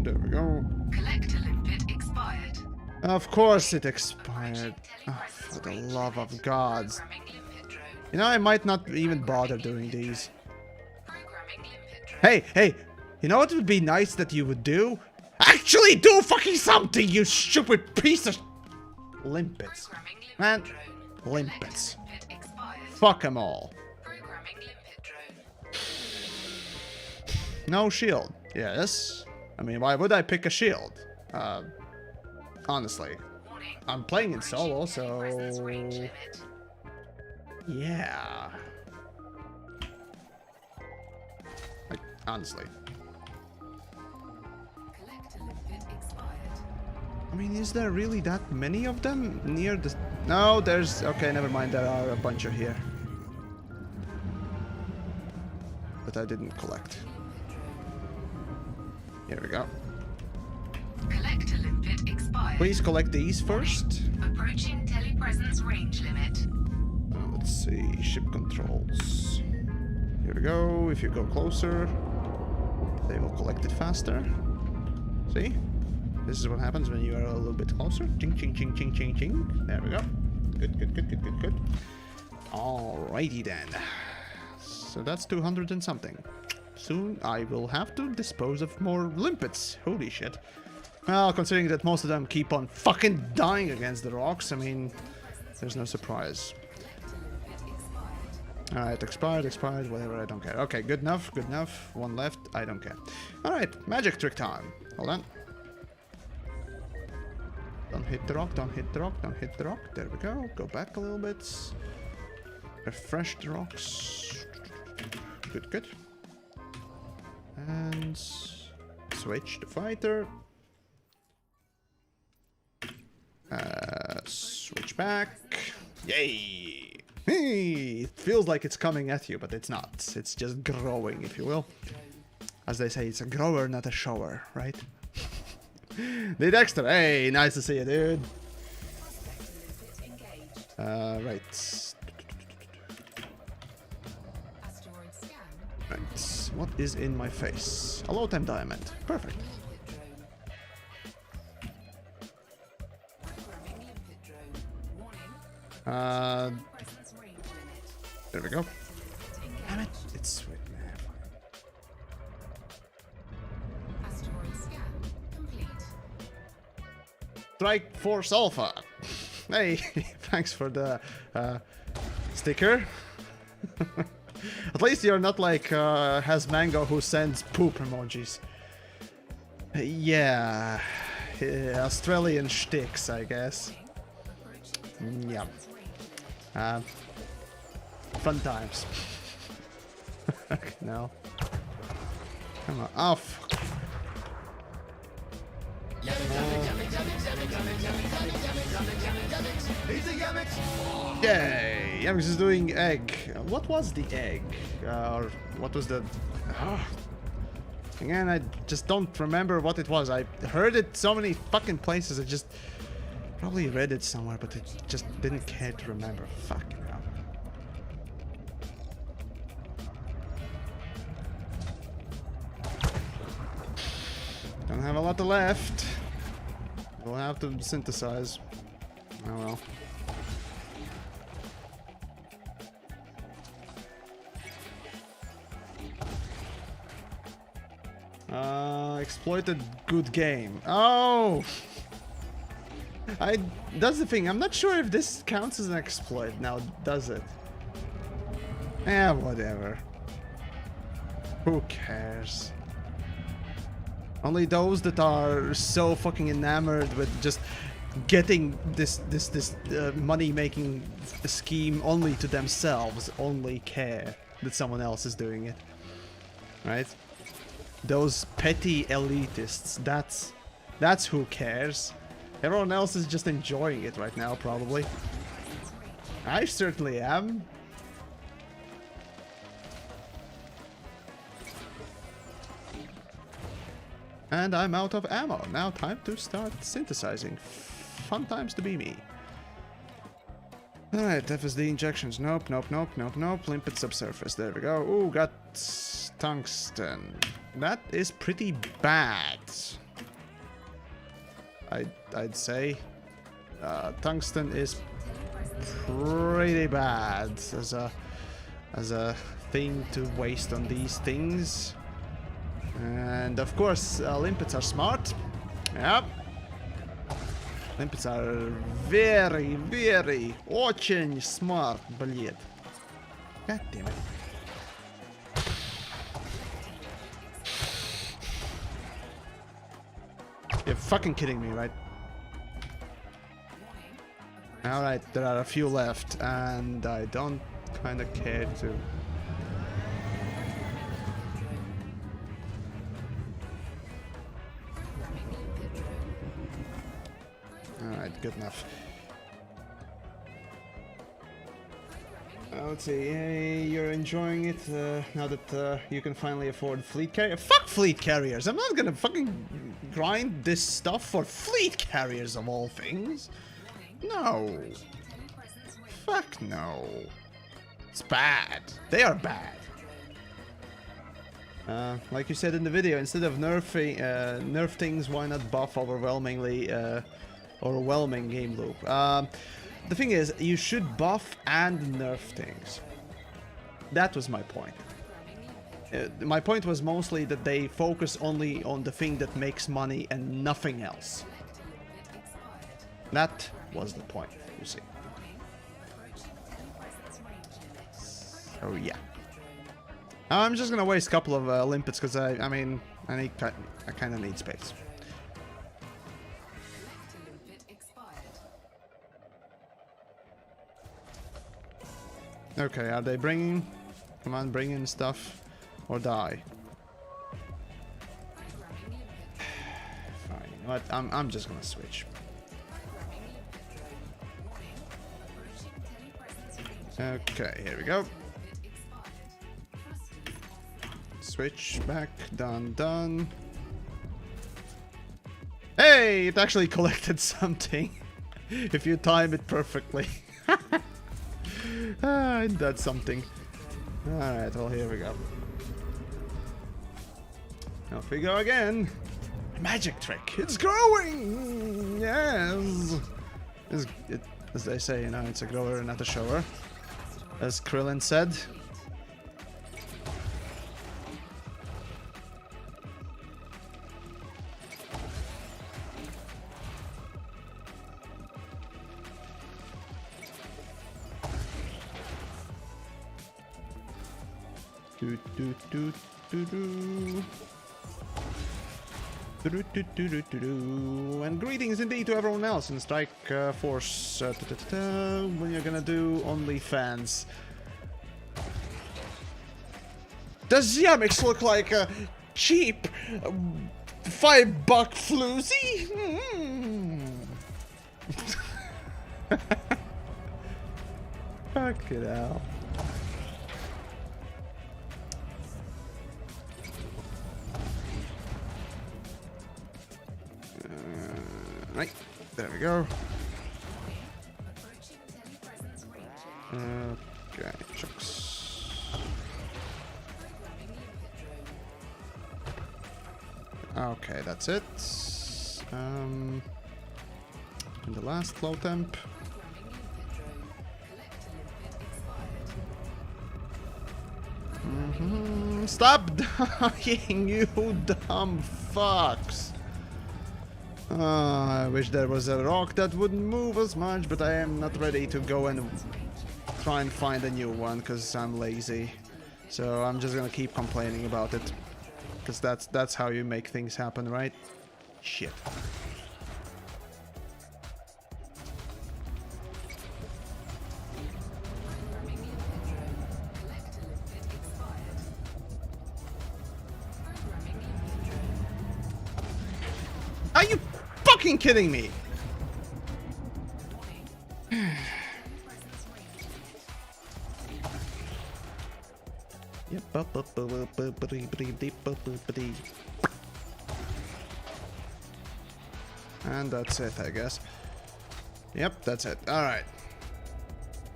There we go. Collector limpet expired. Of course it expired. Oh, for the love of gods. Programming limpet drone. You know, I might not even bother doing these. Programming limpet drone. Hey, hey, you know what would be nice that you would do? Actually do fucking something, you stupid piece of... Limpets. Programming limpet Man, drone. limpets. Collector limpet expired. Fuck them all. Programming limpet drone. No shield. Yes. I mean, why would I pick a shield? Honestly. Warning. I'm playing in solo, Presence so... range limit. Yeah. Like, honestly. Collector limpet expired. I mean, is there really that many of them near the... No, there's... Okay, never mind. There are a bunch of here. But I didn't collect. Here we go. Collector limpet expired. Please collect these first. Approaching telepresence range limit. Let's see. Ship controls. Here we go. If you go closer, they will collect it faster. See? This is what happens when you are a little bit closer. Ching, ching, ching, ching, ching, ching. There we go. Good, good, good, good, good, good. Alrighty then. So that's 200 and something. Soon I will have to dispose of more limpets. Holy shit. Well, considering that most of them keep on fucking dying against the rocks, I mean, there's no surprise. Alright, expired, whatever, I don't care. Okay, good enough, good enough. One left, I don't care. Alright, magic trick time. Hold on. Don't hit the rock, don't hit the rock, don't hit the rock. There we go. Go back a little bit. Refresh the rocks. Good, good. And switch the fighter. Switch back. Yay! Hey, it feels like it's coming at you, but it's not. It's just growing, if you will. As they say, it's a grower, not a shower, right? The Dexter, hey, nice to see you, dude. Right. Right. What is in my face? A low-time diamond. Perfect. There we go. Damn it, it's sweet, man. Asteroid scan complete. Strike Force Alpha. Hey, thanks for the sticker. At least you're not like Has Mango who sends poop emojis. Yeah, Australian shticks, I guess. Yeah. Fun times. Okay, now. Come on, off. Yay! Yamiks is doing egg. what was the egg? Or what was the... Again, I just don't remember what it was. I heard it so many fucking places. I just probably read it somewhere, but I just didn't care to remember. Fucking hell. Don't have a lot left. We'll have to synthesize. Oh well. Exploited good game. Oh! That's the thing. I'm not sure if this counts as an exploit now, does it? Eh, whatever. Who cares? Only those that are so fucking enamored with just getting this money-making scheme only to themselves only care that someone else is doing it. Right? Those petty elitists, that's who cares. Everyone else is just enjoying it right now, probably. I certainly am. And I'm out of ammo. Now time to start synthesizing. Fun times to be me. Alright, FSD injections. Nope, nope, nope, nope, nope. Limpet subsurface. There we go. Ooh, got tungsten. That is pretty bad. I'd say. Tungsten is pretty bad as a thing to waste on these things. And of course, limpets are smart. Yep. Limpets are very, very, очень smart, блин. God damn it. You're fucking kidding me, right? Alright, there are a few left, and I don't kinda care to. Alright, good enough. Let's see, you're enjoying it now that you can finally afford fleet carrier. Fuck fleet carriers! I'm not gonna fucking grind this stuff for fleet carriers of all things. No. Fuck no. It's bad. They are bad. Like you said in the video, instead of nerf things, why not buff overwhelming game loop? The thing is, you should buff and nerf things. That was my point. My point was mostly that they focus only on the thing that makes money and nothing else. That was the point, you see. Oh yeah. I'm just gonna waste a couple of limpets because I kind of need space. Okay, are they bringing? Come on, bring in stuff or die. Fine. What? I'm just gonna switch. Okay, here we go. Switch back, done. Hey, it actually collected something. If you time it perfectly. That's something. Alright, well, here we go. Off we go again. Magic trick. It's growing! Yes! As they say, you know, it's a grower, not a shower. As Krillin said. And greetings indeed to everyone else in Strike Force. When you're gonna do OnlyFans. Does TheYamiks look like a cheap $5 floozy? Fuck it out. Right, there we go. Okay, chunks. Okay, that's it. And the last flow temp. Stop dying, you dumb fucks! I wish there was a rock that wouldn't move as much, but I am not ready to go and try and find a new one because I'm lazy. So I'm just gonna keep complaining about it, because that's how you make things happen, right? Shit. Are you fucking kidding me? And that's it, I guess. Yep, that's it. Alright.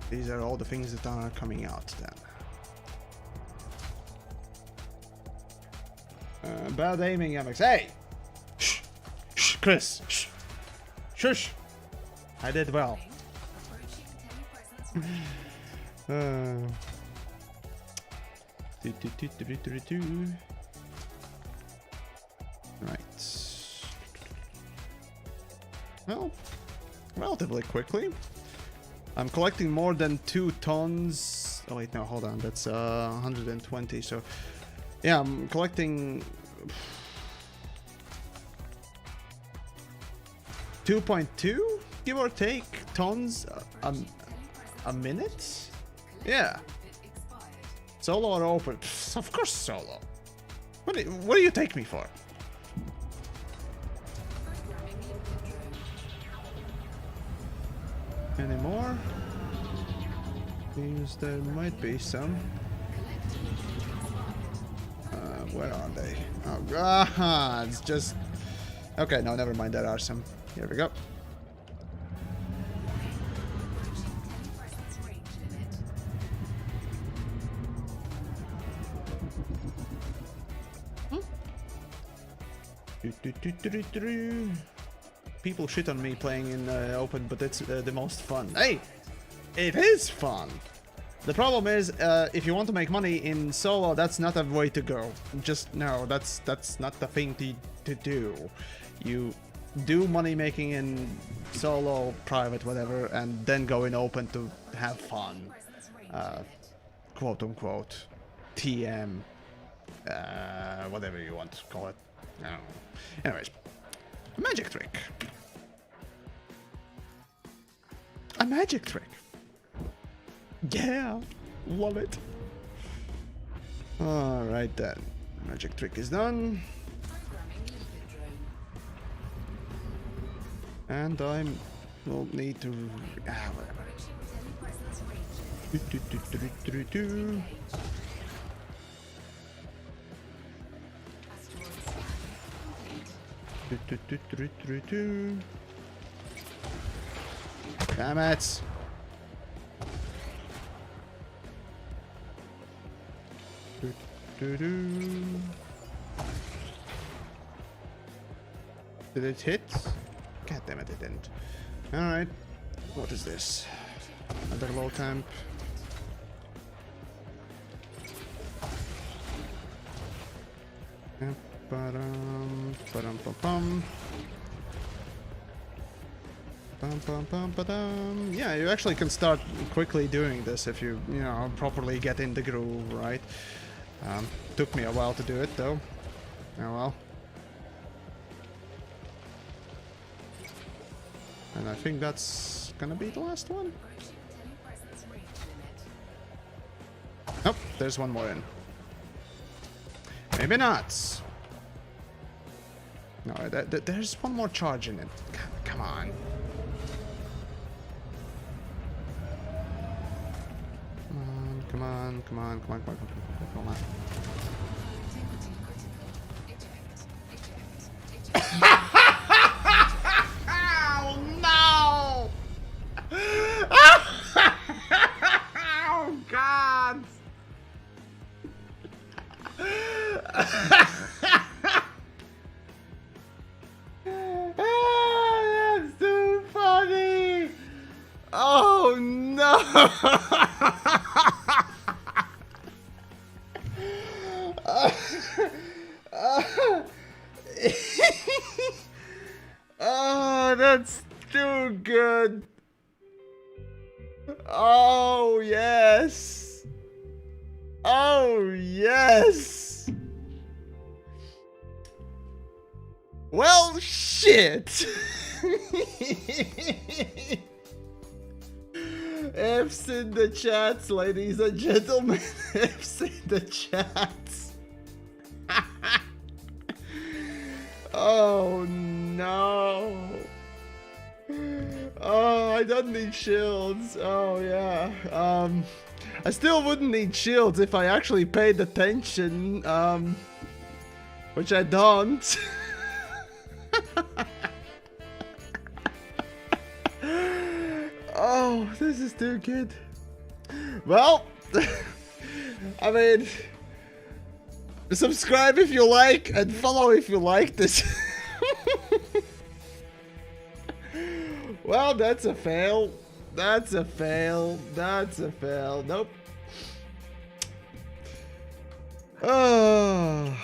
These are all the things that are coming out then. Bad aiming, Yamiks. Hey! Shh! Shh, Chris! Shh! Shush! I did well. Right. Well, relatively quickly. I'm collecting more than 2 tons. Oh wait, no, hold on. That's 120. So, yeah, I'm collecting 2.2, give or take, tons a minute. Yeah. Solo or open? Pff, of course solo. What do you take me for? Any more? Seems there might be some. Where are they? Oh god, it's just... Okay, no, never mind, there are some. Here we go. People shit on me playing in open, but it's the most fun. Hey, it is fun. The problem is, if you want to make money in solo, that's not a way to go. Just no, that's not the thing to do. You do money making in solo, private, whatever, and then go in open to have fun. Quote unquote. TM. Whatever you want to call it. I don't know. Anyways, a magic trick. A magic trick. Yeah, love it. Alright then. Magic trick is done. And I will need to... whatever. Damn it! Did it hit? God damn it, it didn't. Alright. What is this? Another low temp. Yeah, you actually can start quickly doing this if you know, properly get in the groove, right? Took me a while to do it, though. Oh well. And I think that's gonna be the last one. Nope, there's one more in. Maybe not. No, there's one more charge in it. Come on. Come on. Oh, that's too good. Oh, yes. Oh, yes. Well, shit. F's in the chats, ladies and gentlemen. F's in the chats. Oh, no. Oh, I don't need shields. Oh, yeah. I still wouldn't need shields if I actually paid attention. Which I don't. Oh, this is too good. Well, I mean, subscribe if you like and follow if you like this. Well, that's a fail. That's a fail. That's a fail. Nope. Oh.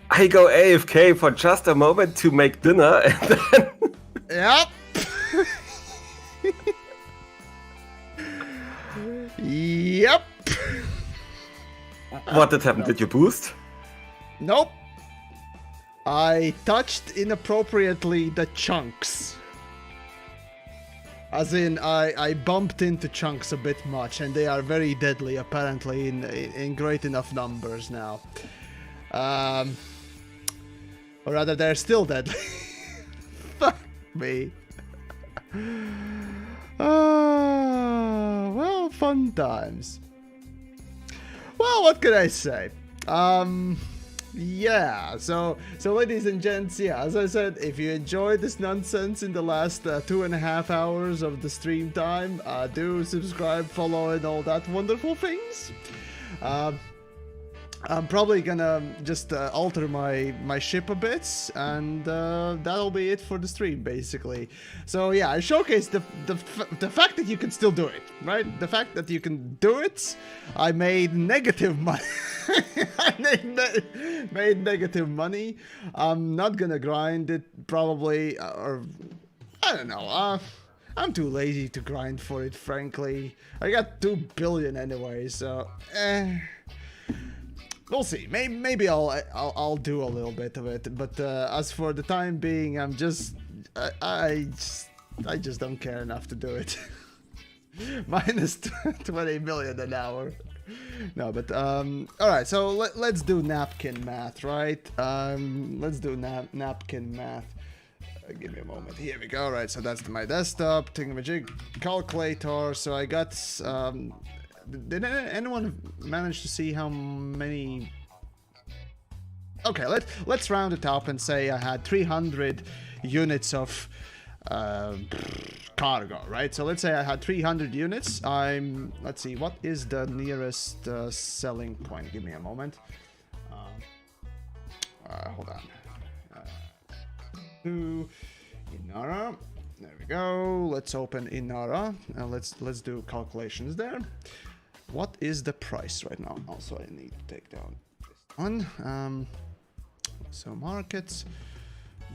I go AFK for just a moment to make dinner and then... Yep. Yep. What did happen? Did you boost? Nope. I touched inappropriately the chunks. As in, I bumped into chunks a bit much, and they are very deadly, apparently, in great enough numbers now. Or rather, they're still deadly. Fuck me. Well, fun times. Well, what can I say? Yeah, so ladies and gents, yeah, as I said, if you enjoyed this nonsense in the last 2.5 hours of the stream time, do subscribe, follow, and all that wonderful things. I'm probably gonna just alter my ship a bit, and that'll be it for the stream, basically. So yeah, I showcased the fact that you can still do it, right? The fact that you can do it. I made negative money. I made negative money. I'm not gonna grind it, probably, or I don't know. I'm too lazy to grind for it, frankly. I got 2 billion anyway, so we'll see. Maybe I'll do a little bit of it, but as for the time being, I just don't care enough to do it. Minus 20 million an hour. No, but all right. So let's do napkin math, right? Let's do napkin math. Give me a moment. Here we go. All right. So that's my desktop thingamajig calculator. So I got. Did anyone manage to see how many? Okay, let's round it up and say I had 300 units of cargo, right? So let's say I had 300 units. Let's see, what is the nearest selling point? Give me a moment. Hold on. To Inara. There we go. Let's open Inara. Let's do calculations there. What is the price right now? Also, I need to take down this one. So markets,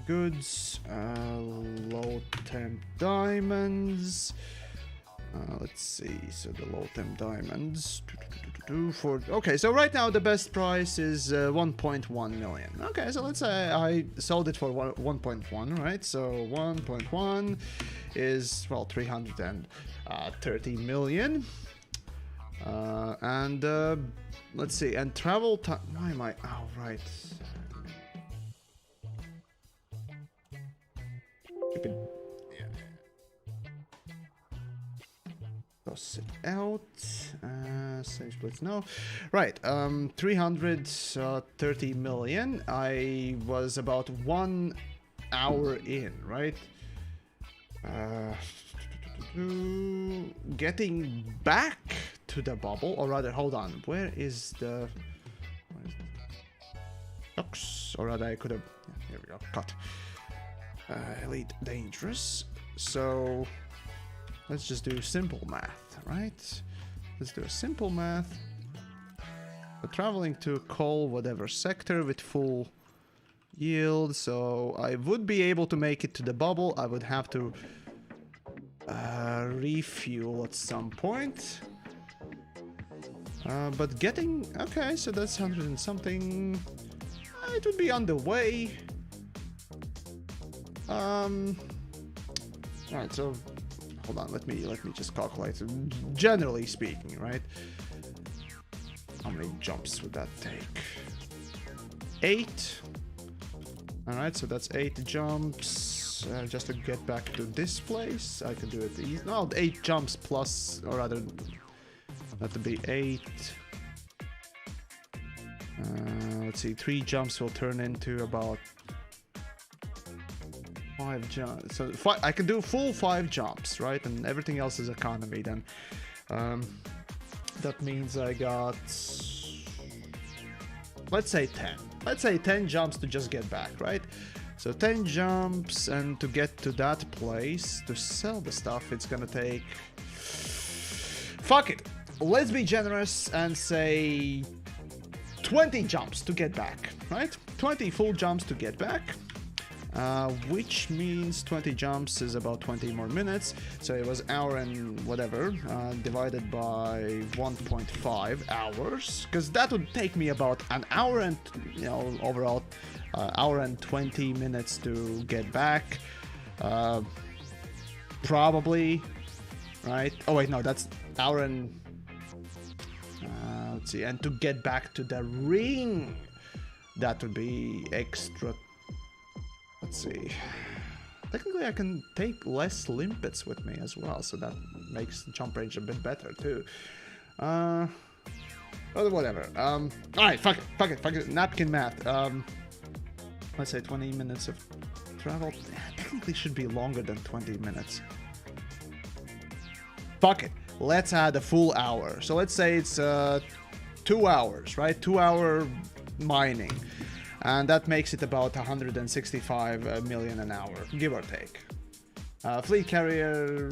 goods, low temp diamonds. Let's see. So the low temp diamonds. Okay, so right now the best price is 1.1 million. Okay, so let's say I sold it for 1.1, right? So 1.1 is, well, 330 million. And let's see, and travel time. Why am I? Oh, right. Keep it. Yeah. Toss it out. Same splits. No. Right. 330 million. I was about 1 hour in, right? Getting back to the bubble, or rather, hold on. Where is the? Oops. Or rather, I could have. Yeah, here we go. Cut. Elite dangerous. So let's just do simple math, right? Let's do a simple math. We're traveling to coal whatever sector with full yield, so I would be able to make it to the bubble. I would have to refuel at some point. But getting... Okay, so that's 100 and something. It would be on the way. Alright, so... Hold on, let me just calculate. Generally speaking, right? How many jumps would that take? 8. Alright, so that's 8 jumps. Just to get back to this place. I can do it easy. No, 8 jumps plus, or rather, that would be 8. Let's see, 3 jumps will turn into about 5 jumps. So I can do full 5 jumps, right? And everything else is economy then. That means I got, let's say 10. Let's say 10 jumps to just get back, right? So 10 jumps, and to get to that place, to sell the stuff, it's gonna take... Fuck it! Let's be generous and say 20 jumps to get back, right? 20 full jumps to get back. Which means 20 jumps is about 20 more minutes. So it was hour and whatever, divided by 1.5 hours. Because that would take me about an hour and, you know, overall, hour and 20 minutes to get back. Probably, right? Oh wait, no, that's hour and... let's see, and to get back to the ring, that would be extra... Let's see. Technically, I can take less limpets with me as well, so that makes the jump range a bit better too. But whatever. Alright, fuck it. Napkin math. Let's say 20 minutes of travel. Technically should be longer than 20 minutes. Fuck it. Let's add a full hour. So let's say it's 2 hours, right? 2 hour mining. And that makes it about 165 million an hour, give or take. Fleet carrier...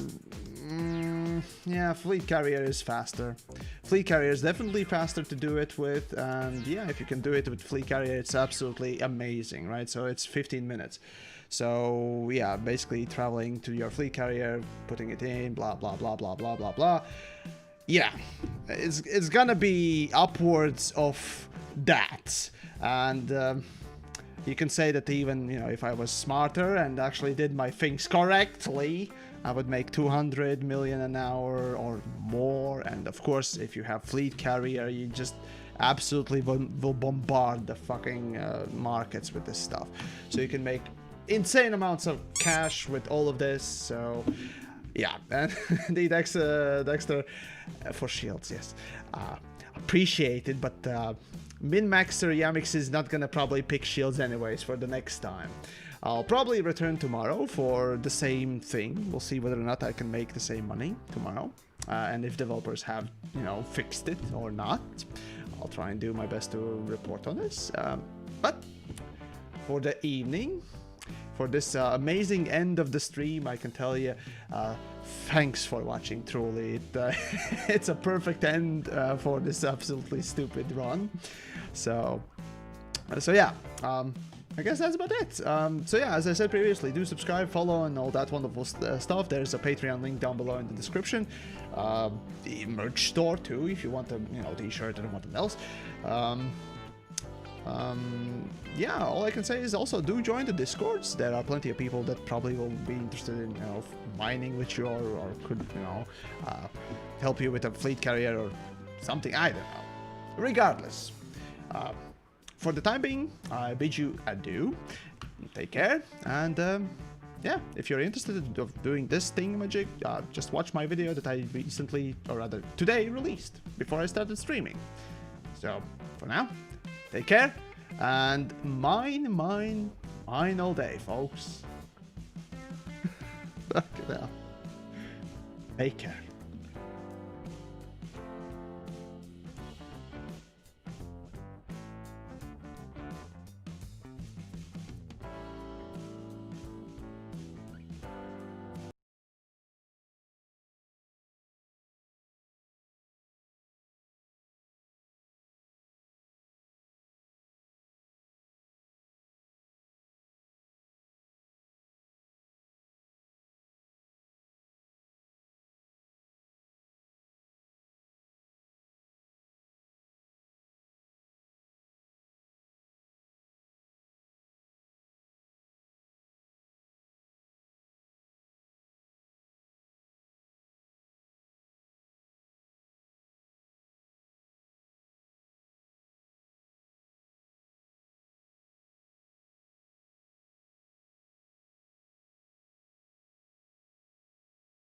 yeah, fleet carrier is faster. Fleet carrier is definitely faster to do it with. And yeah, if you can do it with fleet carrier, it's absolutely amazing, right? So it's 15 minutes. So yeah, basically traveling to your fleet carrier, putting it in, blah, blah, blah, blah, blah, blah, blah. Yeah, it's gonna be upwards of that. And you can say that even, you know, if I was smarter and actually did my things correctly, I would make 200 million an hour or more. And of course, if you have fleet carrier, you just absolutely will bombard the fucking markets with this stuff. So you can make insane amounts of cash with all of this. So yeah, and the Dexter for shields, yes. Appreciate it, but Min-Maxer TheYamiks is not gonna probably pick shields anyways for the next time. I'll probably return tomorrow for the same thing. We'll see whether or not I can make the same money tomorrow. And if developers have, you know, fixed it or not. I'll try and do my best to report on this. But for the evening, for this amazing end of the stream, I can tell you, thanks for watching, truly. It's a perfect end for this absolutely stupid run. So yeah, I guess that's about it. So yeah, as I said previously, do subscribe, follow, and all that wonderful stuff. There's a Patreon link down below in the description. The merch store too, if you want a, you know, t-shirt or something else. Yeah, all I can say is also do join the Discords. There are plenty of people that probably will be interested in, you know, mining with you, or could, you know, help you with a fleet carrier or something. I don't know. Regardless, for the time being, I bid you adieu. Take care, and yeah, if you're interested in doing this thingamajig, just watch my video that I recently, or rather today, released before I started streaming. So for now, take care, and mine all day, folks. Fuck it out. Take care.